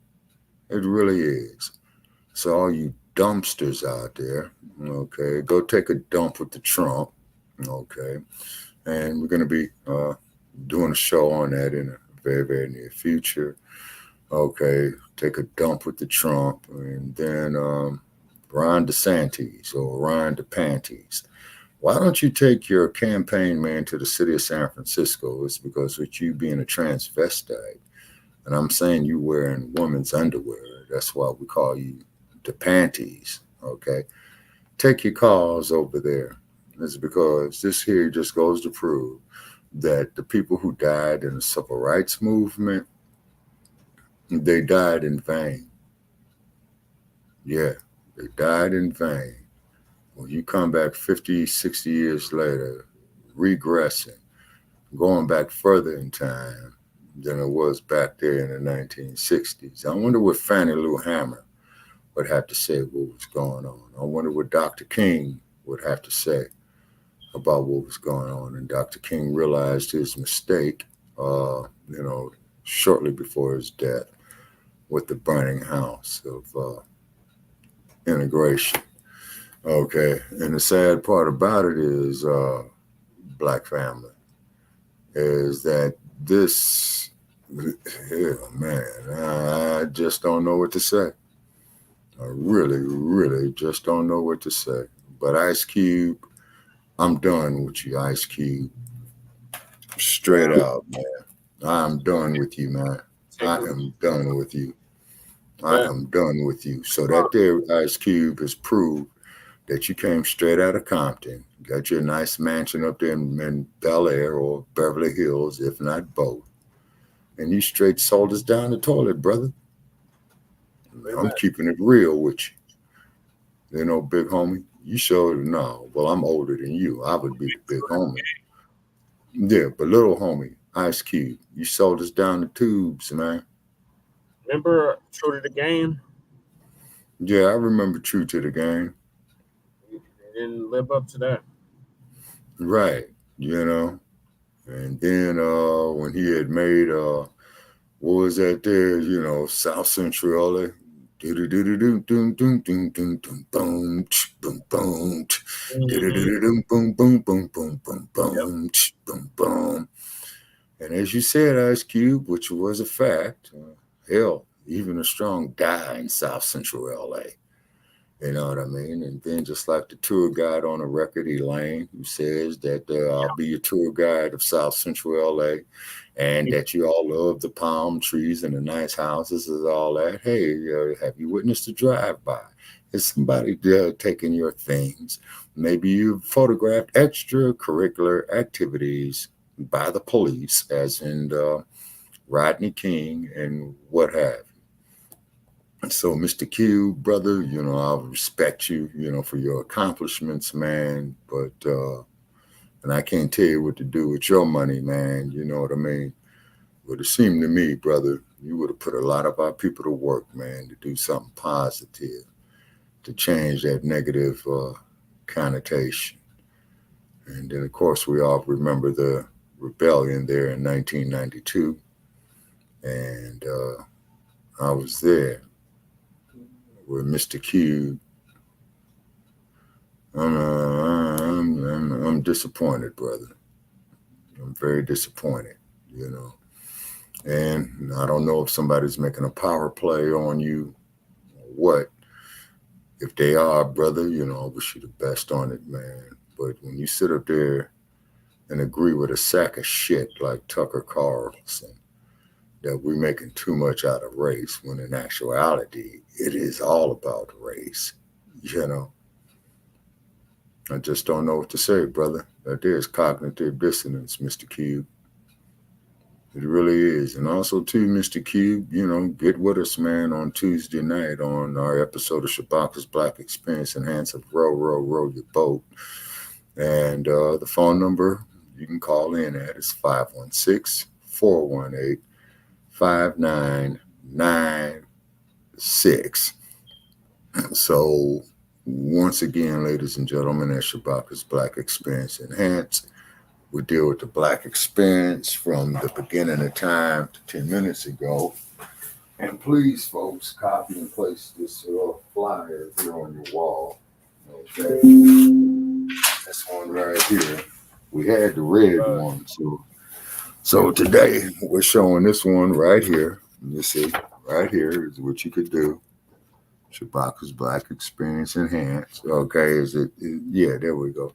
It really is. So all you dumpsters out there, okay, go take a dump with the Trump, okay? And we're going to be doing a show on that in a very, very near future. Okay, take a dump with the Trump, and then Ron DeSantis or Ron DePanties. Why don't you take your campaign man to the city of San Francisco? It's because with you being a transvestite, and I'm saying you wearing women's underwear, that's why we call you DePanties, okay? Take your cause over there. It's because this here just goes to prove that the people who died in the civil rights movement, they died in vain. Yeah, they died in vain. When you come back 50, 60 years later, regressing, going back further in time than it was back there in the 1960s. I wonder what Fannie Lou Hamer would have to say what was going on. I wonder what Dr. King would have to say about what was going on. And Dr. King realized his mistake, shortly before his death with the burning house of integration. Okay, and the sad part about it is, Black family, is that this, I just don't know what to say. I really, really just don't know what to say. But Ice Cube, I'm done with you, Ice Cube. Straight out, man. I'm done with you, man. I am done with you. I am done with you. So that there, Ice Cube, has proved that you came straight out of Compton, got your nice mansion up there in Bel Air or Beverly Hills, if not both. And you straight sold us down the toilet, brother. I'm keeping it real with you. You know, big homie, you showed no. Well, I'm older than you. I would be the big homie. Yeah, but little homie, Ice Cube, you sold us down the tubes, man. Remember True to the Game? Yeah, I remember True to the Game. You didn't live up to that. Right, you know. And then when he had made what was that there, you know, South Central LA. Boom, boom, boom, boom, boom, boom. And as you said, Ice Cube, which was a fact, hell, even a strong guy in South Central LA. You know what I mean? And then just like the tour guide on the record, Elaine, who says that I'll be your tour guide of South Central LA, and that you all love the palm trees and the nice houses and all that. Hey, have you witnessed a drive-by? Is somebody taking your things? Maybe you photographed extracurricular activities by the police, as in Rodney King and what have you. So, Mr. Q, brother, you know, I respect you, you know, for your accomplishments, man. But, and I can't tell you what to do with your money, man. You know what I mean? But it seemed to me, brother, you would have put a lot of our people to work, man, to do something positive, to change that negative connotation. And then, of course, we all remember the rebellion there in 1992. And I was there with Mr. Q. I'm disappointed, brother. I'm very disappointed, you know. And I don't know if somebody's making a power play on you or what. If they are, brother, you know, I wish you the best on it, man. But when you sit up there and agree with a sack of shit like Tucker Carlson, that we're making too much out of race, when in actuality, it is all about race, you know. I just don't know what to say, brother. That there's cognitive dissonance, Mr. Cube. It really is. And also, too, Mr. Cube, you know, get with us, man, on Tuesday night on our episode of Shabaka's Black Experience Enhanced Row Your Boat. And the phone number you can call in at is 516-418-5996. So, once again, ladies and gentlemen, at Shabaka's Black Experience Enhanced, we deal with the Black experience from the beginning of time to 10 minutes ago. And please, folks, copy and place this flyer here on your wall. Okay. This one right here. We had the red one. So today we're showing this one right here. You see, right here is what you could do. Shabaka's Black Experience Enhanced. Okay, yeah, there we go.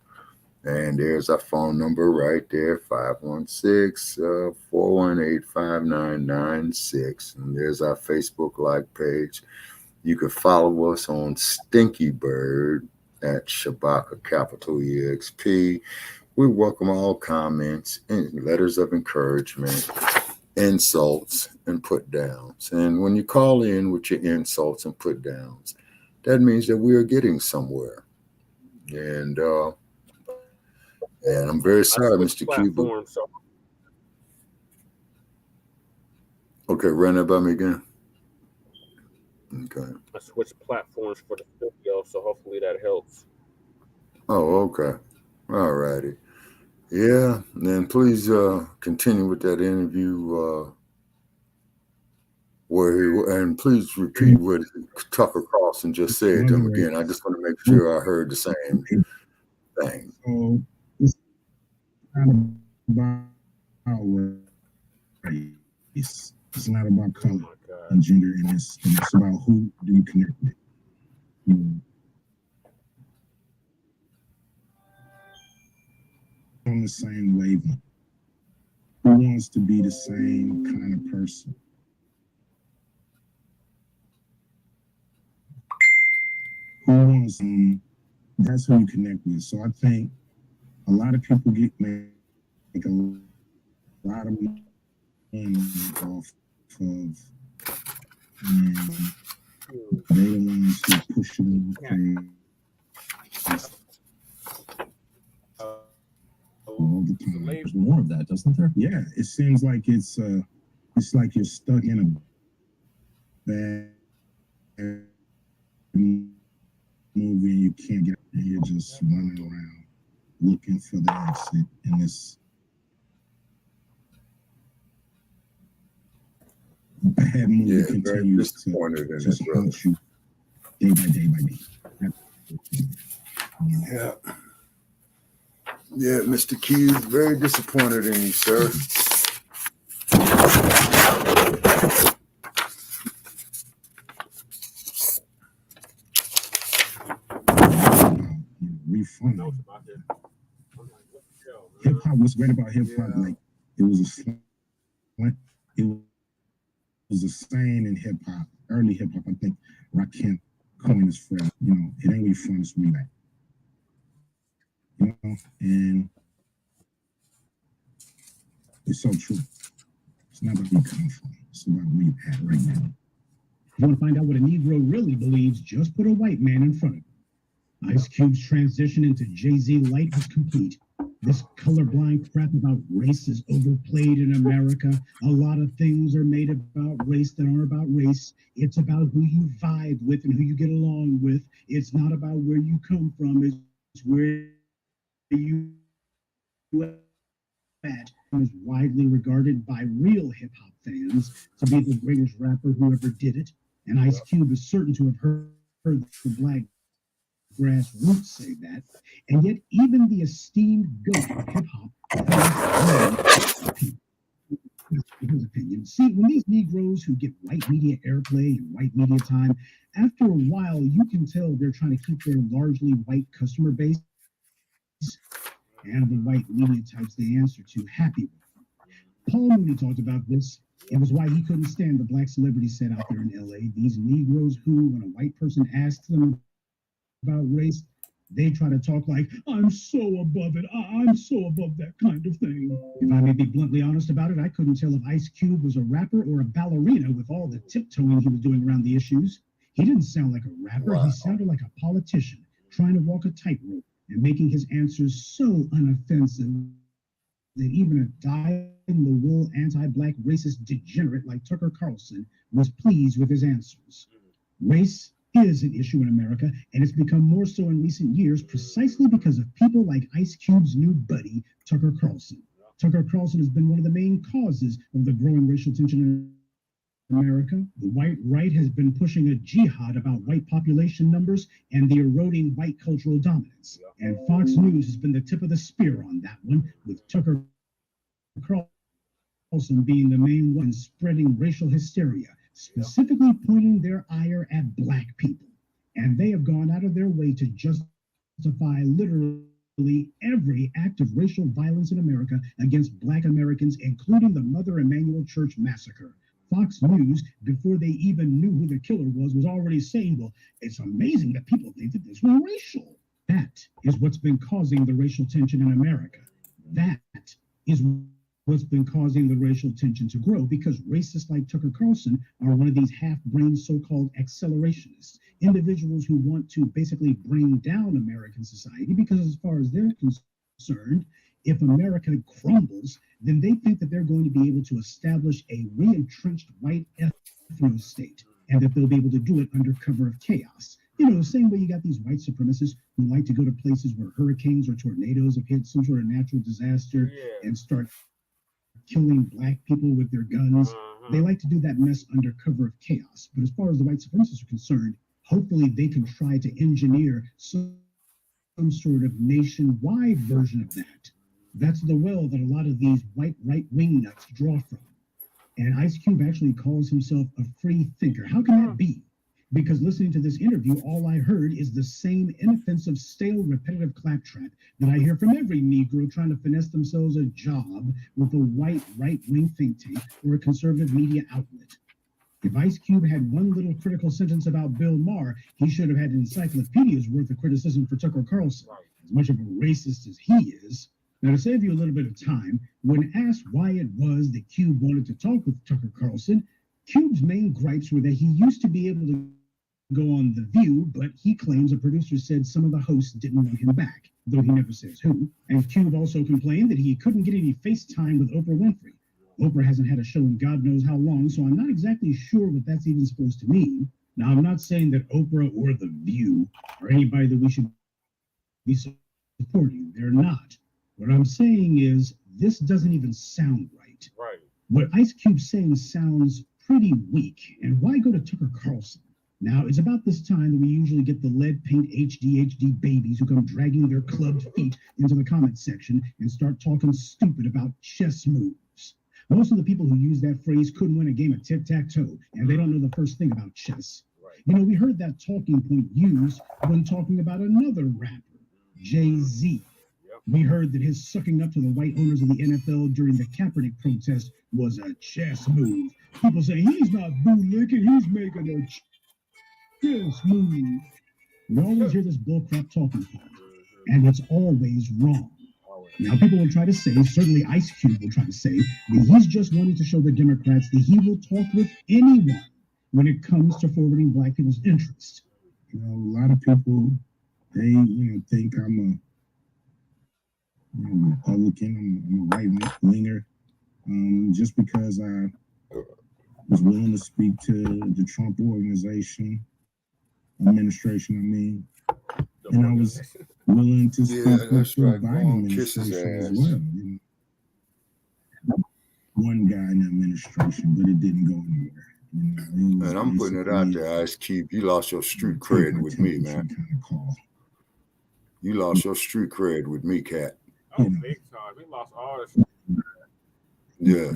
And there's our phone number right there, 516-418-5996. And there's our Facebook like page. You can follow us on Stinky Bird at Shabaka, capital EXP. We welcome all comments and letters of encouragement, insults, and put downs. And when you call in with your insults and put downs, that means that we are getting somewhere. And I'm very sorry, Mr. Cuba. Okay, run that by me again. Okay. I switched platforms for the studio, so hopefully that helps. Oh, okay. All righty. Yeah, then please continue with that interview. And please repeat what Tucker Carlson just said to him again. I just want to make sure I heard the same thing. So it's not about race. It's not about color and gender, and it's about who do you connect with. You know, on the same wavelength. Who wants to be the same kind of person? That's who you connect with. So I think a lot of people make a lot of money off of, and they the ones who push it in all the time. There's more of that, doesn't there? Yeah, it seems like it's like you're stuck in a bad movie and you can't get out, and you're just running around looking for the exit, and this bad movie continues to just haunt you day by day by day. Yeah. Yeah, Mr. Keys, very disappointed in you, sir. Hip hop, what's great about hip hop, like it was a saying in hip hop, early hip hop. I think Rakim coined this phrase. You know, it ain't really fun, it's really bad. You know, and it's so true. It's not about where you come from, it's about where you at right now. You want to find out what a Negro really believes? Just put a white man in front of him. Ice Cube's transition into Jay-Z light was complete. This colorblind crap about race is overplayed in America. A lot of things are made about race that aren't about race. It's about who you vibe with and who you get along with. It's not about where you come from. It's where you at. Is widely regarded by real hip-hop fans to be the greatest rapper who ever did it. And Ice Cube is certain to have heard the black grassroots say that, and yet even the esteemed goat of hip-hop his opinion. See, when these Negroes who get white media airplay and white media time, after a while you can tell they're trying to keep their largely white customer base and the white media types they answer to happy with them. Paul Mooney talked about this. It was why he couldn't stand the black celebrities set out there in LA. These Negroes who, when a white person asks them about race, they try to talk like, I'm so above it. I'm so above that kind of thing. If I may be bluntly honest about it, I couldn't tell if Ice Cube was a rapper or a ballerina with all the tiptoeing he was doing around the issues. He didn't sound like a rapper. Wow. He sounded like a politician trying to walk a tightrope and making his answers so unoffensive that even a dyed-in-the-wool anti-black racist degenerate like Tucker Carlson was pleased with his answers. Race is an issue in America, and it's become more so in recent years precisely because of people like Ice Cube's new buddy, Tucker Carlson. Tucker Carlson has been one of the main causes of the growing racial tension in America. The white right has been pushing a jihad about white population numbers and the eroding white cultural dominance. And Fox News has been the tip of the spear on that one, with Tucker Carlson being the main one spreading racial hysteria, specifically pointing their ire at black people. And they have gone out of their way to justify literally every act of racial violence in America against black Americans, including the Mother Emanuel Church massacre. Fox News, before they even knew who the killer was already saying, well, it's amazing that people think that this was racial. That is what's been causing the racial tension in America. That is what's been causing the racial tension to grow, because racists like Tucker Carlson are one of these half-brained so-called accelerationists, individuals who want to basically bring down American society, because as far as they're concerned, if America crumbles, then they think that they're going to be able to establish a re-entrenched white ethno-state, and that they'll be able to do it under cover of chaos. You know, the same way you got these white supremacists who like to go to places where hurricanes or tornadoes have hit some sort of natural disaster and start killing black people with their guns. They like to do that mess under cover of chaos. But as far as the white supremacists are concerned, hopefully they can try to engineer some sort of nationwide version of that. That's the well that a lot of these white right-wing nuts draw from. And Ice Cube actually calls himself a free thinker. How can that be? Because listening to this interview, all I heard is the same inoffensive, stale, repetitive claptrap that I hear from every Negro trying to finesse themselves a job with a white right-wing think tank or a conservative media outlet. If Ice Cube had one little critical sentence about Bill Maher, he should have had an encyclopedia's worth of criticism for Tucker Carlson, as much of a racist as he is. Now, to save you a little bit of time, when asked why it was that Cube wanted to talk with Tucker Carlson, Cube's main gripes were that he used to be able to go on The View, but he claims a producer said some of the hosts didn't want him back, though he never says who. And Cube also complained that he couldn't get any FaceTime with Oprah Winfrey. Oprah hasn't had a show in God knows how long, so I'm not exactly sure what that's even supposed to mean. Now, I'm not saying that Oprah or The View are anybody that we should be supporting. They're not. What I'm saying is this doesn't even sound right. Right. What Ice Cube's saying sounds pretty weak, and why go to Tucker Carlson? Now, it's about this time that we usually get the lead paint HD babies who come dragging their clubbed feet into the comment section and start talking stupid about chess moves. Most of the people who use that phrase couldn't win a game of tic-tac-toe, and they don't know the first thing about chess. Right. You know, we heard that talking point used when talking about another rapper, Jay-Z. We heard that his sucking up to the white owners of the NFL during the Kaepernick protest was a chess move. People say he's not bootlicking, he's making a chess move. We always hear this bullcrap talking point, and it's always wrong. Now, people will try to say, certainly Ice Cube will try to say, that he's just wanting to show the Democrats that he will talk with anyone when it comes to forwarding Black people's interests. You know, a lot of people, they think I'm a Republican, I'm a right-winger, just because I was willing to speak to the Trump administration, and I was willing to speak with the Biden administration as well. You know. One guy in the administration, but it didn't go anywhere. You know, Man, I'm putting it out there, Ice Cube. You lost your street cred with me, man. You lost your street cred with me, Cat. Oh, big time. We lost all this. Yeah.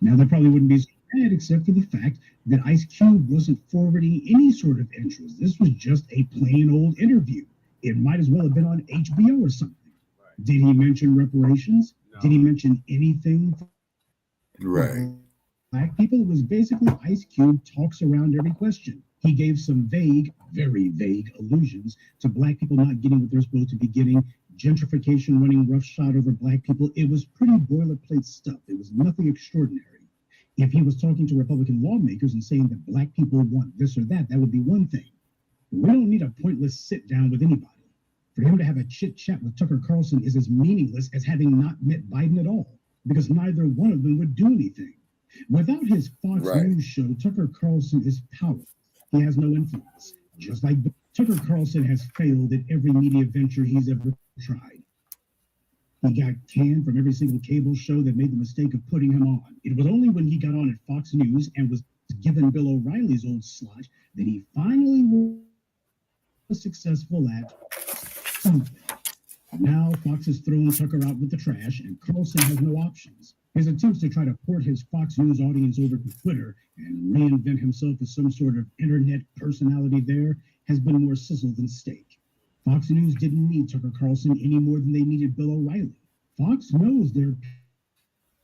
Now, that probably wouldn't be so bad, except for the fact that Ice Cube wasn't forwarding any sort of interest. This was just a plain old interview. It might as well have been on HBO or something. Right. Did he mention reparations? No. Did he mention anything? Right. Black people? It was basically Ice Cube talks around every question. He gave some vague, very vague allusions to Black people not getting what they're supposed to be getting, gentrification running roughshod over Black people. It was pretty boilerplate stuff. It was nothing extraordinary. If he was talking to Republican lawmakers and saying that Black people want this or that, that would be one thing. But we don't need a pointless sit down with anybody. For him to have a chit chat with Tucker Carlson is as meaningless as having not met Biden at all, because neither one of them would do anything. Without his Fox News show, Tucker Carlson is powerless. He has no influence. Just like Tucker Carlson has failed at every media venture he's ever tried. He got canned from every single cable show that made the mistake of putting him on. It was only when he got on at Fox News and was given Bill O'Reilly's old slot that he finally was successful at something. Now Fox has thrown Tucker out with the trash, and Carlson has no options. His attempts to try to port his Fox News audience over to Twitter and reinvent himself as some sort of internet personality there has been more sizzle than steak. Fox News didn't need Tucker Carlson any more than they needed Bill O'Reilly. Fox knows their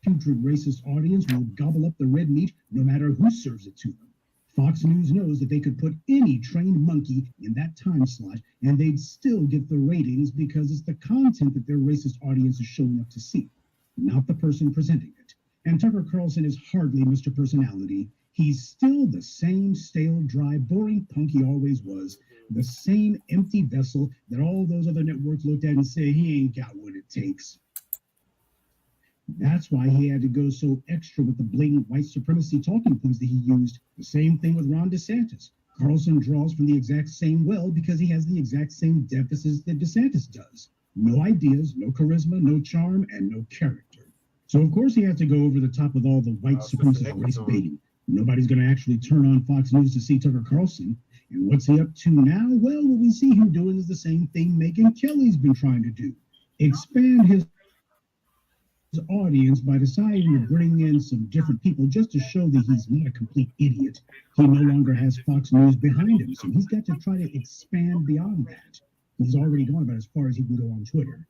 putrid racist audience will gobble up the red meat no matter who serves it to them. Fox News knows that they could put any trained monkey in that time slot and they'd still get the ratings because it's the content that their racist audience is showing up to see, not the person presenting it. And Tucker Carlson is hardly Mr. Personality. He's still the same stale, dry, boring punk he always was, the same empty vessel that all those other networks looked at and said he ain't got what it takes. That's why he had to go so extra with the blatant white supremacy talking points that he used. The same thing with Ron DeSantis. Carlson draws from the exact same well because he has the exact same deficits that DeSantis does. No ideas, no charisma, no charm, and no character. So of course he has to go over the top with all the white supremacist race baiting. Nobody's going to actually turn on Fox News to see Tucker Carlson. And what's he up to now? Well, what we see him doing is the same thing Megyn Kelly's been trying to do. Expand his audience by deciding to bring in some different people just to show that he's not a complete idiot. He no longer has Fox News behind him, so he's got to try to expand beyond that. He's already gone about as far as he can go on Twitter.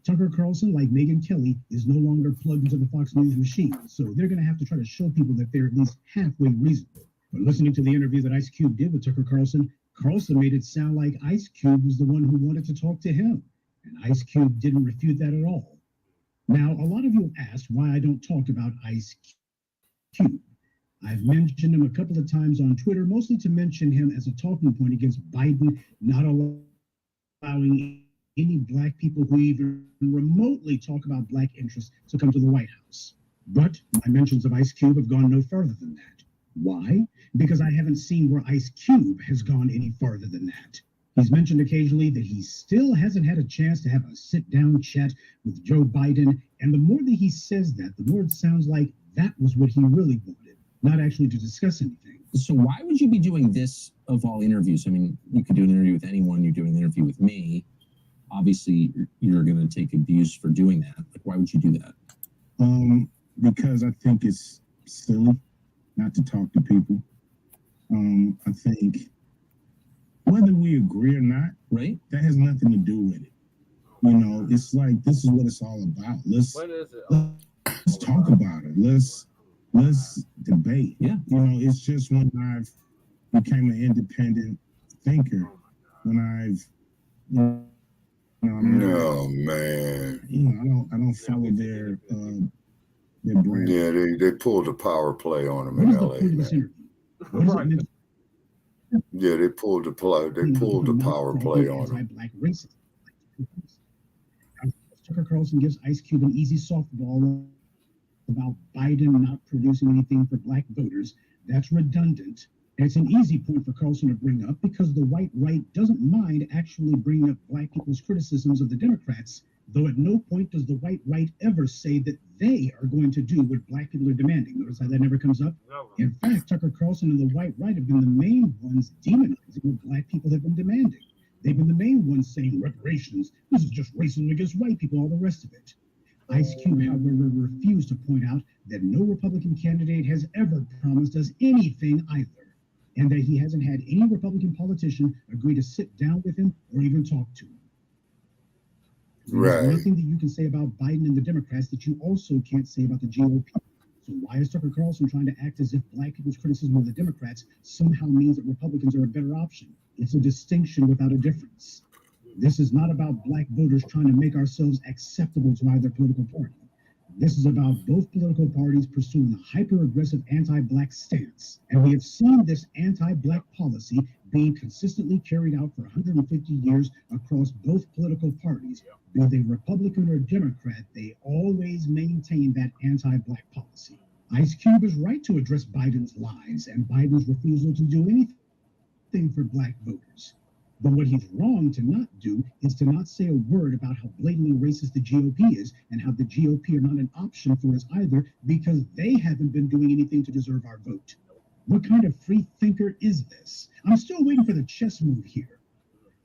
Tucker Carlson, like Megyn Kelly, is no longer plugged into the Fox News machine, so they're going to have to try to show people that they're at least halfway reasonable. But listening to the interview that Ice Cube did with Tucker Carlson, Carlson made it sound like Ice Cube was the one who wanted to talk to him, and Ice Cube didn't refute that at all. Now, a lot of you have asked why I don't talk about Ice Cube. I've mentioned him a couple of times on Twitter, mostly to mention him as a talking point against Biden not allowing any Black people who even remotely talk about Black interests to come to the White House. But my mentions of Ice Cube have gone no further than that. Why? Because I haven't seen where Ice Cube has gone any farther than that. He's mentioned occasionally that he still hasn't had a chance to have a sit-down chat with Joe Biden, and the more that he says that, the more it sounds like that was what he really wanted, not actually to discuss anything. So why would you be doing this of all interviews? I mean, you could do an interview with anyone. You're doing an interview with me. Obviously, you're going to take abuse for doing that. Like, why would you do that? Because I think it's silly not to talk to people. I think whether we agree or not, right? That has nothing to do with it. You know, it's like, this is what it's all about. Let's talk about it. Let's debate. Yeah. You know, it's just when I've became an independent thinker, when I've, oh man. You know, I don't follow their brand. Yeah, they pulled a power play on him in LA. Man. Yeah, they pulled the power play on him. Black racist. Tucker Carlson gives Ice Cube an easy softball about Biden not producing anything for Black voters. That's redundant. And it's an easy point for Carlson to bring up because the white right doesn't mind actually bringing up Black people's criticisms of the Democrats, though at no point does the white right ever say that they are going to do what Black people are demanding. Notice how that never comes up? In fact, Tucker Carlson and the white right have been the main ones demonizing what Black people have been demanding. They've been the main ones saying reparations, this is just racism against white people, all the rest of it. Ice Cube, however, refused to point out that no Republican candidate has ever promised us anything either, and that he hasn't had any Republican politician agree to sit down with him or even talk to him. There's nothing that you can say about Biden and the Democrats that you also can't say about the GOP. So why is Tucker Carlson trying to act as if Black people's criticism of the Democrats somehow means that Republicans are a better option? It's a distinction without a difference. This is not about Black voters trying to make ourselves acceptable to either political party. This is about both political parties pursuing a hyper-aggressive anti-Black stance. And we have seen this anti-Black policy being consistently carried out for 150 years across both political parties. Be they Republican or Democrat, they always maintain that anti-Black policy. Ice Cube is right to address Biden's lies and Biden's refusal to do anything for Black voters. But what he's wrong to not do is to not say a word about how blatantly racist the GOP is and how the GOP are not an option for us either because they haven't been doing anything to deserve our vote. What kind of free thinker is this? I'm still waiting for the chess move here.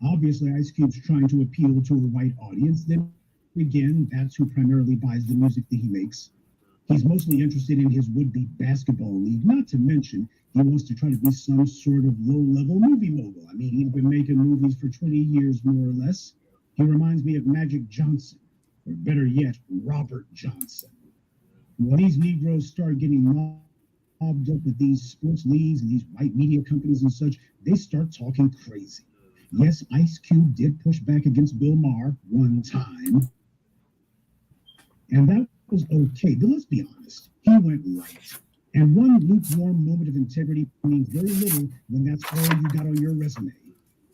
Obviously, Ice Cube's trying to appeal to a white audience. Then again, that's who primarily buys the music that he makes. He's mostly interested in his would-be basketball league, not to mention he wants to try to be some sort of low-level movie mogul. I mean, he's been making movies for 20 years, more or less. He reminds me of Magic Johnson, or better yet, Robert Johnson. When these Negroes start getting mobbed up with these sports leagues and these white media companies and such, they start talking crazy. Yes, Ice Cube did push back against Bill Maher one time, and that was okay, but let's be honest, he went right. And one lukewarm moment of integrity means very little when that's all you got on your resume.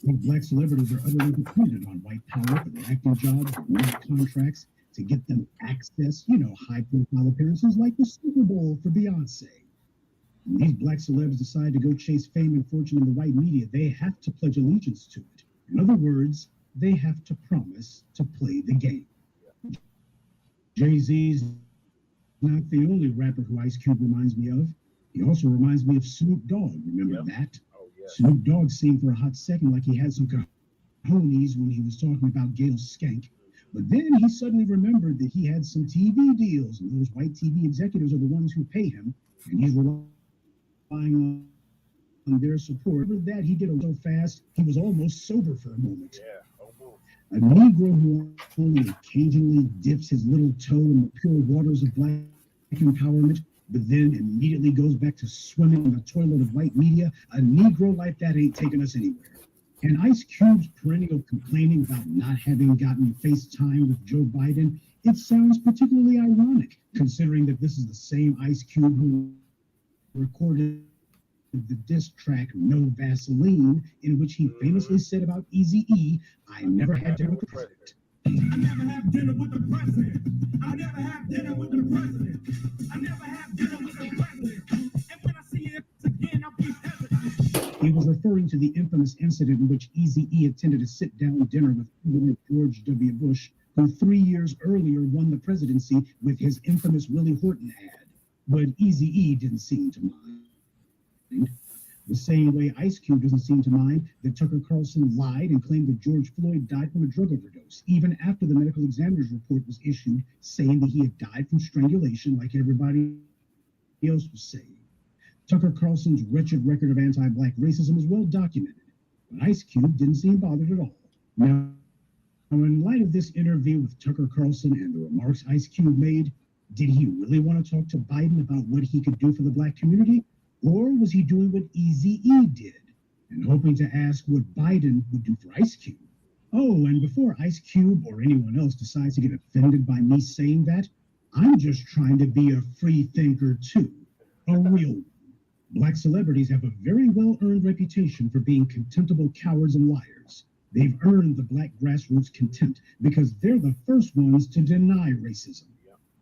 When Black celebrities are utterly dependent on white power for their acting jobs or music contracts to get them access, high-profile appearances like the Super Bowl for Beyonce. When these Black celebs decide to go chase fame and fortune in the white media, they have to pledge allegiance to it. In other words, they have to promise to play the game. Jay-Z's not the only rapper who Ice Cube reminds me of. He also reminds me of Snoop Dogg. Remember that? Oh, yeah. Snoop Dogg seemed for a hot second like he had some cojones when he was talking about Gail Skank. But then he suddenly remembered that he had some TV deals, and those white TV executives are the ones who pay him, and he's relying on their support. Remember that he did it so fast, he was almost sober for a moment. Yeah. A Negro who only occasionally dips his little toe in the pure waters of black empowerment, but then immediately goes back to swimming in the toilet of white media. A Negro like that ain't taking us anywhere. And Ice Cube's perennial complaining about not having gotten FaceTime with Joe Biden, it sounds particularly ironic, considering that this is the same Ice Cube who recorded the diss track No Vaseline, in which he famously said about Eazy-E, I never had dinner with the president. I never have dinner with the president. I never have dinner with the president. I never have dinner with the president. And when I see it again, I'll be hesitant. He was referring to the infamous incident in which Eazy-E attended a sit-down dinner with President George W. Bush, who 3 years earlier won the presidency with his infamous Willie Horton ad. But Eazy-E didn't seem to mind. The same way Ice Cube doesn't seem to mind that Tucker Carlson lied and claimed that George Floyd died from a drug overdose, even after the medical examiner's report was issued saying that he had died from strangulation like everybody else was saying. Tucker Carlson's wretched record of anti-black racism is well documented, but Ice Cube didn't seem bothered at all. Now, in light of this interview with Tucker Carlson and the remarks Ice Cube made, did he really want to talk to Biden about what he could do for the black community? Or was he doing what Eazy-E did and hoping to ask what Biden would do for Ice Cube? Oh, and before Ice Cube or anyone else decides to get offended by me saying that, I'm just trying to be a free thinker too, a real one. Black celebrities have a very well-earned reputation for being contemptible cowards and liars. They've earned the black grassroots contempt because they're the first ones to deny racism.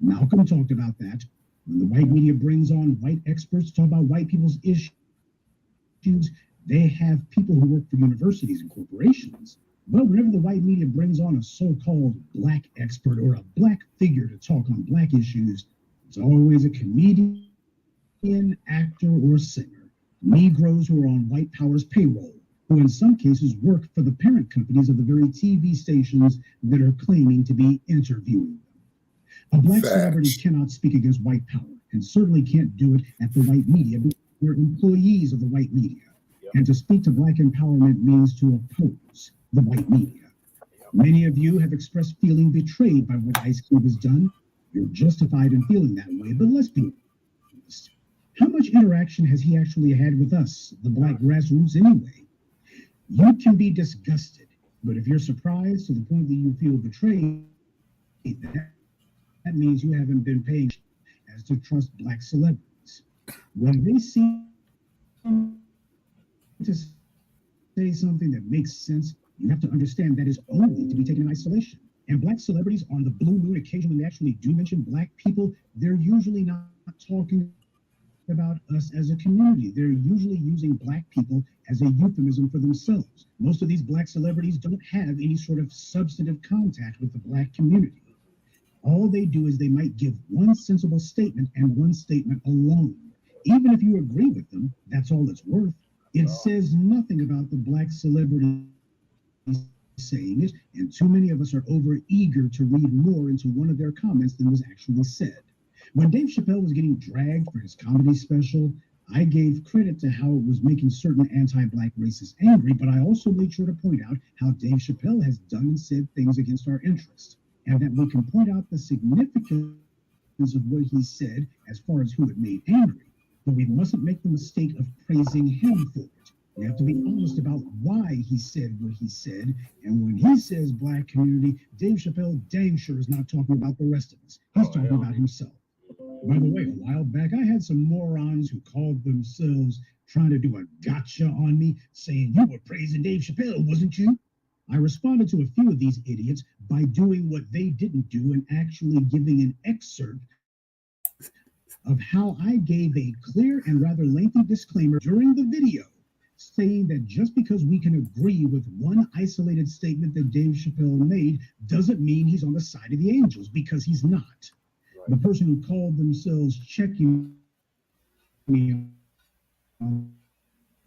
Malcolm talked about that. When the white media brings on white experts to talk about white people's issues, they have people who work for universities and corporations. But whenever the white media brings on a so-called black expert or a black figure to talk on black issues, it's always a comedian, actor, or singer. Negroes who are on white power's payroll, who in some cases work for the parent companies of the very TV stations that are claiming to be interviewing them. A black celebrity cannot speak against white power, and certainly can't do it at the white media because they're employees of the white media. And to speak to black empowerment means to oppose the white media. Many of you have expressed feeling betrayed by what Ice Cube has done. You're justified in feeling that way, but let's be honest. How much interaction has he actually had with us, the black grassroots, anyway? You can be disgusted, but if you're surprised to the point that you feel betrayed, that means you haven't been paying as to trust black celebrities. When they seem to say something that makes sense, you have to understand that is only to be taken in isolation. And black celebrities on the blue moon, occasionally when they actually do mention black people, they're usually not talking about us as a community. They're usually using black people as a euphemism for themselves. Most of these black celebrities don't have any sort of substantive contact with the black community. All they do is they might give one sensible statement and one statement alone. Even if you agree with them, that's all it's worth. It says nothing about the black celebrity saying it, and too many of us are over eager to read more into one of their comments than was actually said. When Dave Chappelle was getting dragged for his comedy special, I gave credit to how it was making certain anti-black racists angry, but I also made sure to point out how Dave Chappelle has done and said things against our interests, and that we can point out the significance of what he said as far as who it made angry. But we mustn't make the mistake of praising him for it. We have to be honest about why he said what he said. And when he says black community, Dave Chappelle dang sure is not talking about the rest of us. He's talking about himself. By the way, a while back, I had some morons who called themselves trying to do a gotcha on me, saying you were praising Dave Chappelle, wasn't you? I responded to a few of these idiots by doing what they didn't do and actually giving an excerpt of how I gave a clear and rather lengthy disclaimer during the video, saying that just because we can agree with one isolated statement that Dave Chappelle made doesn't mean he's on the side of the angels, because he's not. Right. The person who called themselves checking me on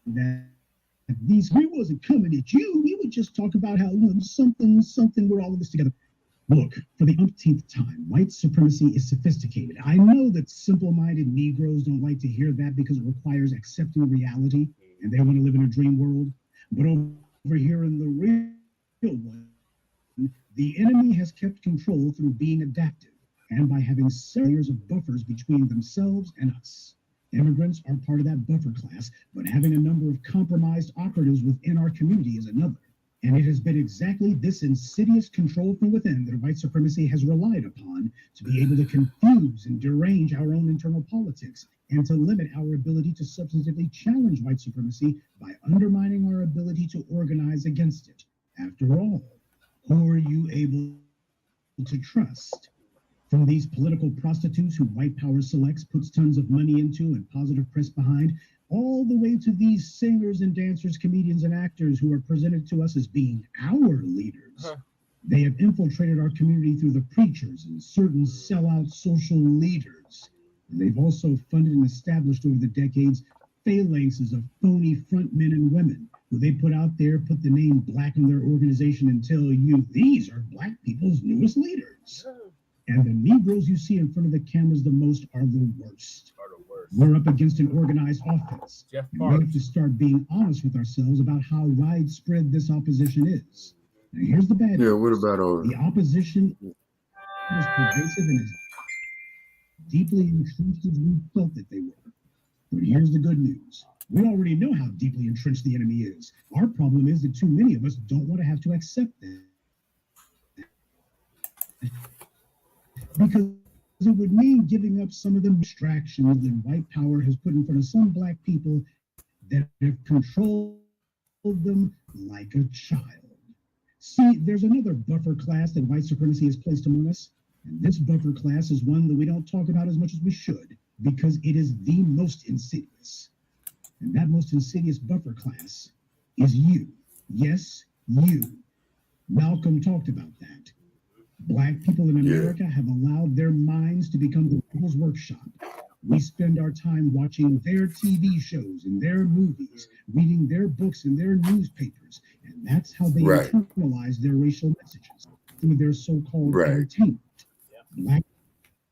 that we wasn't coming at you, we would just talk about how something we're all in this together. Look, for the umpteenth time, white supremacy is sophisticated. I know that simple-minded Negroes don't like to hear that because it requires accepting reality, and they want to live in a dream world. But over here in the real one, the enemy has kept control through being adaptive and by having layers of buffers between themselves and us. Immigrants are part of that buffer class, but having a number of compromised operatives within our community is another. And it has been exactly this insidious control from within that white supremacy has relied upon to be able to confuse and derange our own internal politics and to limit our ability to substantively challenge white supremacy by undermining our ability to organize against it. After all, who are you able to trust? From these political prostitutes who white power selects, puts tons of money into and positive press behind, all the way to these singers and dancers, comedians and actors who are presented to us as being our leaders. They have infiltrated our community through the preachers and certain sellout social leaders. And they've also funded and established over the decades phalanxes of phony front men and women who they put out there, put the name Black on their organization and tell you these are Black people's newest leaders. And the Negroes you see in front of the cameras the most are the worst. We're up against an organized offense. And we have to start being honest with ourselves about how widespread this opposition is. Now, here's the bad news. What about all the opposition is pervasive and as deeply entrenched as we felt that they were. But here's the good news. We already know how deeply entrenched the enemy is. Our problem is that too many of us don't want to have to accept that. Because it would mean giving up some of the distractions that white power has put in front of some Black people that have controlled them like a child. See, there's another buffer class that white supremacy has placed among us, and this buffer class is one that we don't talk about as much as we should, because it is the most insidious. And that most insidious buffer class is you. Yes, you. Malcolm talked about that. Black people in America have allowed their minds to become the people's workshop. We spend our time watching their TV shows and their movies, reading their books and their newspapers, and that's how they internalize their racial messages through their so-called entertainment. Black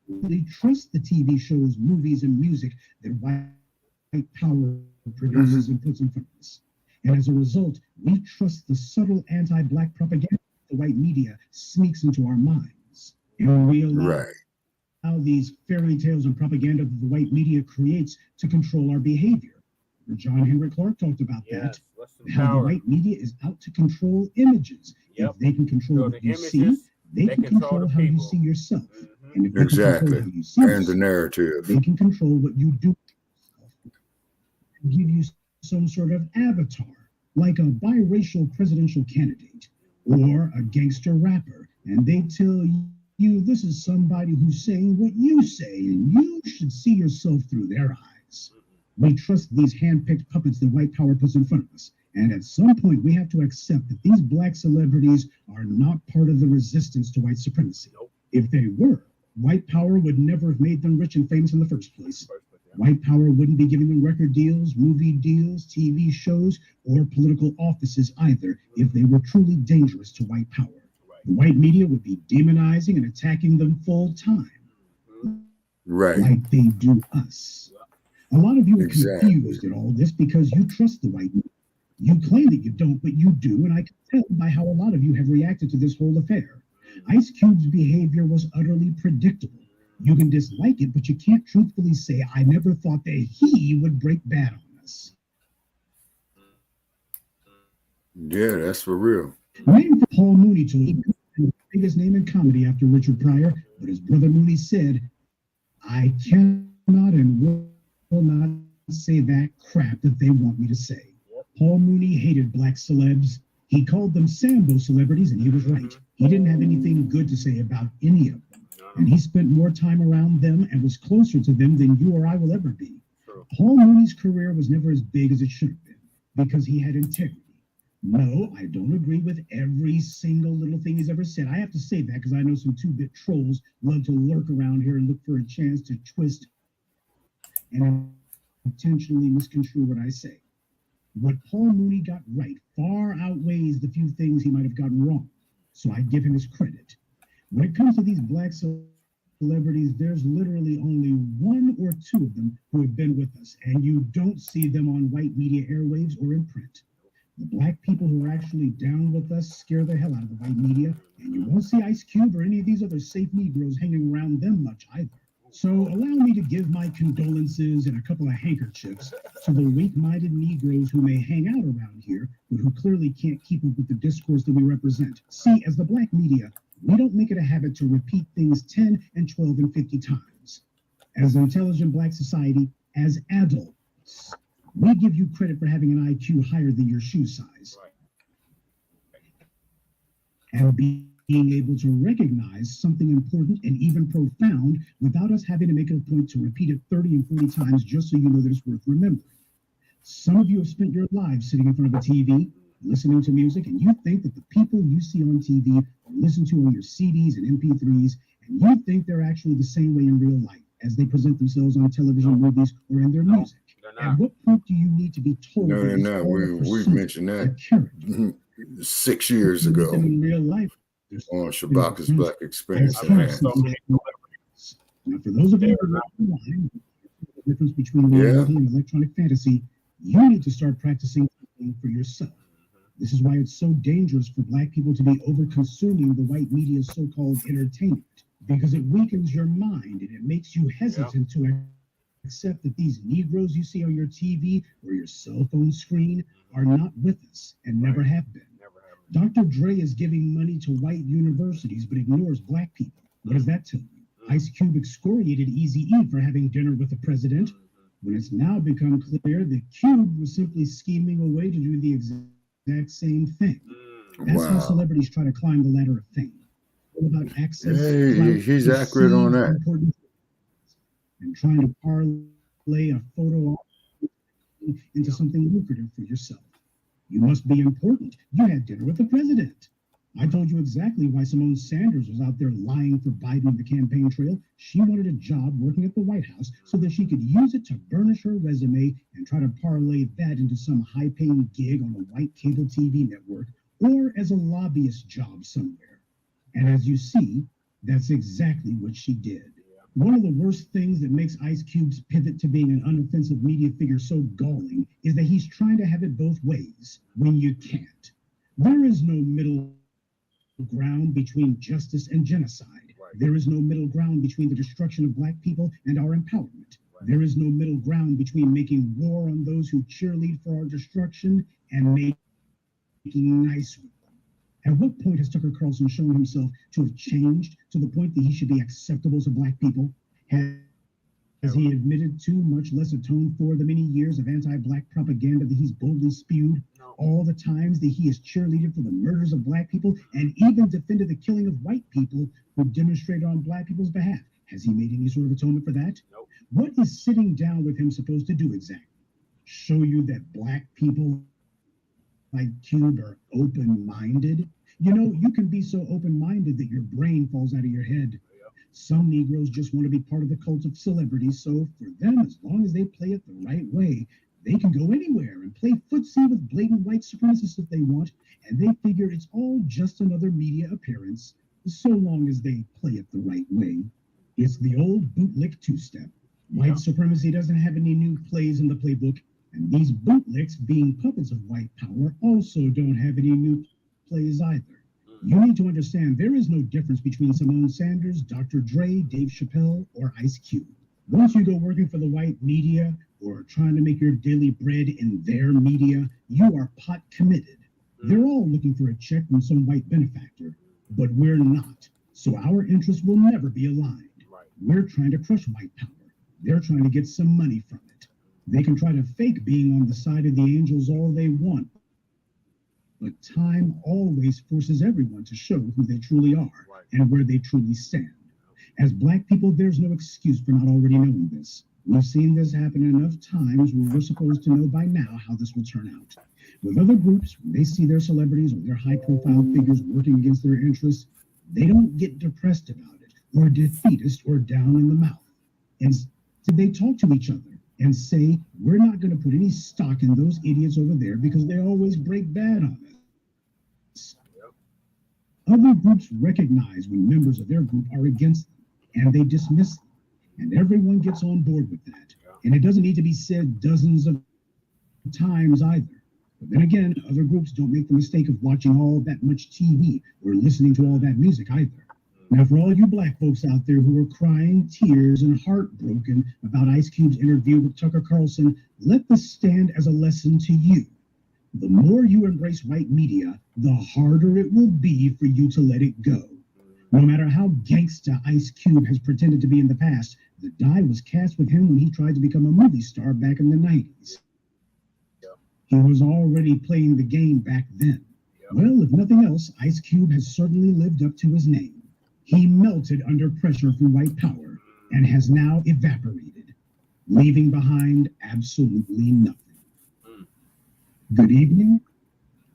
people really trust the TV shows, movies, and music that white power produces and puts in front of us. And as a result, we trust the subtle anti-Black propaganda the white media sneaks into our minds. And we allow these fairy tales and propaganda that the white media creates to control our behavior. John Henry Clark talked about that. How the white media is out to control images. If they can control what you see, they can control how you see yourself. And if they can control how you see yourself, the narrative. They can control what you do. Give you some sort of avatar, like a biracial presidential candidate or a gangster rapper, and they tell you this is somebody who's saying what you say, and you should see yourself through their eyes. We trust these hand-picked puppets that white power puts in front of us, and at some point we have to accept that these Black celebrities are not part of the resistance to white supremacy. If they were, white power would never have made them rich and famous in the first place. White power wouldn't be giving them record deals, movie deals, TV shows, or political offices either if they were truly dangerous to white power. The white media would be demonizing and attacking them full time. Like they do us. A lot of you are confused at all this because you trust the white media. You claim that you don't, but you do, and I can tell by how a lot of you have reacted to this whole affair. Ice Cube's behavior was utterly predictable. You can dislike it, but you can't truthfully say, I never thought that he would break bad on us. Yeah, that's for real. Named for Paul Mooney to the biggest name in comedy after Richard Pryor, but his brother Mooney said, I cannot and will not say that crap that they want me to say. Paul Mooney hated Black celebs. He called them Sambo celebrities, and he was right. He didn't have anything good to say about any of them. And he spent more time around them and was closer to them than you or I will ever be. Paul Mooney's career was never as big as it should have been because he had integrity. No, I don't agree with every single little thing he's ever said. I have to say that because I know some two-bit trolls love to lurk around here and look for a chance to twist and intentionally misconstrue what I say. What Paul Mooney got right far outweighs the few things he might have gotten wrong. So I give him his credit. When it comes to these Black celebrities, there's literally only one or two of them who have been with us, and you don't see them on white media airwaves or in print. The Black people who are actually down with us scare the hell out of the white media, and won't see Ice Cube or any of these other safe Negroes hanging around them much either. So allow me to give my condolences and a couple of handkerchiefs to the weak-minded Negroes who may hang out around here, but who clearly can't keep up with the discourse that we represent. See, as the Black media, we don't make it a habit to repeat things 10 and 12 and 50 times. As an intelligent Black society, as adults, we give you credit for having an IQ higher than your shoe size. And being able to recognize something important and even profound without us having to make it a point to repeat it 30 and 40 times just so you know that it's worth remembering. Some of you have spent your lives sitting in front of a TV, listening to music, and you think that the people you see on TV or listen to on your CDs and MP3s, and you think they're actually the same way in real life as they present themselves on television, movies, or in their music. At what point do you need to be told? No, they're not. We've mentioned that 6 years ago in real life on Shabaka's Black Experience. Now, for those of you who are the difference between reality and electronic fantasy, you need to start practicing something for yourself. This is why it's so dangerous for Black people to be over-consuming the white media's so-called entertainment, because it weakens your mind and it makes you hesitant to accept that these Negroes you see on your TV or your cell phone screen are not with us and never have been. Dr. Dre is giving money to white universities but ignores Black people. What does that tell you? Ice Cube excoriated Eazy-E for having dinner with the president, when it's now become clear that Cube was simply scheming a way to do the exact same thing. That's how celebrities try to climb the ladder of fame. All about access. Hey, he's accurate on that. And trying to parlay a photo into something lucrative for yourself. You must be important. You had dinner with the president. I told you exactly why Simone Sanders was out there lying for Biden on the campaign trail. She wanted a job working at the White House so that she could use it to burnish her resume and try to parlay that into some high-paying gig on a white cable TV network or as a lobbyist job somewhere. And as you see, that's exactly what she did. One of the worst things that makes Ice Cube's pivot to being an unoffensive media figure so galling is that he's trying to have it both ways when you can't. There is no middle ground between justice and genocide. There is no middle ground between the destruction of Black people and our empowerment. There is no middle ground between making war on those who cheerlead for our destruction and making nice with them. At what point has Tucker Carlson shown himself to have changed to the point that he should be acceptable to Black people? Has he admitted to, much less atoned for, the many years of anti-Black propaganda that he's boldly spewed? All the times that he has cheerleaded for the murders of Black people and even defended the killing of white people who demonstrated on Black people's behalf? Has he made any sort of atonement for that? Nope. What is sitting down with him supposed to do exactly? Show you that Black people like Cube are open-minded? You know, you can be so open-minded that your brain falls out of your head. Some Negroes just want to be part of the cult of celebrity, so for them, as long as they play it the right way, they can go anywhere and play footsie with blatant white supremacists if they want, and they figure it's all just another media appearance, so long as they play it the right way. It's the old bootlick two-step. White supremacy doesn't have any new plays in the playbook, and these bootlicks, being puppets of white power, also don't have any new plays either. You need to understand there is no difference between Simone Sanders, Dr. Dre, Dave Chappelle, or Ice Cube. Once you go working for the white media or trying to make your daily bread in their media, you are pot committed. They're all looking for a check from some white benefactor, but we're not. So our interests will never be aligned. We're trying to crush white power. They're trying to get some money from it. They can try to fake being on the side of the angels all they want, but time always forces everyone to show who they truly are and where they truly stand. As Black people, there's no excuse for not already knowing this. We've seen this happen enough times where we're supposed to know by now how this will turn out. With other groups, when they see their celebrities or their high-profile figures working against their interests, they don't get depressed about it or defeatist or down in the mouth. Instead, they talk to each other and say, we're not going to put any stock in those idiots over there because they always break bad on us. Other groups recognize when members of their group are against them, and they dismiss them, and everyone gets on board with that. And it doesn't need to be said dozens of times either. But then again, other groups don't make the mistake of watching all that much TV or listening to all that music either. Now, for all you black folks out there who are crying tears and heartbroken about Ice Cube's interview with Tucker Carlson, let this stand as a lesson to you. The more you embrace white media, the harder it will be for you to let it go. No matter how gangsta Ice Cube has pretended to be in the past, the die was cast with him when he tried to become a movie star back in the 90s. He was already playing the game back then. Well, if nothing else, Ice Cube has certainly lived up to his name. He melted under pressure from white power and has now evaporated, leaving behind absolutely nothing. Good evening,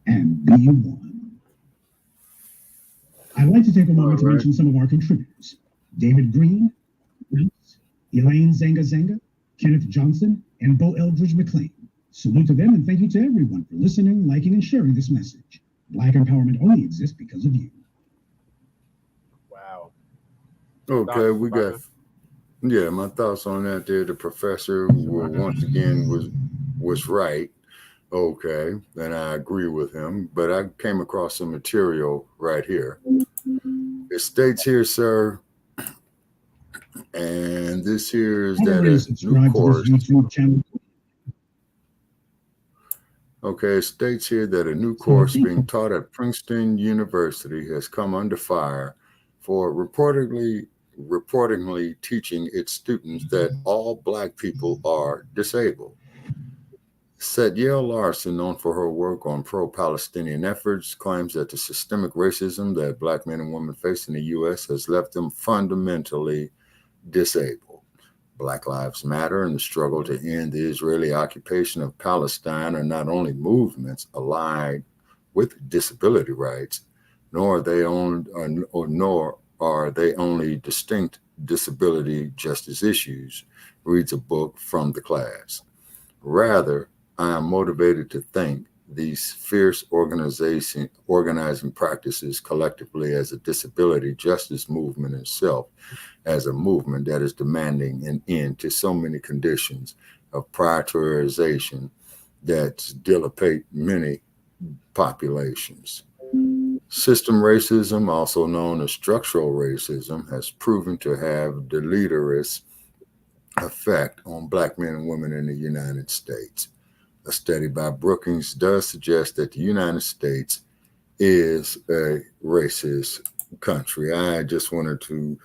and be one. I'd like to take a moment to mention some of our contributors. David Green, Elaine Zenga, Kenneth Johnson, and Bo Eldridge McLean. Salute to them, and thank you to everyone for listening, liking, and sharing this message. Black empowerment only exists because of you. Wow. Okay, we got, yeah, my thoughts on that there. The professor once again was right. Okay, and I agree with him, but I came across some material right here. It states here, sir, and this here is that a new course. Okay, it states here that a new course being taught at Princeton University has come under fire for reportedly teaching its students that all Black people are disabled. Setiel Larson, known for her work on pro-Palestinian efforts, claims that the systemic racism that Black men and women face in the U.S. has left them fundamentally disabled. Black Lives Matter and the struggle to end the Israeli occupation of Palestine are not only movements allied with disability rights, nor are they only distinct disability justice issues, reads a book from the class. Rather, I am motivated to think these fierce organizing practices collectively as a disability justice movement itself, as a movement that is demanding an end to so many conditions of prioritization that dilapidate many populations. System racism, also known as structural racism, has proven to have deleterious effect on Black men and women in the United States. A study by Brookings does suggest that the United States is a racist country. I just wanted to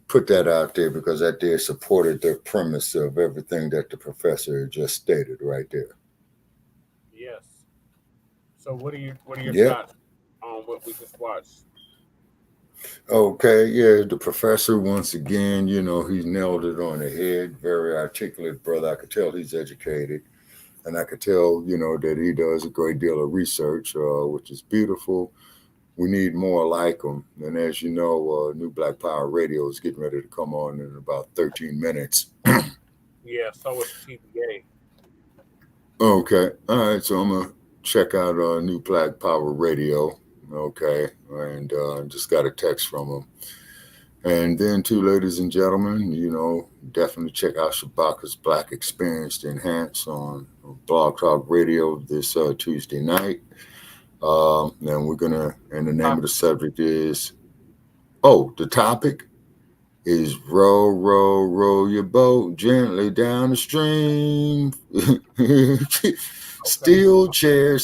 put that out there because that there supported the premise of everything that the professor just stated right there. Yes. So what are your thoughts on what we just watched? Okay, yeah, the professor, once again, you know, he nailed it on the head. Very articulate brother. I could tell he's educated. And I could tell, you know, that he does a great deal of research, which is beautiful. We need more like him. And as you know, New Black Power Radio is getting ready to come on in about 13 minutes. Yeah, so is TBA. Okay. All right. So I'm going to check out New Black Power Radio. Okay. And just got a text from him. And then, too, ladies and gentlemen, you know, definitely check out Shabaka's Black Experience to Enhance on Blog Talk Radio this Tuesday night. And we're going to, and the name of the subject is, the topic is row, row, row your boat gently down the stream. Steel chair,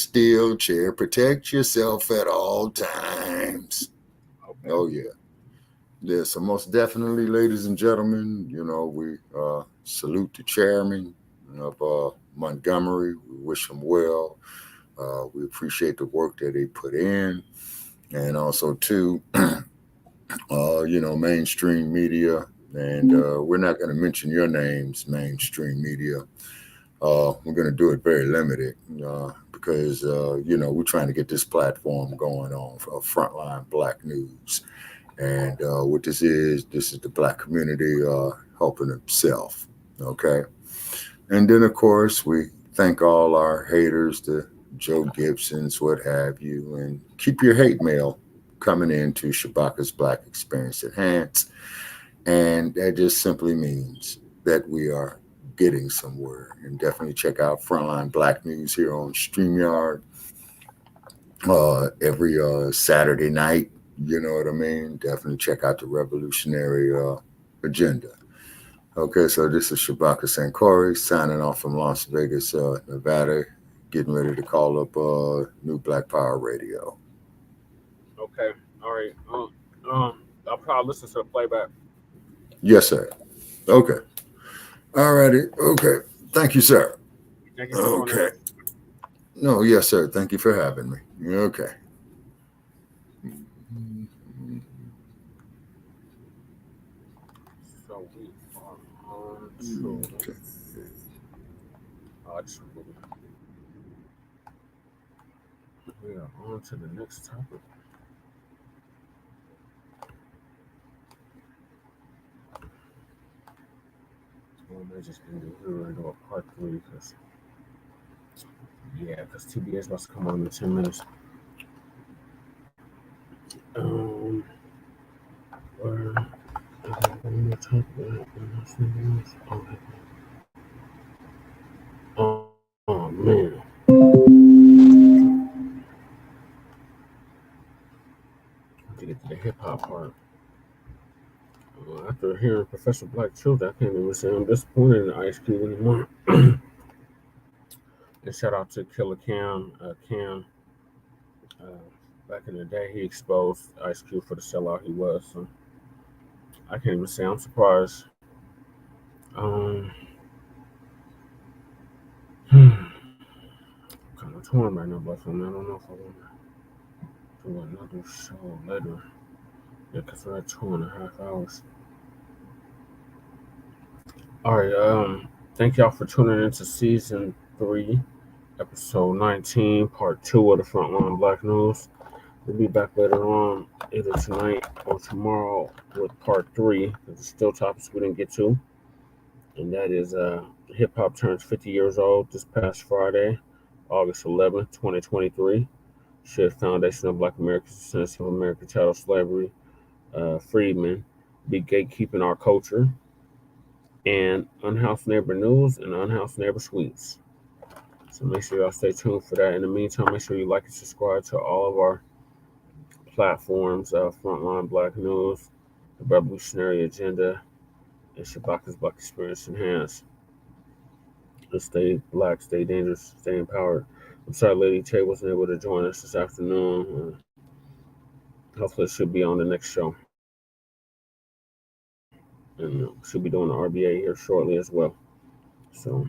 protect yourself at all times. Okay. Oh, yeah. Yeah, so most definitely, ladies and gentlemen, you know, we salute the chairman of Montgomery. We wish him well. We appreciate the work that he put in. And also, too, you know, mainstream media. And we're not going to mention your names, mainstream media. We're going to do it very limited because, you know, we're trying to get this platform going on for Front Line Blacc News. And what this is the Black community helping itself, okay? And then, of course, we thank all our haters, the Joe Gibsons, what have you, and keep your hate mail coming into Shabaka's Black Experience Enhance. And that just simply means that we are getting somewhere. And definitely check out Frontline Black News here on StreamYard every Saturday night. You know what I mean? Definitely check out the Revolutionary Agenda. Okay, so this is Shabaka Sankori signing off from Las Vegas, Nevada, getting ready to call up New Black Power Radio. Okay, all right. I'll probably listen to the playback. Yes, sir. Okay. All righty. Okay. Thank you, sir. Thank you for doing Okay. that. No, yes, sir. Thank you for having me. Okay. So we are on to we are on to the next topic. Well, I may just do a part 3 because TBA is about to come on in 10 minutes. Where I'm talk about oh man. To get to the hip hop part. After hearing Professional Black Children, I can't even say I'm disappointed in Ice Cube anymore. And shout out to Killer Cam. Back in the day, he exposed Ice Cube for the sellout he was. So I can't even say I'm surprised. Kind of torn right now, but I don't know if I want to do another show later. Yeah, because we're at 2.5 hours. All right. Thank y'all for tuning into season 3, episode 19, part 2 of the Front Line Black News. We'll be back later on, either tonight or tomorrow, with part 3. There's still topics we didn't get to, and that is hip hop turns 50 years old this past Friday, August 11th, 2023. Should Foundation of Black Americans Descendants of American Chattel Slavery, Freedmen, be gatekeeping our culture, and Unhoused Neighbor News and Unhoused Neighbor Sweets. So make sure y'all stay tuned for that. In the meantime, make sure you like and subscribe to all of our platforms, Frontline Black News, the Revolutionary Agenda, and Shabaka's Black Experience Enhanced. Let's stay black, stay dangerous, stay empowered. I'm sorry Lady Tay wasn't able to join us this afternoon. Hopefully she'll be on the next show. And she'll be doing the RBA here shortly as well. So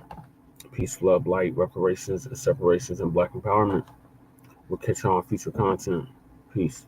peace, love, light, reparations, and separations, and black empowerment. We'll catch y'all on future content. Peace.